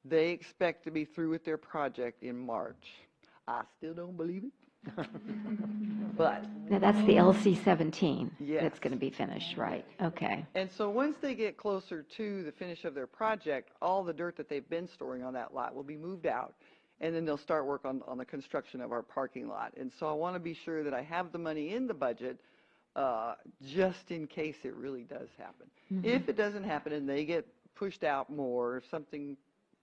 they expect to be through with their project in March. I still don't believe it. But Now, that's the LC-17 Yes. that's going to be finished, right? Okay. And so once they get closer to the finish of their project, all the dirt that they've been storing on that lot will be moved out, and then they'll start work on the construction of our parking lot. And so I want to be sure that I have the money in the budget just in case it really does happen. If it doesn't happen and they get pushed out more, if something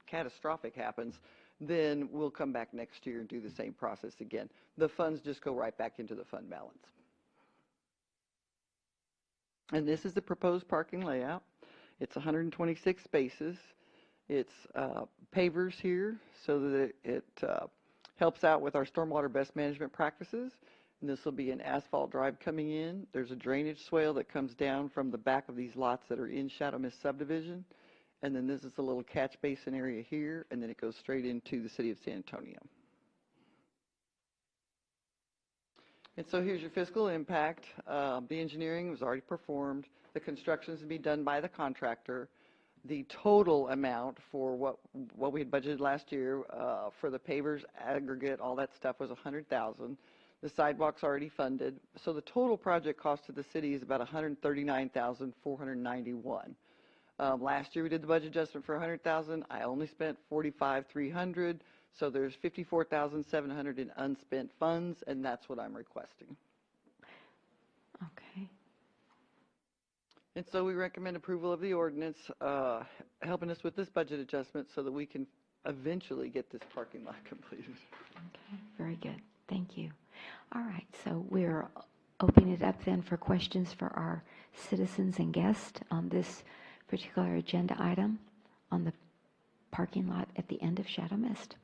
catastrophic happens, then we'll come back next year and do the same process again. The funds just go right back into the fund balance. And this is the proposed parking layout. It's 126 spaces. It's pavers here so that it helps out with our stormwater best management practices. And this will be an asphalt drive coming in. There's a drainage swale that comes down from the back of these lots that are in Shadow Mist subdivision. And then this is a little catch basin area here, and then it goes straight into the city of San Antonio. And so here's your fiscal impact. The engineering was already performed. The construction is to be done by the contractor. The total amount for what we had budgeted last year for the pavers, aggregate, all that stuff was $100,000. The sidewalk's already funded. So the total project cost to the city is about $139,491. Last year we did the budget adjustment for $100,000. I only spent $45,300. So there's $54,700 in unspent funds, and that's what I'm requesting. Okay. And so we recommend approval of the ordinance, helping us with this budget adjustment so that we can eventually get this parking lot completed. Okay, very good. Thank you. All right, so we're opening it up then for questions for our citizens and guests on this particular agenda item on the parking lot at the end of Shadow Mist.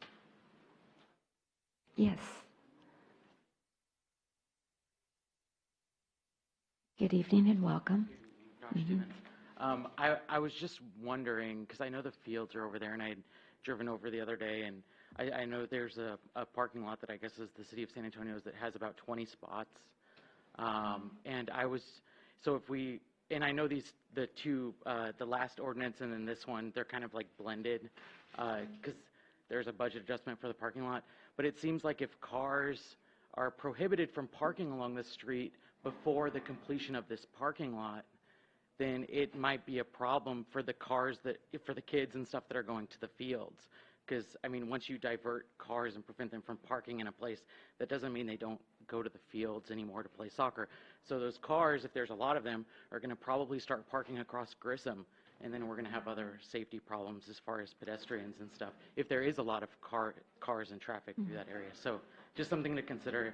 Yes. Good evening and welcome. Josh Stevens. I was just wondering, because I know the fields are over there, and I had driven over the other day, and I know there's a parking lot that I guess is the city of San Antonio's that has about 20 spots. And I was, so if we, and I know these, the two, the last ordinance and then this one, they're kind of like blended because there's a budget adjustment for the parking lot. But it seems like if cars are prohibited from parking along the street before the completion of this parking lot, then it might be a problem for the cars that, for the kids and stuff that are going to the fields. Because, I mean, once you divert cars and prevent them from parking in a place, that doesn't mean they don't go to the fields anymore to play soccer. So those cars, if there's a lot of them, are going to probably start parking across Grissom, and then we're going to have other safety problems as far as pedestrians and stuff, if there is a lot of cars and traffic through that area. So just something to consider.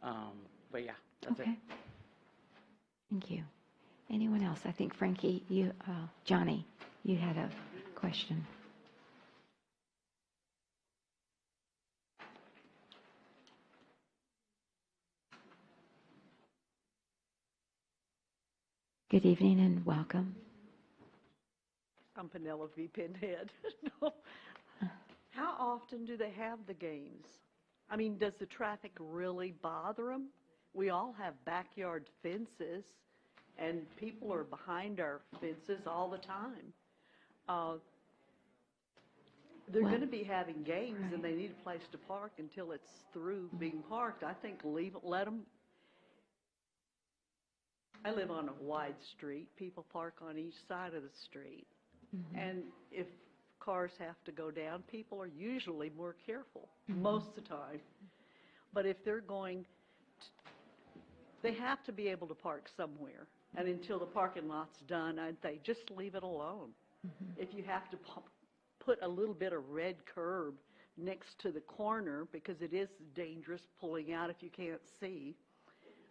But yeah, that's it. Thank you. Anyone else? I think Frankie, you, Johnny, you had a question. Good evening and welcome. I'm Penelope Pinhead. No. How often do they have the games? I mean, does the traffic really bother them? We all have backyard fences, and people are behind our fences all the time. They're going to be having games, and they need a place to park until it's through being parked. I think let them. I live on a wide street. People park on each side of the street. And if cars have to go down, people are usually more careful most of the time. But if they're going, they have to be able to park somewhere. And until the parking lot's done, I'd say just leave it alone. If you have to put a little bit of red curb next to the corner because it is dangerous pulling out if you can't see.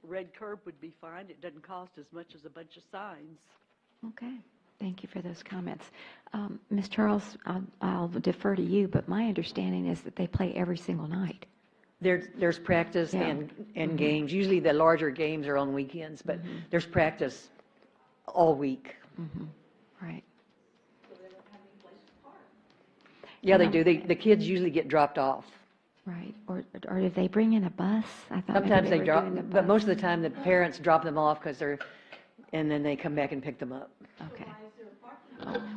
Red curb would be fine. It doesn't cost as much as a bunch of signs. Okay, thank you for those comments. Ms. Charles, I'll defer to you, but my understanding is that they play every single night. There's practice Yeah. and games. Usually the larger games are on weekends, but there's practice all week. Right. Yeah, they do. The kids usually get dropped off. Right, or do they bring in a bus? I thought maybe Sometimes they were drop, doing the but most of bus. the time the parents drop them off and then they come back and pick them up. Okay.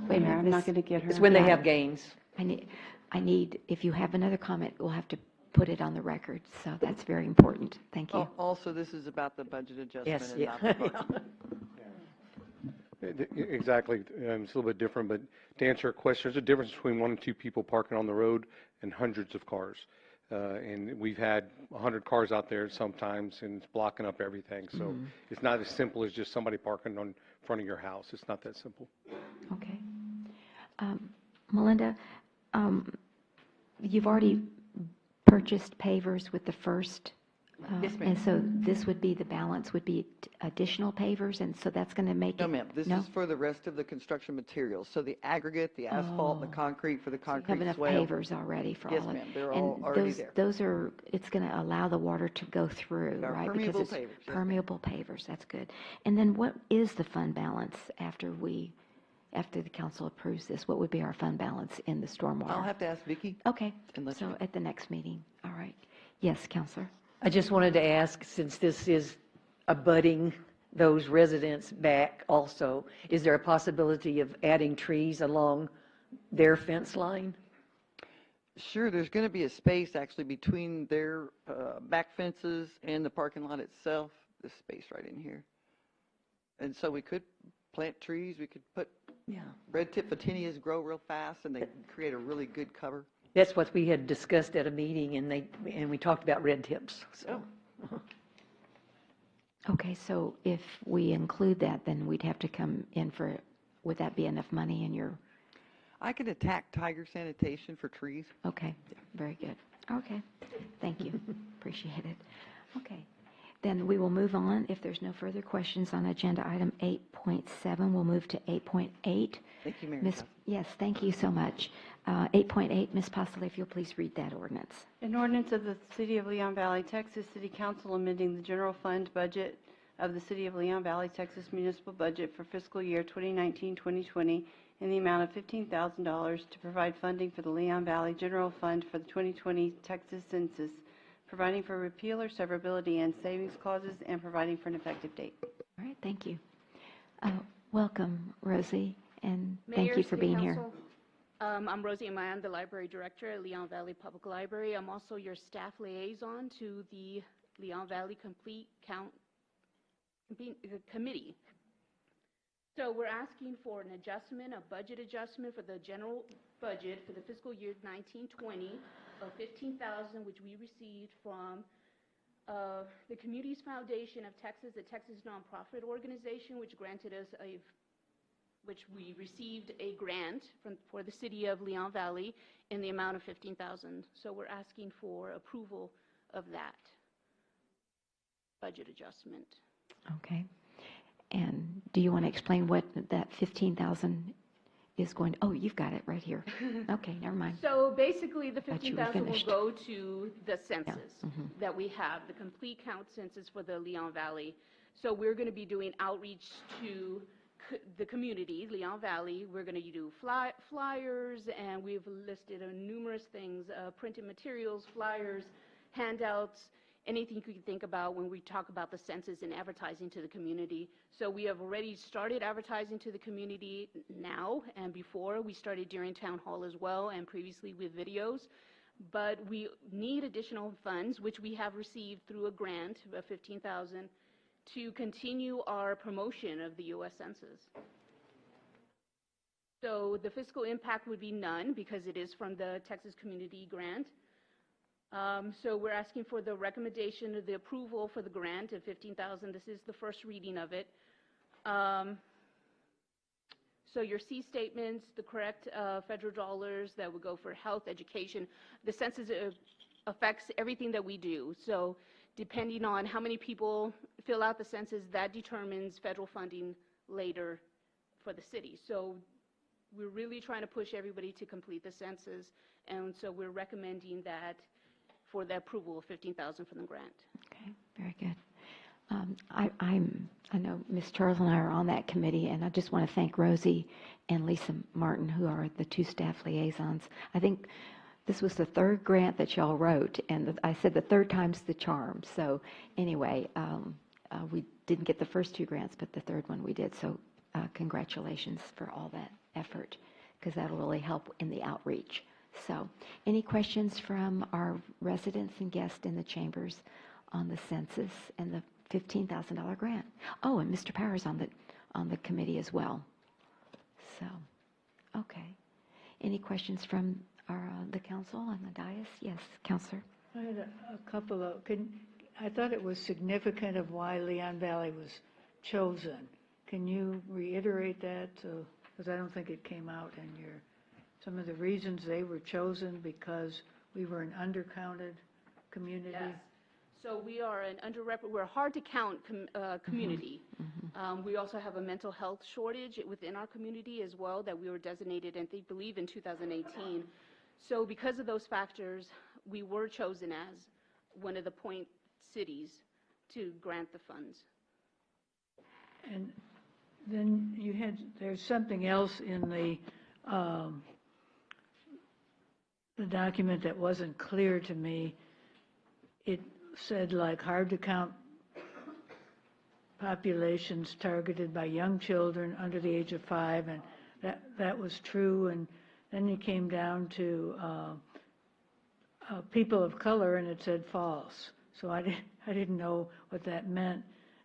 Wait a minute, I'm not going to get her. It's when they have games. I need, if you have another comment, we'll have to put it on the record, so that's very important. Thank you. Also, this is about the budget adjustment Yes, and yeah. not the parking. Exactly. It's a little bit different, but to answer your question, there's a difference between 1 and 2 people parking on the road and hundreds of cars. And we've had 100 cars out there sometimes, and it's blocking up everything. So it's not as simple as just somebody parking on front of your house. It's not that simple. Okay. Melinda, you've already purchased pavers with the first. Yes, ma'am. And so this would be, the balance would be additional pavers, and so that's going to make it. No, ma'am, this No? is for the rest of the construction materials. So the aggregate, the asphalt, the concrete for the You concrete have enough swale. pavers already for Yes, all of it. ma'am, they're And all already there. those are, it's going to allow the water to go through, Our right? permeable Because it's pavers, yes, ma'am. permeable pavers, that's good. And then what is the fund balance after the council approves this? What would be our fund balance in the stormwater? I'll have to ask Vicki. Okay, and let you so know. at the next meeting, all right. Yes, Counselor? I just wanted to ask, since this is abutting those residents back also, is there a possibility of adding trees along their fence line? Sure, there's going to be a space actually between their back fences and the parking lot itself, this space right in here. And so we could plant trees, we could put red tip photinias grow real fast and they create a really good cover. That's what we had discussed at a meeting, and we talked about red tips, so. Okay, so if we include that, then we'd have to come in for, would that be enough money in your, I could attack Tiger Sanitation for trees. okay, very good. Okay, thank you, appreciate it. Okay, then we will move on. If there's no further questions on agenda item 8.7, we'll move to 8.8. Thank you, Mayor. Yes, thank you so much. 8.8, Ms. Postle, if you'll please read that ordinance. An ordinance of the City of Leon Valley, Texas City Council amending the general fund budget of the City of Leon Valley, Texas municipal budget for fiscal year 2019-2020 in the amount of $15,000 to provide funding for the Leon Valley General Fund for the 2020 Texas Census, providing for repeal or severability and savings clauses, and providing for an effective date. All right, thank you. Welcome, Rosie, and thank Mayor, you for City being here. Council, I'm Rosie Amayan, the Library Director at Leon Valley Public Library. I'm also your staff liaison to the Leon Valley Complete Count Committee. So we're asking for an adjustment, a budget adjustment for the general budget for the fiscal year 1920 of $15,000, which we received from the Communities Foundation of Texas, a Texas nonprofit organization, which granted us which we received a grant for the city of Leon Valley in the amount of $15,000. So we're asking for approval of that budget adjustment. Okay. And do you want to explain what that 15,000 is going to, oh, you've got it right here. Okay, never mind. So basically, the Thought you were 15,000 will finished. go to the census mhm. that we have, the complete count census for the Leon Valley. So we're going to be doing outreach to the community, Leon Valley. We're going to do flyers, and we've listed numerous things, printed materials, flyers, handouts, anything you can think about when we talk about the census and advertising to the community. So we have already started advertising to the community now, and before we started during town hall as well, and previously with videos. But we need additional funds, which we have received through a grant of $15,000 to continue our promotion of the U.S. Census. So the fiscal impact would be none because it is from the Texas Community Grant. So we're asking for the recommendation of the approval for the grant of $15,000. This is the first reading of it. So your C statements, the correct federal dollars that would go for health, education, the census affects everything that we do. So depending on how many people fill out the census, that determines federal funding later for the city. So we're really trying to push everybody to complete the census, and so we're recommending that for the approval of $15,000 from the grant. Okay, very good. I know Ms. Charles and I are on that committee, and I just want to thank Rosie and Lisa Martin, who are the two staff liaisons. I think this was the third grant that y'all wrote, and I said the third time's the charm. So anyway, we didn't get the first two grants, but the third one we did. So congratulations for all that effort, because that'll really help in the outreach. So any questions from our residents and guests in the chambers on the census and the $15,000 grant? Oh, and Mr. Power's on the committee as well. So, okay. Any questions from the council on the dais? Yes, Councilor. I had a couple of, I thought it was significant of why Leon Valley was chosen. Can you reiterate that? Because I don't think it came out in some of the reasons they were chosen, because we were an undercounted community. Yes. So we are we're a hard to count community. We also have a mental health shortage within our community as well that we were designated, and they believe, in 2018. So because of those factors, we were chosen as one of the point cities to grant the funds. And then there's something else in the document that wasn't clear to me. It said like hard to count populations targeted by young children under the age of 5, and that was true. And then you came down to people of color, and it said false. So I didn't know what that meant.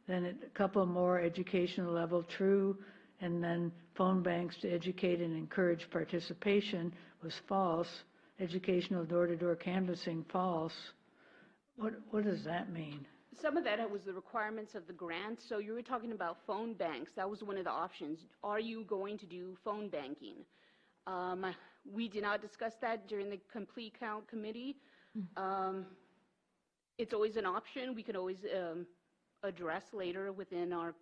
Then a couple more, educational level, true, and then phone banks to educate and encourage participation was false. Educational door-to-door canvassing, false. What does that mean? Some of that was the requirements of the grant. So you were talking about phone banks. That was one of the options. Are you going to do phone banking? We did not discuss that during the complete count committee. It's always an option. We could always address later within our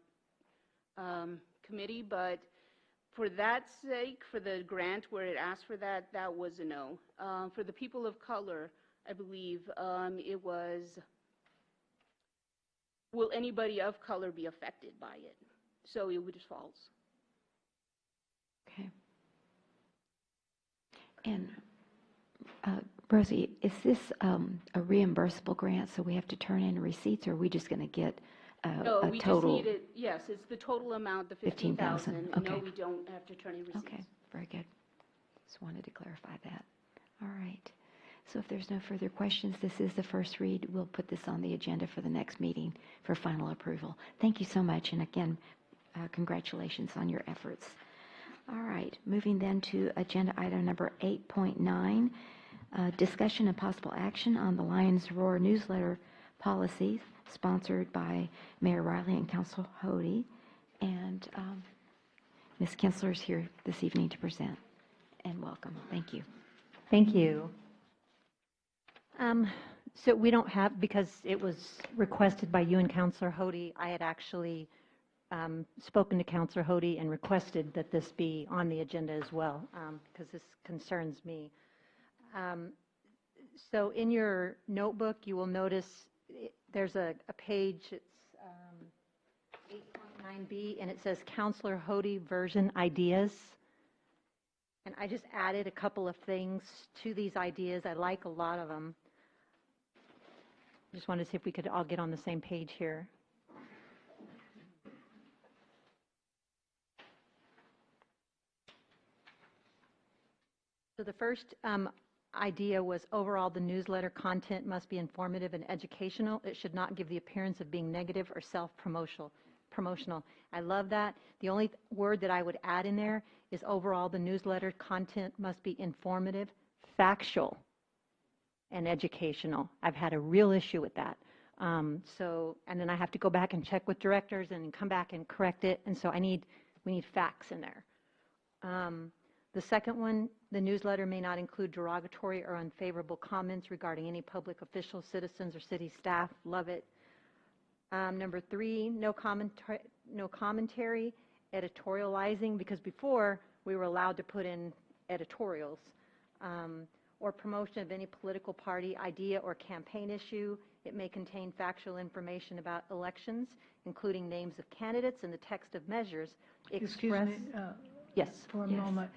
committee, but for that sake, for the grant where it asked for that, that was a no. For the people of color, I believe it was, will anybody of color be affected by it? So it was false. Okay. And Rosie, is this a reimbursable grant, so we have to turn in receipts, or are we just going to get No, a we total? just need it, yes, it's the total amount, the 15,000. Okay. No, we don't have to turn in receipts. Okay, very good. Just wanted to clarify that. All right. So if there's no further questions, this is the first read. We'll put this on the agenda for the next meeting for final approval. Thank you so much, and again, congratulations on your efforts. All right, moving then to agenda item number 8.9, discussion and possible action on the Lions Roar newsletter policies, sponsored by Mayor Riley and Council Hody. And Ms. Kinsler is here this evening to present. And welcome. Thank you. Thank you. So we don't have, because it was requested by you and Councilor Hody, I had actually spoken to Councilor Hody and requested that this be on the agenda as well, because this concerns me. So in your notebook, you will notice there's a page, it's 8.9B, and it says Councilor Hody version ideas. And I just added a couple of things to these ideas. I like a lot of them. Just wanted to see if we could all get on the same page here. So the first idea was overall the newsletter content must be informative and educational. It should not give the appearance of being negative or self-promotional. I love that. The only word that I would add in there is overall the newsletter content must be informative, factual, and educational. I've had a real issue with that. And then I have to go back and check with directors and come back and correct it. And so we need facts in there. The second one, the newsletter may not include derogatory or unfavorable comments regarding any public officials, citizens, or city staff. Love it. Number 3, no commentary, editorializing, because before we were allowed to put in editorials, or promotion of any political party, idea, or campaign issue. It may contain factual information about elections, including names of candidates and the text of measures. Excuse me, Yes. for a moment.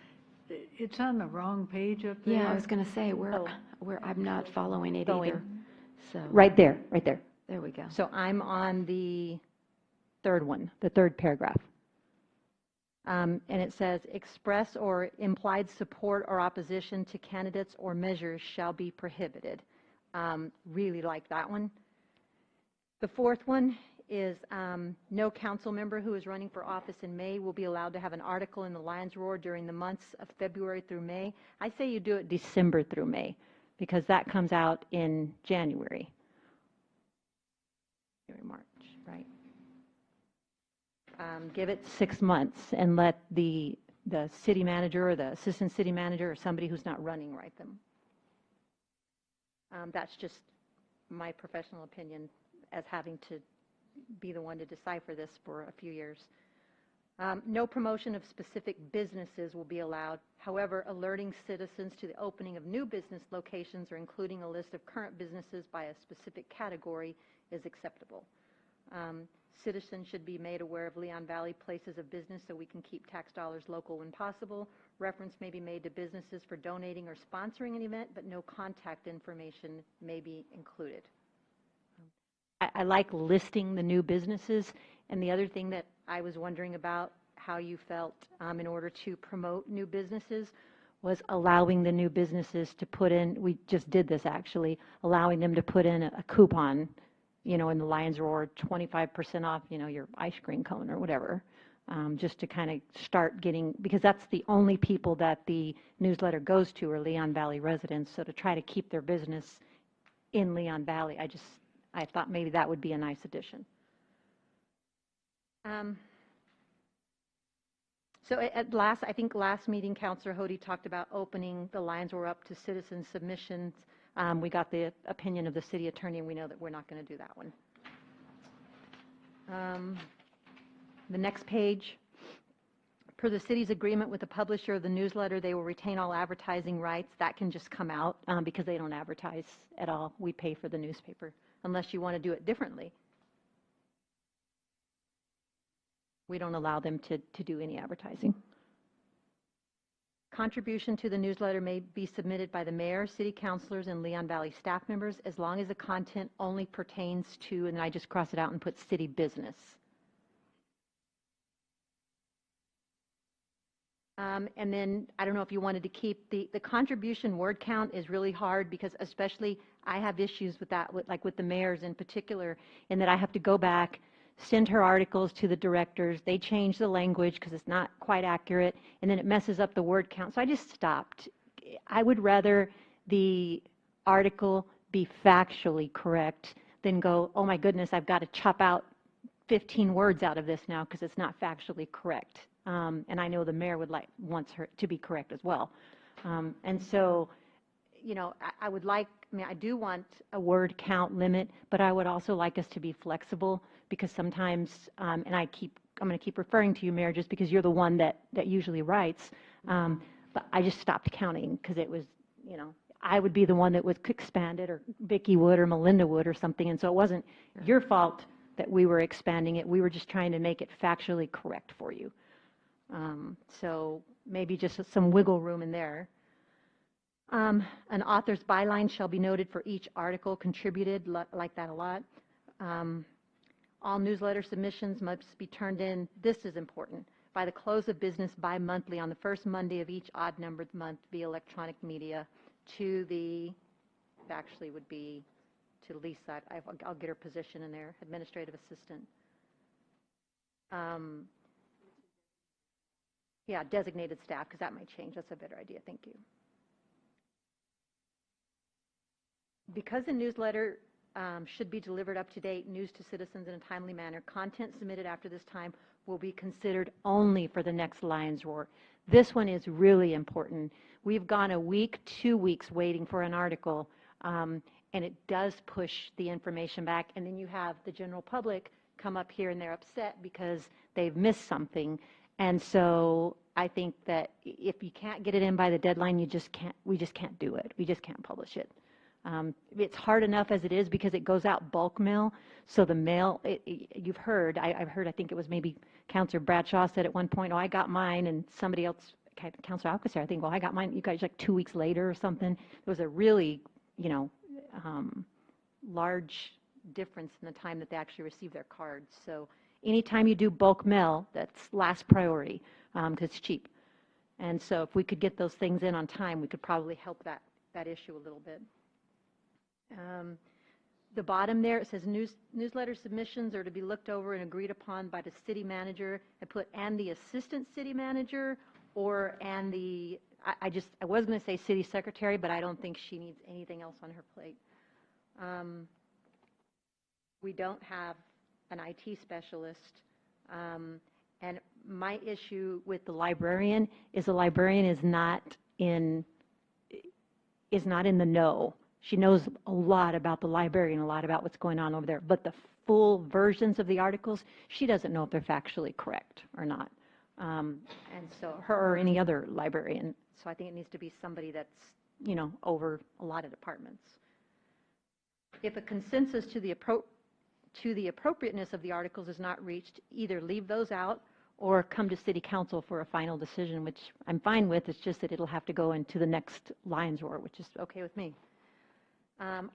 It's on the wrong page up there. Yeah, I was going to say, I'm not following it Going. either. So Right there, right there. There we go. So I'm on the third one, the third paragraph. And it says, express or implied support or opposition to candidates or measures shall be prohibited. Really like that one. The fourth one is no council member who is running for office in May will be allowed to have an article in the Lions Roar during the months of February through May. I say you do it December through May, because that comes out in January. March, right? Give it 6 months and let the city manager or the assistant city manager or somebody who's not running write them. That's just my professional opinion as having to be the one to decipher this for a few years. No promotion of specific businesses will be allowed. However, alerting citizens to the opening of new business locations or including a list of current businesses by a specific category is acceptable. Citizens should be made aware of Leon Valley places of business so we can keep tax dollars local when possible. Reference may be made to businesses for donating or sponsoring an event, but no contact information may be included. I like listing the new businesses, and the other thing that I was wondering about how you felt in order to promote new businesses was allowing the new businesses to put in, we just did this actually, allowing them to put in a coupon, you know, in the Lions Roar, 25% off, you know, your ice cream cone or whatever, just to kind of start getting, because that's the only people that the newsletter goes to are Leon Valley residents, so to try to keep their business in Leon Valley, I thought maybe that would be a nice addition. So I think last meeting, Councilor Hody talked about opening the Lions Roar up to citizen submissions. We got the opinion of the city attorney, and we know that we're not going to do that one. The next page, per the city's agreement with the publisher of the newsletter, they will retain all advertising rights. That can just come out because they don't advertise at all. We pay for the newspaper, unless you want to do it differently. We don't allow them to do any advertising. Contribution to the newsletter may be submitted by the mayor, city councilors, and Leon Valley staff members as long as the content only pertains to, and I just cross it out and put city business. And then I don't know if you wanted to keep the contribution word count is really hard because especially I have issues with that, like with the mayors in particular, in that I have to go back, send her articles to the directors. They change the language because it's not quite accurate, and then it messes up the word count. So I just stopped. I would rather the article be factually correct than go, oh my goodness, I've got to chop out 15 words out of this now because it's not factually correct. And I know the mayor wants her to be correct as well. And so, you know, I do want a word count limit, but I would also like us to be flexible because sometimes, and I'm going to keep referring to you, Mayor, just because you're the one that usually writes, but I just stopped counting because it was, you know, I would be the one that would expand it, or Vicki would, or Melinda would, or something, and so it wasn't your fault that we were expanding it. We were just trying to make it factually correct for you. So maybe just some wiggle room in there. An author's byline shall be noted for each article contributed, like that a lot. All newsletter submissions must be turned in, this is important, by the close of business bi-monthly on the first Monday of each odd-numbered month via electronic media to the, actually would be to Lisa, I'll get her position in there, administrative assistant. Yeah, designated staff, because that might change. That's a better idea. Thank you. Because the newsletter should be delivered up to date, news to citizens in a timely manner. Content submitted after this time will be considered only for the next Lions Roar. This one is really important. We've gone a week, 2 weeks waiting for an article, and it does push the information back. And then you have the general public come up here and they're upset because they've missed something. And so I think that if you can't get it in by the deadline, we just can't do it. We just can't publish it. It's hard enough as it is because it goes out bulk mail. So the mail, you've heard, I've heard, I think it was maybe Councilor Bradshaw said at one point, oh, I got mine, and somebody else, Councilor Alcacer, I think, well, I got mine, you guys like 2 weeks later or something. There was a really, large difference in the time that they actually received their cards. So anytime you do bulk mail, that's last priority because it's cheap. And so if we could get those things in on time, we could probably help that issue a little bit. The bottom there, it says newsletter submissions are to be looked over and agreed upon by the city manager. I put and the assistant city manager or and the, I was going to say city secretary, but I don't think she needs anything else on her plate. We don't have an IT specialist. And my issue with the librarian is the librarian is not in the know. She knows a lot about the library and a lot about what's going on over there, but the full versions of the articles, she doesn't know if they're factually correct or not. And so her or any other librarian. So I think it needs to be somebody that's, over a lot of departments. If a consensus to the appropriateness of the articles is not reached, either leave those out or come to City Council for a final decision, which I'm fine with. It's just that it'll have to go into the next Lions Roar, which is okay with me.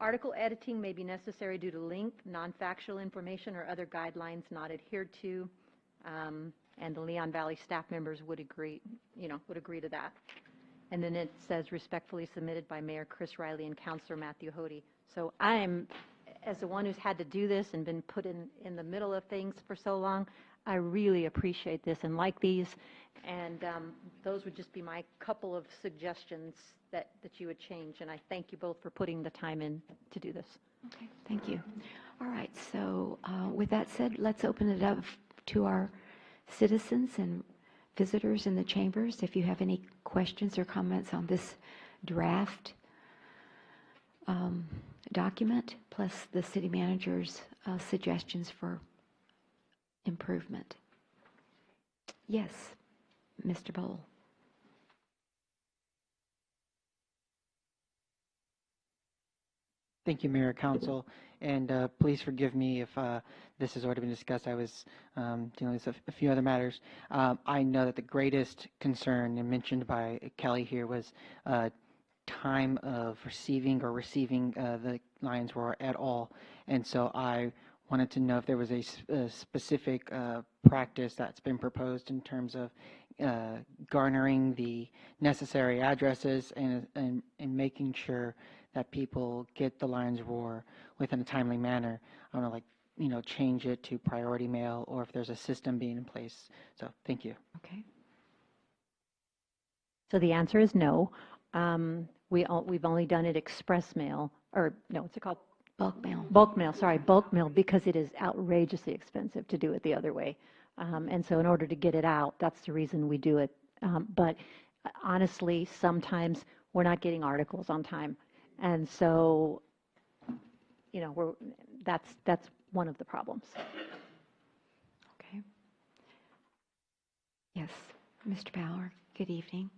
Article editing may be necessary due to length, non-factual information, or other guidelines not adhered to, and the Leon Valley staff members would agree to that. And then it says respectfully submitted by Mayor Chris Riley and Councilor Matthew Hody. So I'm, as the one who's had to do this and been put in the middle of things for so long, I really appreciate this and like these. And those would just be my couple of suggestions that you would change. And I thank you both for putting the time in to do this. Okay, thank you. All right, so with that said, let's open it up to our citizens and visitors in the chambers. If you have any questions or comments on this draft document, plus the city manager's suggestions for improvement. Yes, Mr. Bowl. Thank you, Mayor, Council, and please forgive me if this has already been discussed. I was dealing with a few other matters. I know that the greatest concern and mentioned by Kelly here was time of receiving the Lions Roar at all, and so I wanted to know if there was a specific practice that's been proposed in terms of garnering the necessary addresses and making sure that people get the Lions Roar within a timely manner. I want to change it to priority mail or if there's a system being in place. So thank you. Okay. So the answer is no. We've only done it express mail, or no, what's it called? Bulk mail. Bulk mail, sorry, bulk mail, because it is outrageously expensive to do it the other way. And so in order to get it out, that's the reason we do it. But honestly, sometimes we're not getting articles on time. And so, that's one of the problems. Okay. Yes, Mr. Bauer, good evening.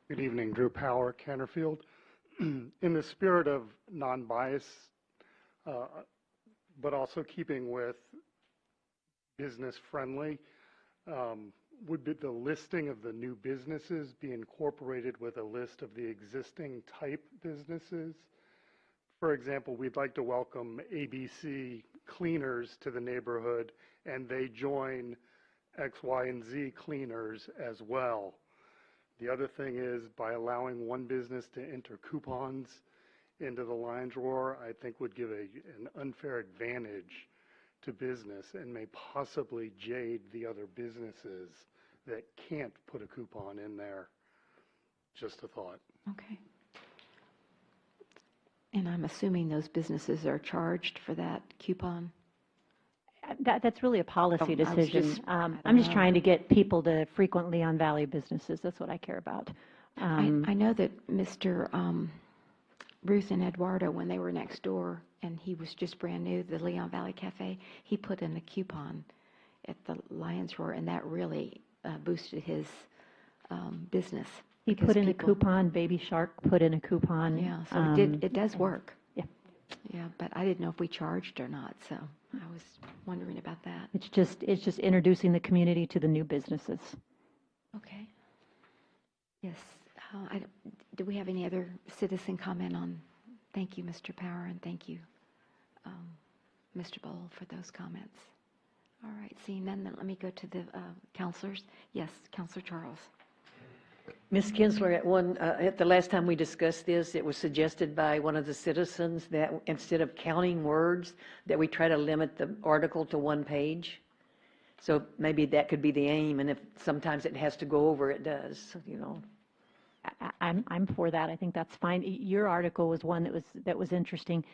Good evening, Drew Power, Canterfield. In the spirit of non-bias, but also keeping with business friendly, would be the listing of the new businesses be incorporated with a list of the existing type businesses? For example, we'd like to welcome ABC Cleaners to the neighborhood, and they join X, Y, and Z Cleaners as well. The other thing is, by allowing one business to enter coupons into the Lions Roar, I think would give an unfair advantage to business and may possibly jade the other businesses that can't put a coupon in there. Just a thought. Okay. And I'm assuming those businesses are charged for that coupon? That's really a policy I was decision. just- I I'm don't just know. trying to get people to frequent Leon Valley businesses. That's what I care about. I know that Mr. Ruth and Eduardo, when they were next door, and he was just brand new, the Leon Valley Cafe, he put in a coupon at the Lions Roar, and that really boosted his business. He because put in a people- coupon, Baby Shark put in a coupon. Yeah, so it does work. Yeah. Yeah, but I didn't know if we charged or not, so I was wondering about that. It's just introducing the community to the new businesses. Okay. Yes. Do we have any other citizen comment on? Thank you, Mr. Power, and thank you, Mr. Bowl, for those comments. All right, seeing none, then let me go to the counselors. Yes, Counselor Charles. Ms. Kinsler, at the last time we discussed this, it was suggested by one of the citizens that instead of counting words, that we try to limit the article to one page. So maybe that could be the aim, and if sometimes it has to go over, it does, you know. I'm for that. I think that's fine. Your article was one that was interesting,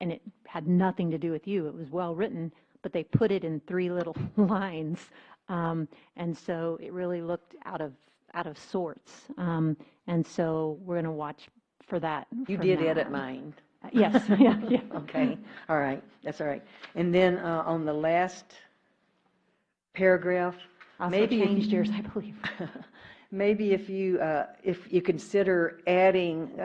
and it had nothing to do with you. It was well written, but they put it in 3 little lines, and so it really looked out of sorts. And so we're going to watch for that. You from did now edit on. mine. Yes. Yeah. Okay, all right, that's all right. And then on the last paragraph, Also maybe if changed you- yours, I believe. Maybe if you consider adding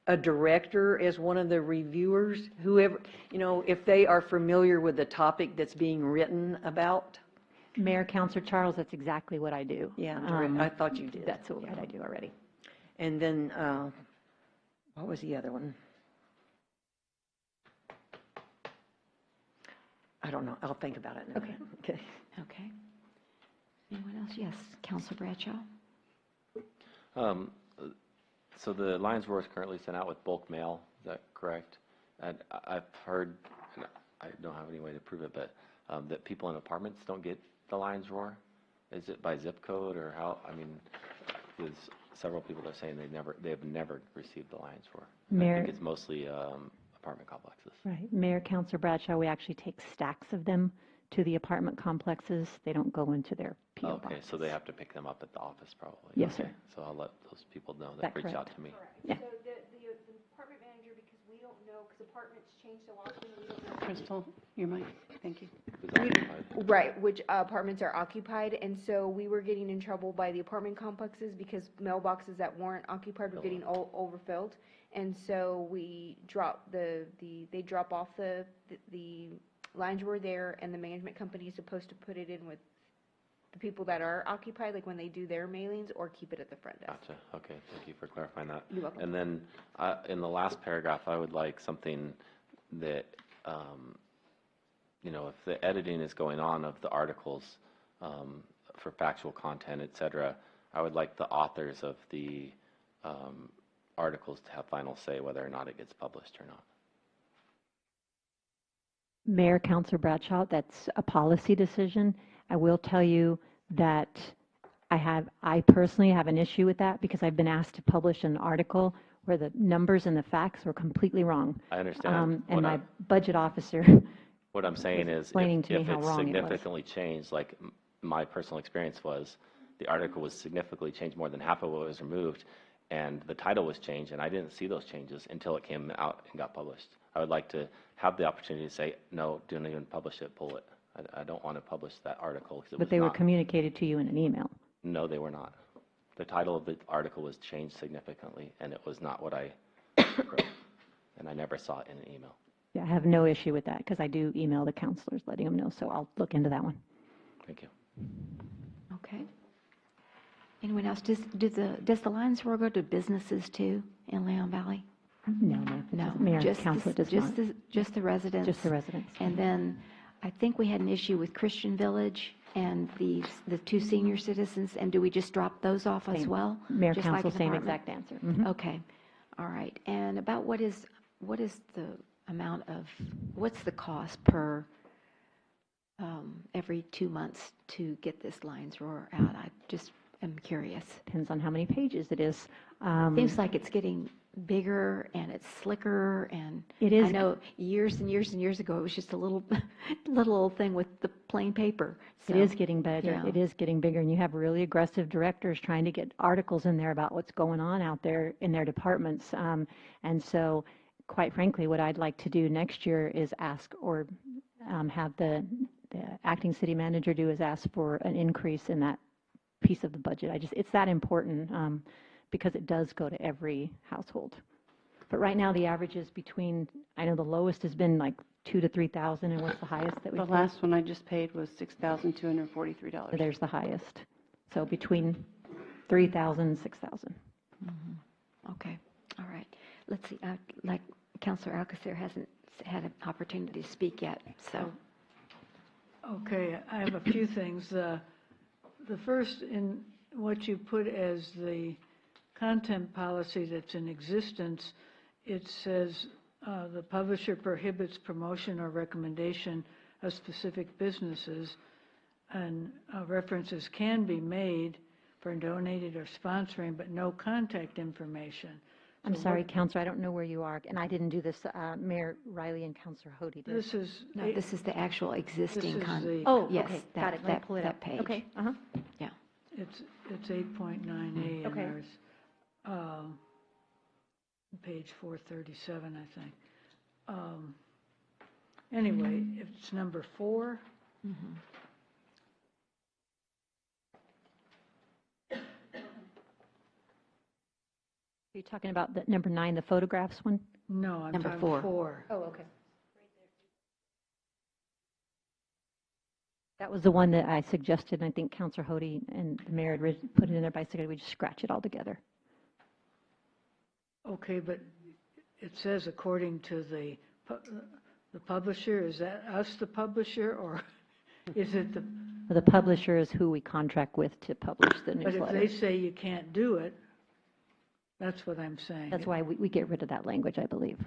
a director as one of the reviewers, whoever, you know, if they are familiar with the topic that's being written about. Mayor, Counselor Charles, that's exactly what I do. Yeah, I thought you did. That's what I do already. And then, what was the other one? I don't know, I'll think about it now. Okay. Okay. Okay. Anyone else? Yes, Counselor Bradshaw. So the Lions Roar is currently sent out with bulk mail, is that correct? And I've heard, and I don't have any way to prove it, but that people in apartments don't get the Lions Roar? Is it by zip code or how? I mean, there's several people that are saying they have never received the Lions Roar. Mayor- I think it's mostly apartment complexes. Right. Mayor, Counselor Bradshaw, we actually take stacks of them to the apartment complexes. They don't go into their P.O. Okay, box. so they have to pick them up at the office probably. Yes, Okay, sir. so I'll let those people know That that reach out correct? to me. Yeah. So the department manager, because we don't know, because apartments change so often, we don't know. Crystal, your mic, thank you. Who's occupied? Right, which apartments are occupied, and so we were getting in trouble by the apartment complexes because mailboxes that weren't occupied were getting overfilled. And so we drop they drop off the lines were there, and the management company is supposed to put it in with the people that are occupied, like when they do their mailings, or keep it at the front desk. Gotcha, okay, thank you for clarifying that. You're welcome. And then, in the last paragraph, I would like something that, you know, if the editing is going on of the articles, for factual content, et cetera, I would like the authors of the, articles to have final say whether or not it gets published or not. Mayor, Counselor Bradshaw, that's a policy decision. I will tell you that I personally have an issue with that because I've been asked to publish an article where the numbers and the facts were completely wrong. I understand. And my budget officer, What I'm saying is, explaining to me if how it's wrong it was. significantly changed, like my personal experience was, the article was significantly changed, more than half of what was removed, and the title was changed, and I didn't see those changes until it came out and got published. I would like to have the opportunity to say, no, don't even publish it, pull it. I don't want to publish that article because it was but they were not. communicated to you in an email. No, they were not. The title of the article was changed significantly, and it was not what I wrote, and I never saw it in an email. Yeah, I have no issue with that because I do email the counselors letting them know, so I'll look into that one. Thank you. Okay. Anyone else? Does the Lions Roar go to businesses too in Leon Valley? No, ma'am. No, Mayor, just Counselor does not. just the residents. Just the residents. And then I think we had an issue with Christian Village and the 2 senior citizens. And do we just drop those off as Same. well? Mayor, Just like Counsel, an same apartment? exact answer. Mhm. Okay. All right. And about what is the amount of, what's the cost per every 2 months to get this Lions Roar out? I just am curious. Depends on how many pages it is. Seems like it's getting bigger and it's slicker, and It is. I know years and years and years ago, it was just a little, little old thing with the plain paper. It So, is getting better. yeah. It is getting bigger, and you have really aggressive directors trying to get articles in there about what's going on out there in their departments. And so, quite frankly, what I'd like to do next year is ask or have the acting city manager do is ask for an increase in that piece of the budget. It's that important because it does go to every household. But right now, the average is between, I know the lowest has been like 2,000 to 3,000, and what's the highest that we The paid? last one I just paid was $6,243. There's the highest. So between 3,000 and 6,000. Okay, all right. Let's see, like Councilor Alcacer hasn't had an opportunity to speak yet, so. Okay, I have a few things. The first, in what you put as the content policy that's in existence, it says the publisher prohibits promotion or recommendation of specific businesses, and references can be made for donated or sponsoring, but no contact information. I'm So sorry, what- Counselor, I don't know where you are, and I didn't do this. Mayor Riley and Counselor Hody did. This is. No, this is the actual existing This is the- Oh, yes, okay, that- got it. Let me that- pull it that up. page. Okay, Yeah. It's 8.9A in Okay. ours. Page 437, I think. Anyway, if it's number 4, Are you talking about the number 9, the photographs one? no, I'm Number talking 4. 4. Oh, okay. That was the one that I suggested, and I think Counselor Hody and the mayor had put it in there, but I suggested we just scratch it all together. Okay, but it says according to the publisher, is that us, the publisher, or is it the, The publisher is who we contract with to publish the but if newsletter. they say you can't do it, that's what I'm saying. That's why we get rid of that language, I believe.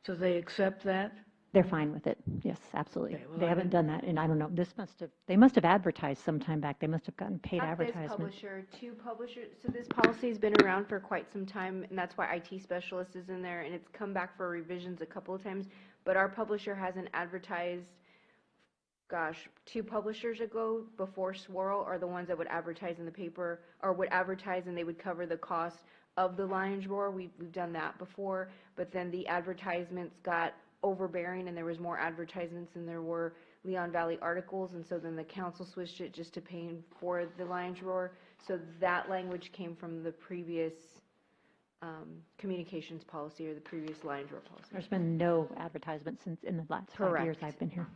So they accept that? They're fine with it. Yes, absolutely. Okay, well, They I haven't didn't- done that, and I don't know, they must have advertised sometime back. They must have gotten paid Not this advertisement. publisher, two publishers. So this policy's been around for quite some time, and that's why IT specialist is in there, and it's come back for revisions a couple of times. But our publisher hasn't advertised, gosh, 2 publishers ago before Swirl are the ones that would advertise in the paper, or would advertise and they would cover the cost of the Lions Roar. We've done that before, but then the advertisements got overbearing and there was more advertisements than there were Leon Valley articles, and so then the council switched it just to paying for the Lions Roar. So that language came from the previous communications policy, or the previous Lions Roar policy. There's been no advertisement since in the last 5 years Correct. I've been here.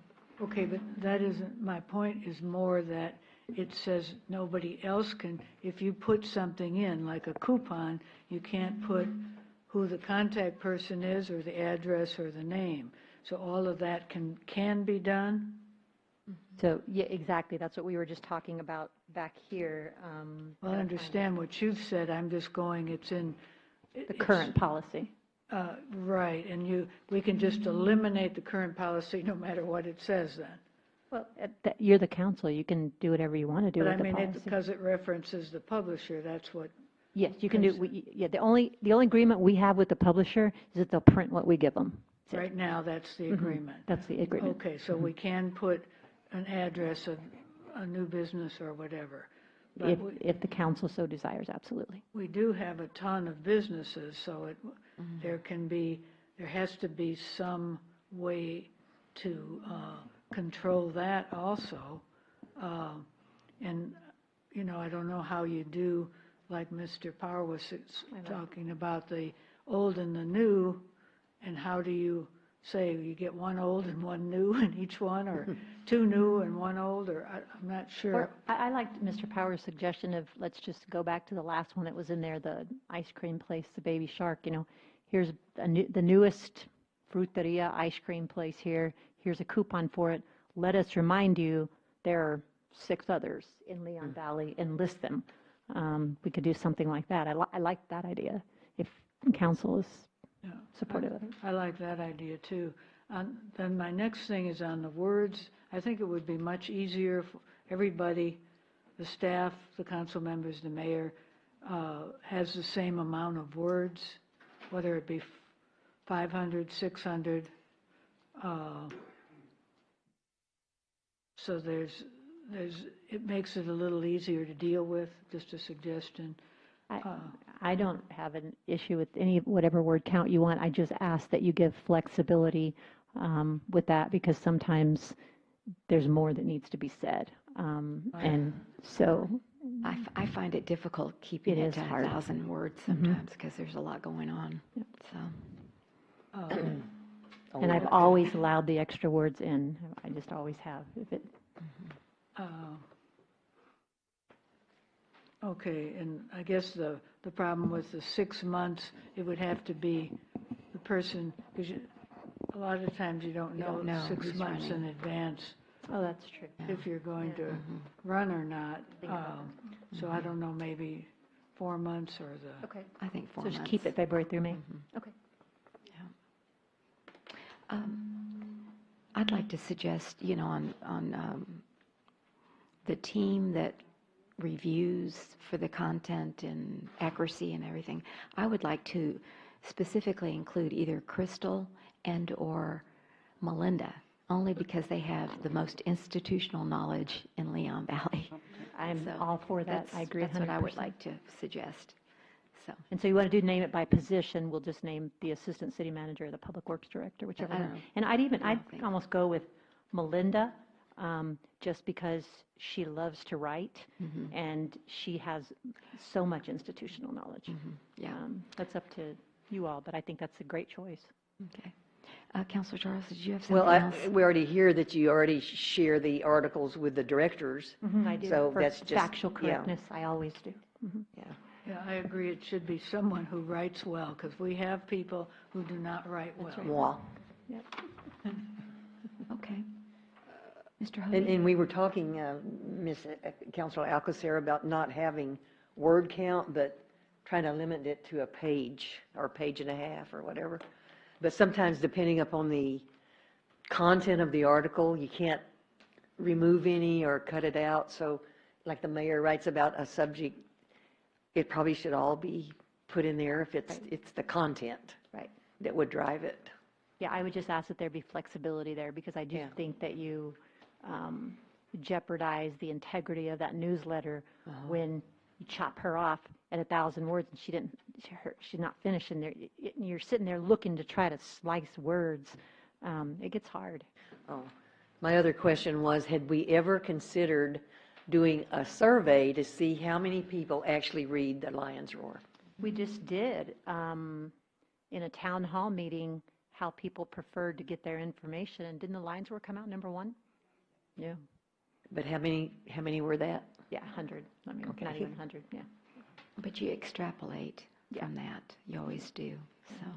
Okay, but that isn't, my point is more that it says nobody else can, if you put something in, like a coupon, you can't put who the contact person is, or the address, or the name. So all of that can be done? So, yeah, exactly. That's what we were just talking about back here. Well, I understand what you've said, I'm just going, it's in. The current policy. Right, and we can just eliminate the current policy no matter what it says then. Well, you're the council. You can do whatever you want to do But with I the mean, policy. because it references the publisher, that's what. Yes, you can do, yeah, the only agreement we have with the publisher is that they'll print what we give them. Right now, that's the Mhm. agreement. That's the agreement. Okay, so we can put an address of a new business or whatever. But If the council so desires, absolutely. we do have a ton of businesses, so there has to be some way to control that also. And, I don't know how you do, like Mr. Power was talking about the old and the new, and how do you say you get one old and one new in each one, or 2 new and 1 old, or I'm not sure. Or I liked Mr. Power's suggestion of, let's just go back to the last one that was in there, the ice cream place, the Baby Shark, here's the newest fruteria ice cream place here, here's a coupon for it. Let us remind you, there are 6 others in Leon Valley, and list them. We could do something like that. I like that idea, if council is supportive of it. I like that idea too. Then my next thing is on the words. I think it would be much easier for everybody, the staff, the council members, the mayor, has the same amount of words whether it be 500, 600. So it makes it a little easier to deal with, just a suggestion. I don't have an issue with whatever word count you want. I just ask that you give flexibility with that, because sometimes there's more that needs to be said. And so I find it difficult keeping It it is to hard. 1,000 words sometimes because there's a lot going on. So, and I've always allowed the extra words in. I just always have. Okay, and I guess the problem with the 6 months, it would have to be the person, because a lot of times you don't know don't know 6 who's months in running. advance Oh, that's true. if you're going to run or not. So I don't know, maybe 4 months or the. Okay. I think 4 So months. just keep it February through May? Okay. I'd like to suggest, on the team that reviews for the content and accuracy and everything, I would like to specifically include either Crystal and/or Melinda, only because they have the most institutional knowledge in Leon Valley. I'm all for that. I agree 100%. That's what I would like to suggest. So, And so you want to do name it by position, we'll just name the assistant city manager or the public works director, whichever I one. don't know. And I'd I don't think- almost go with Melinda, just because she loves to write and she has so much institutional knowledge. Yeah. That's up to you all, but I think that's a great choice. Okay. Councilor Charles, did you have something Well, else? we already hear that you already share the articles with the directors. I do. So For that's just. factual yeah. correctness, I always do. Yeah. Yeah, I agree, it should be someone who writes well, because we have people who do not write well. Moi. Okay. Mr. And, Hogan? and we were talking, Councilor Alcacer, about not having word count, but trying to limit it to a page or a page and a half or whatever. But sometimes depending upon the content of the article, you can't remove any or cut it out. So like the mayor writes about a subject, it probably should all be put in there if it's the content that would drive it. Yeah, I would just ask that there be flexibility there, because I do think that you jeopardize the integrity of that newsletter when you chop her off at 1,000 words and she's not finished, and you're sitting there looking to try to slice words. It gets hard. Oh, my other question was, had we ever considered doing a survey to see how many people actually read the Lion's Roar? We just did, in a town hall meeting, how people preferred to get their information, and didn't the Lions Roar come out number 1? Yeah. But how many were that? Yeah, 100. I mean, Okay. not even 100, yeah. But you extrapolate from that. You always do. So,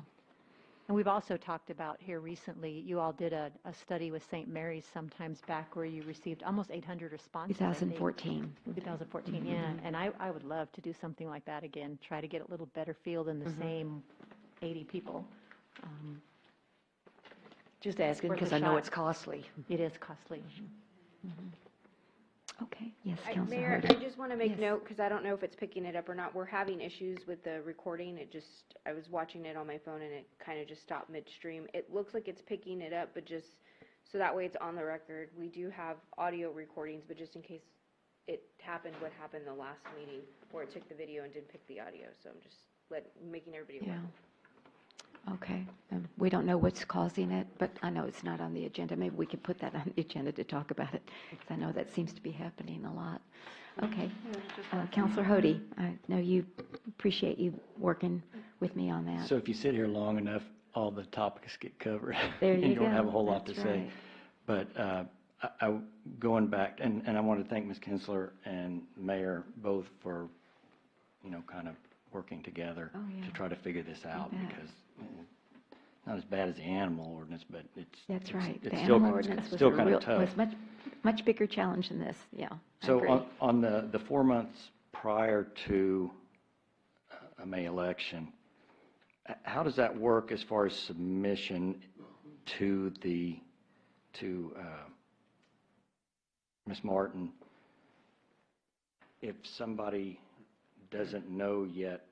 And we've also talked about here recently, you all did a study with St. Mary's sometimes back where you received almost 800 responses. I think. 2014. 2014, yeah. And I would love to do something like that again, try to get a little better feel than the same 80 people. Just asking Worth a because I know shot. it's costly. It is costly. Okay, yes, Councilor Mayor, Harder. I just want to make Yes. note, because I don't know if it's picking it up or not. We're having issues with the recording. I was watching it on my phone and it kind of just stopped midstream. It looks like it's picking it up, but just, so that way it's on the record. We do have audio recordings, but just in case it happened, what happened the last meeting, where it took the video and didn't pick the audio. So I'm just making everybody aware. Yeah. Okay. We don't know what's causing it, but I know it's not on the agenda. Maybe we could put that on the agenda to talk about it, because I know that seems to be happening a lot. Okay. Councilor Hody, I know you appreciate you working with me on that. So if you sit here long enough, all the topics get covered. There and you you don't go. have a whole lot to That's say. right. But going back, and I want to thank Ms. Kinsler and Mayor both for, kind of working together to try to figure this out, bet. because it's not as bad as the animal ordinance, but That's right. It's The still, animal ordinance it's was still kind of was tough. much bigger challenge than this. Yeah. I So agree. on the 4 months prior to a May election, how does that work as far as submission to Ms. Martin? If somebody doesn't know yet,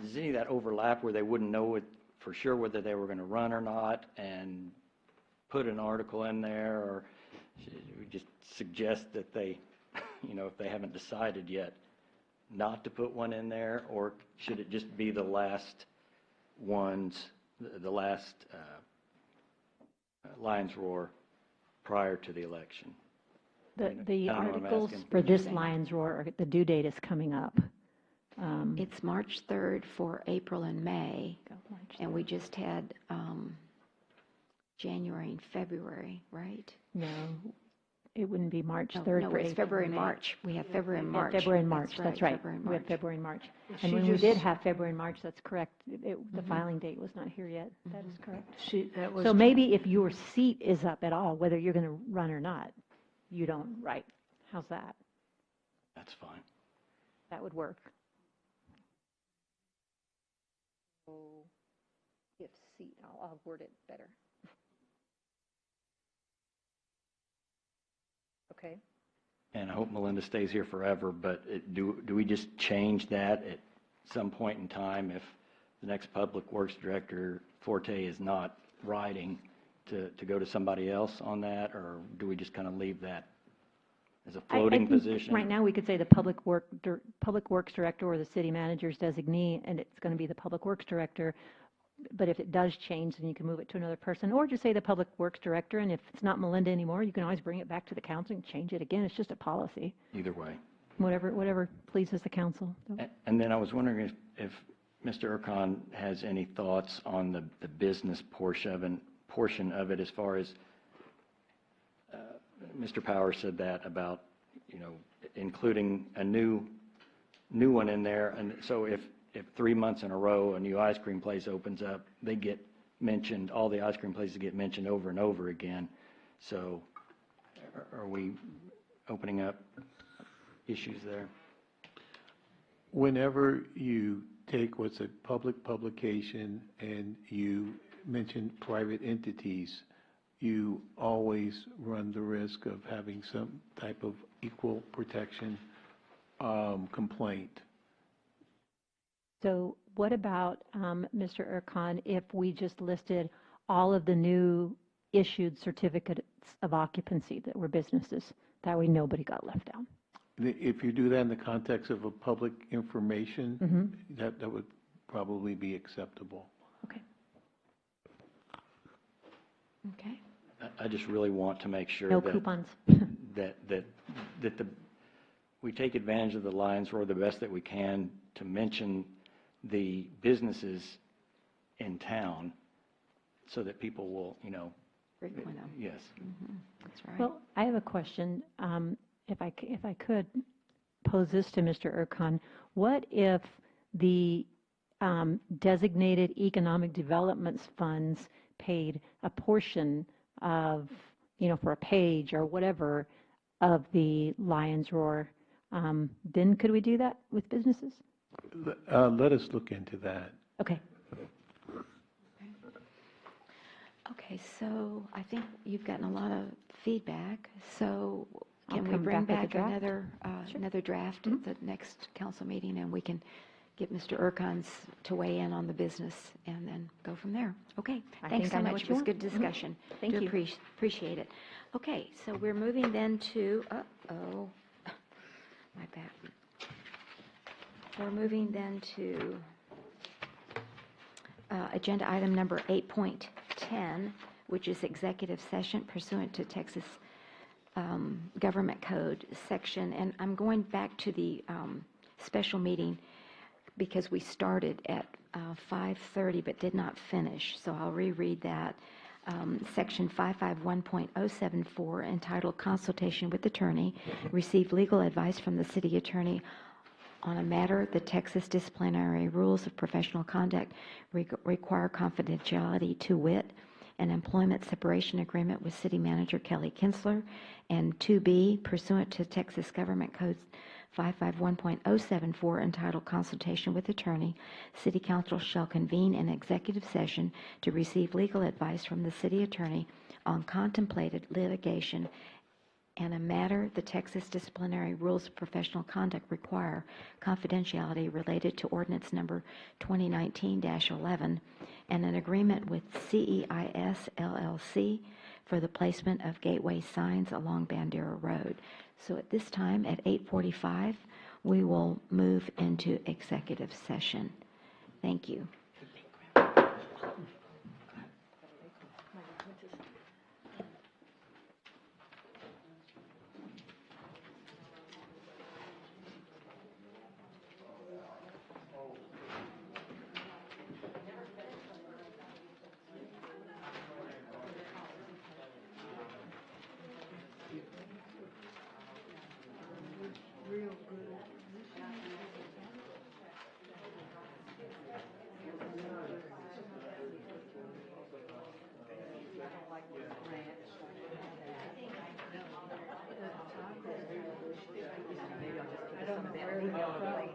is any of that overlap where they wouldn't know it for sure whether they were going to run or not and put an article in there, or should we just suggest that they, if they haven't decided yet, not to put one in there, or should it just be the last ones, the last Lions Roar prior to the election? The I don't know what I'm articles asking. for this Lions Roar, the due date is coming up. It's March 3rd for April and May, and we just had January and February, right? No, it wouldn't be March No, 3rd no, for it's April February and and May. March. We have February and Yeah, March. February and March, that's right. February and We have March. February and March. She And when we just- did have February and March, that's correct. The Mhm. filing date was not here yet. That is correct. That was So maybe if your seat is up at all, whether you're going to run or not, you don't write. How's that? That's fine. That would work. If seat, I'll word it better. Okay. And I hope Melinda stays here forever, but do we just change that at some point in time if the next Public Works Director, Forte, is not riding, to go to somebody else on that, or do we just kind of leave that as a floating I think position? right now we could say the Public Works Director or the city manager's designee, and it's going to be the Public Works Director. But if it does change, then you can move it to another person, or just say the Public Works Director, and if it's not Melinda anymore, you can always bring it back to the council and change it again. It's just a policy. Either way. Whatever pleases the council. And then I was wondering if Mr. Urquhart has any thoughts on the business portion of it, as far as Mr. Powers said that about, including a new one in there. And so if 3 months in a row a new ice cream place opens up, they get mentioned, all the ice cream places get mentioned over and over again. So are we opening up issues there? Whenever you take what's a public publication and you mention private entities, you always run the risk of having some type of equal protection complaint. So what about, Mr. Urquhart, if we just listed all of the new issued certificates of occupancy that were businesses? That way nobody got left out. If you do that in the context of a public information, that would probably be acceptable. Okay. I just really want to make sure No that coupons. we take advantage of the Lions Roar the best that we can to mention the businesses in town so that people will, Frequent them. yes. That's right. Well, I have a question. If I could pose this to Mr. Urquhart, what if the designated economic development funds paid a portion of, for a page or whatever of the Lions Roar? Then could we do that with businesses? Let us look into that. Okay. Okay, so I think you've gotten a lot of feedback. So I'll can we come bring back with back a draft. another draft at the next council meeting, and we can get Mr. Urquhart to weigh in on the business and then go from there? Okay, I thanks think so I know much. what It you was want. good discussion. Thank Do you. Appreciate it. Okay, so we're moving then to, my bad. We're moving then to agenda item number 8.10, which is executive session pursuant to Texas Government Code section. And I'm going back to the special meeting because we started at 5:30 but did not finish. So I'll reread that. Section 551.074, entitled Consultation with Attorney, received legal advice from the city attorney on a matter. The Texas disciplinary rules of professional conduct require confidentiality, to wit, an employment separation agreement with city manager Kelly Kinsler, and 2B, pursuant to Texas Government Code 551.074, entitled Consultation with Attorney, City Council shall convene an executive session to receive legal advice from the city attorney on contemplated litigation and a matter the Texas Disciplinary Rules of Professional Conduct require confidentiality related to ordinance number 2019-11 and an agreement with CEIS LLC for the placement of gateway signs along Bandera Road. So at this time, at 8:45, we will move into executive session. Thank you. I don't know where we are from.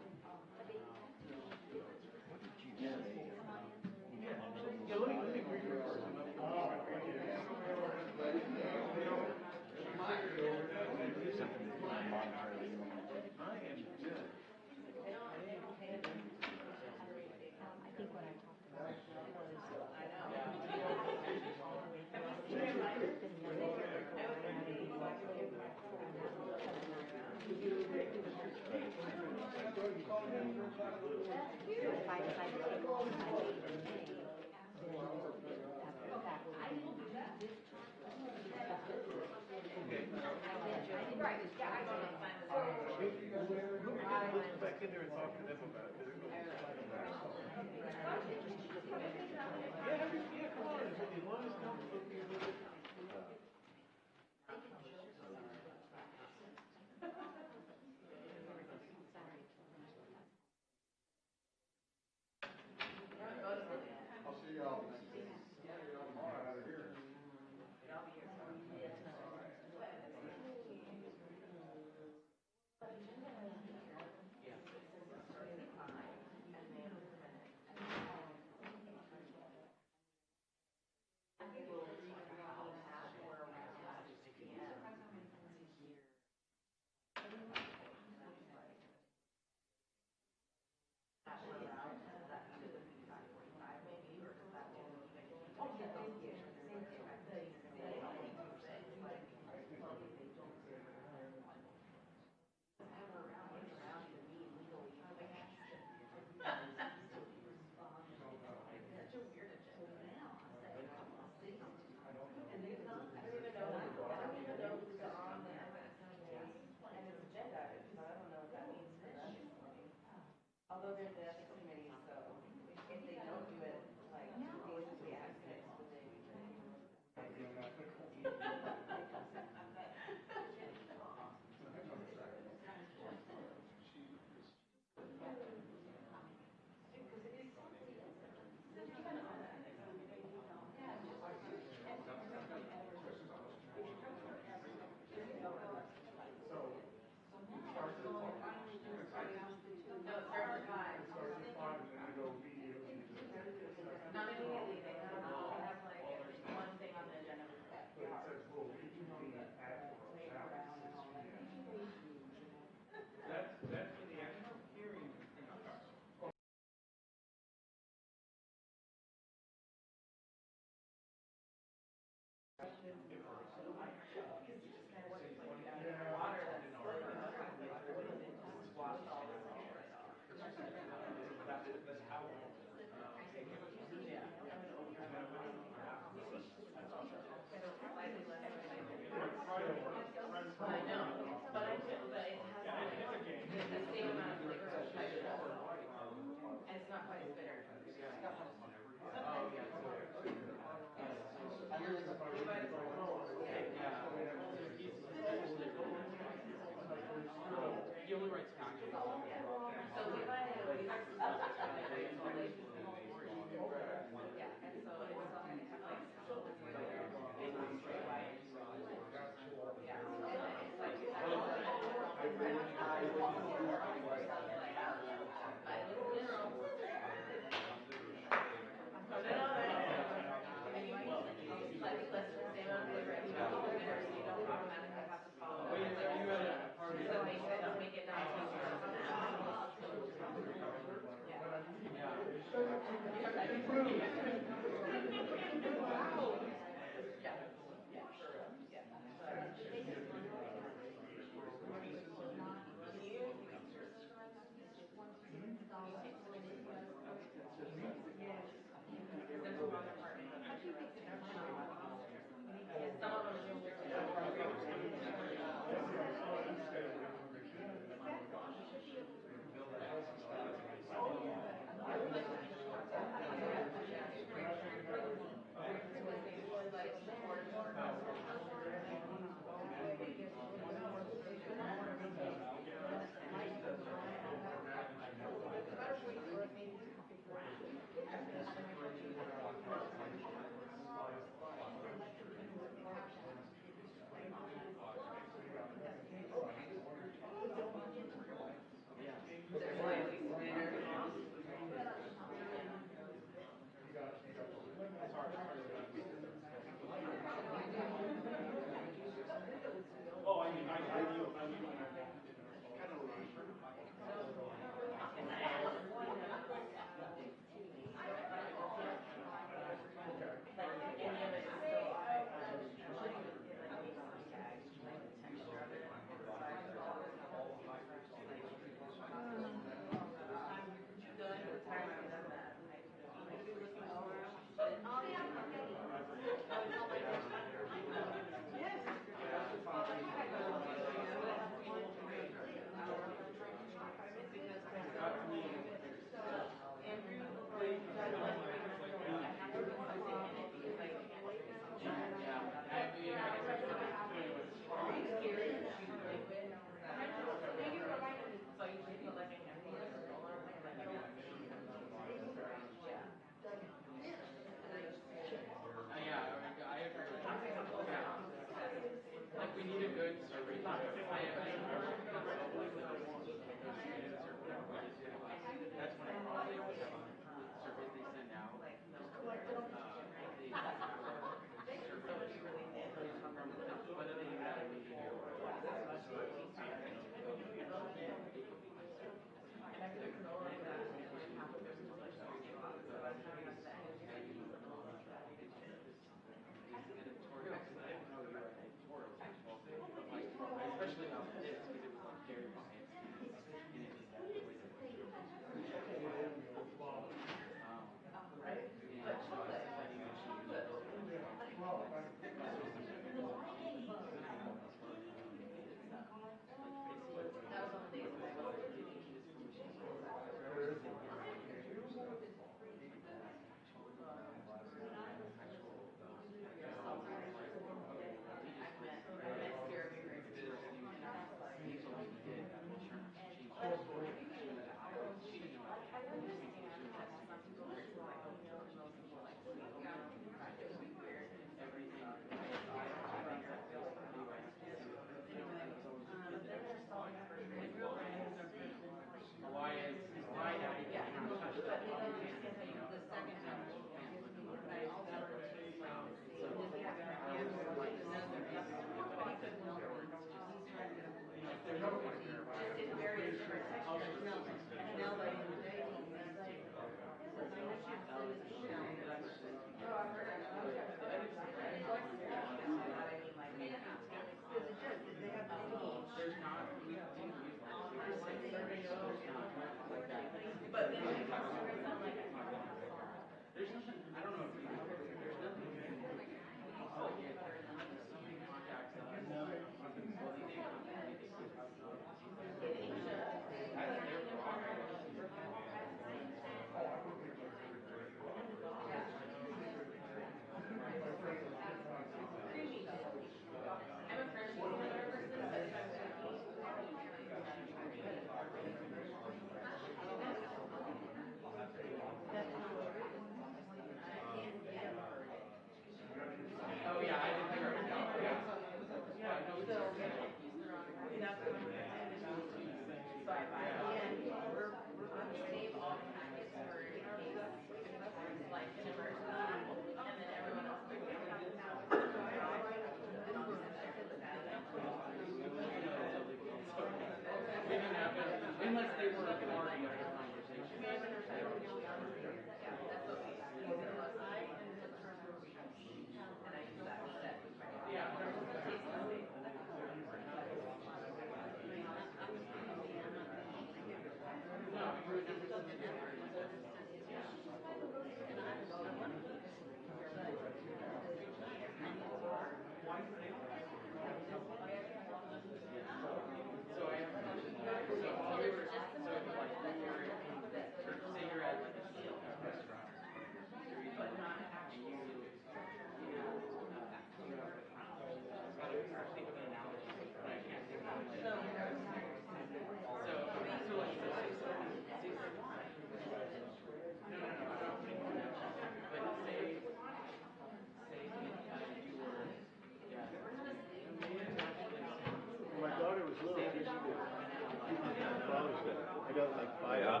I got like 5. Yeah.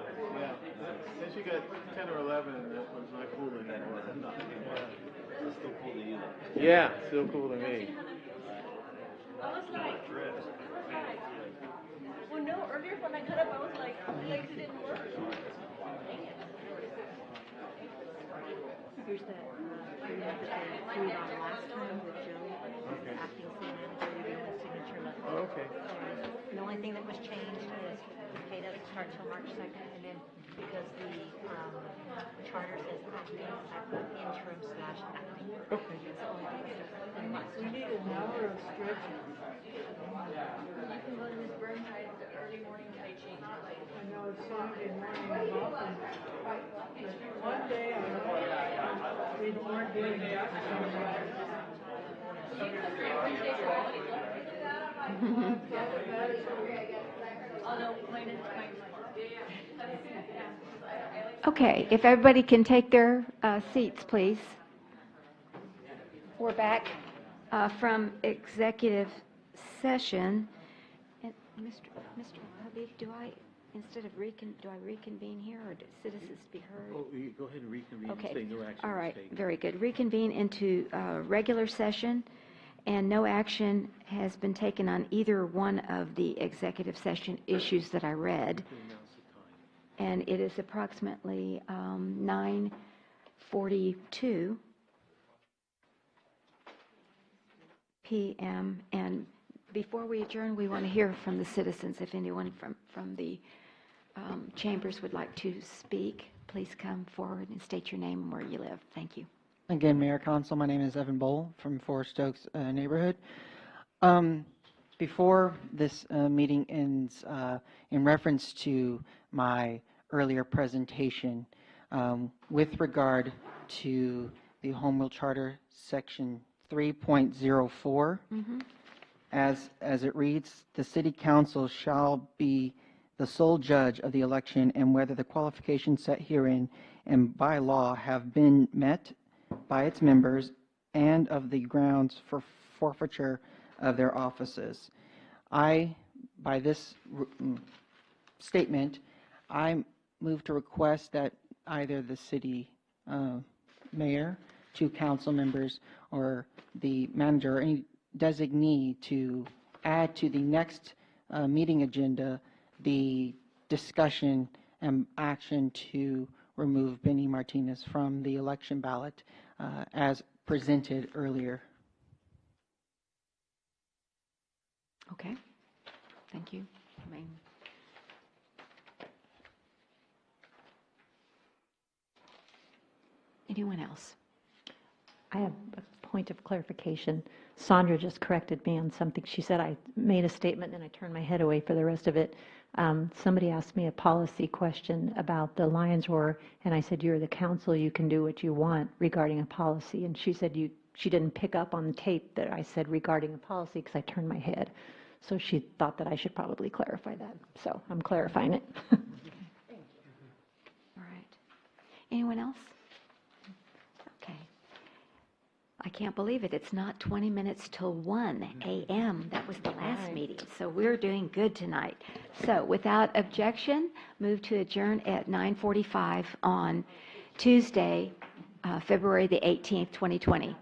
Since you got 10 or 11, that was not cool anymore. It's still cool to you. Yeah, still cool to me. I was like, well, no, earlier when I cut up, I was like, my legs didn't work. Here's the food that they food on last time with Joe. Okay. Acting city manager, you're doing a signature letter. Oh, okay. The only thing that was changed is pay doesn't start till March 2nd, and then because the charter says acting, I put interim / acting. Okay. We need an hour of stretching. You can go to Miss Bernheid's early morning Tai Chi. I know it's Saturday morning, I'm often, one day we weren't doing it for some reason. Okay, if everybody can take their seats, please. We're back from executive session. And Mr. Habib, do I reconvene here, or do citizens be heard? Oh, you go ahead and reconvene and Okay. say no action All was right, taken. very good. Reconvene into regular session, and no action has been taken on either one of the executive session issues that I read. And it is approximately 9:42 p.m. And before we adjourn, we want to hear from the citizens. If anyone from the chambers would like to speak, please come forward and state your name and where you live. Thank you. Again, Mayor Council, my name is Evan Bowl from Forest Oaks neighborhood. Before this meeting ends, in reference to my earlier presentation, with regard to the Home Rule Charter Section 3.04, as it reads, the City Council shall be the sole judge of the election and whether the qualifications set herein and by law have been met by its members and of the grounds for forfeiture of their offices. By this statement, I move to request that either the city mayor, 2 council members, or the manager, or any designee to add to the next meeting agenda the discussion and action to remove Benny Martinez from the election ballot as presented earlier. Okay, thank you. Anyone else? I have a point of clarification. Sandra just corrected me on something. She said I made a statement and I turned my head away for the rest of it. Somebody asked me a policy question about the Lions Roar, and I said, you're the council, you can do what you want regarding a policy. And she said she didn't pick up on the tape that I said regarding a policy because I turned my head. So she thought that I should probably clarify that. So I'm clarifying it. All right. Anyone else? Okay. I can't believe it. It's not 20 minutes till 1 a.m. That was the last meeting. So we're doing good tonight. So without objection, move to adjourn at 9:45 on Tuesday, February the 18th, 2020.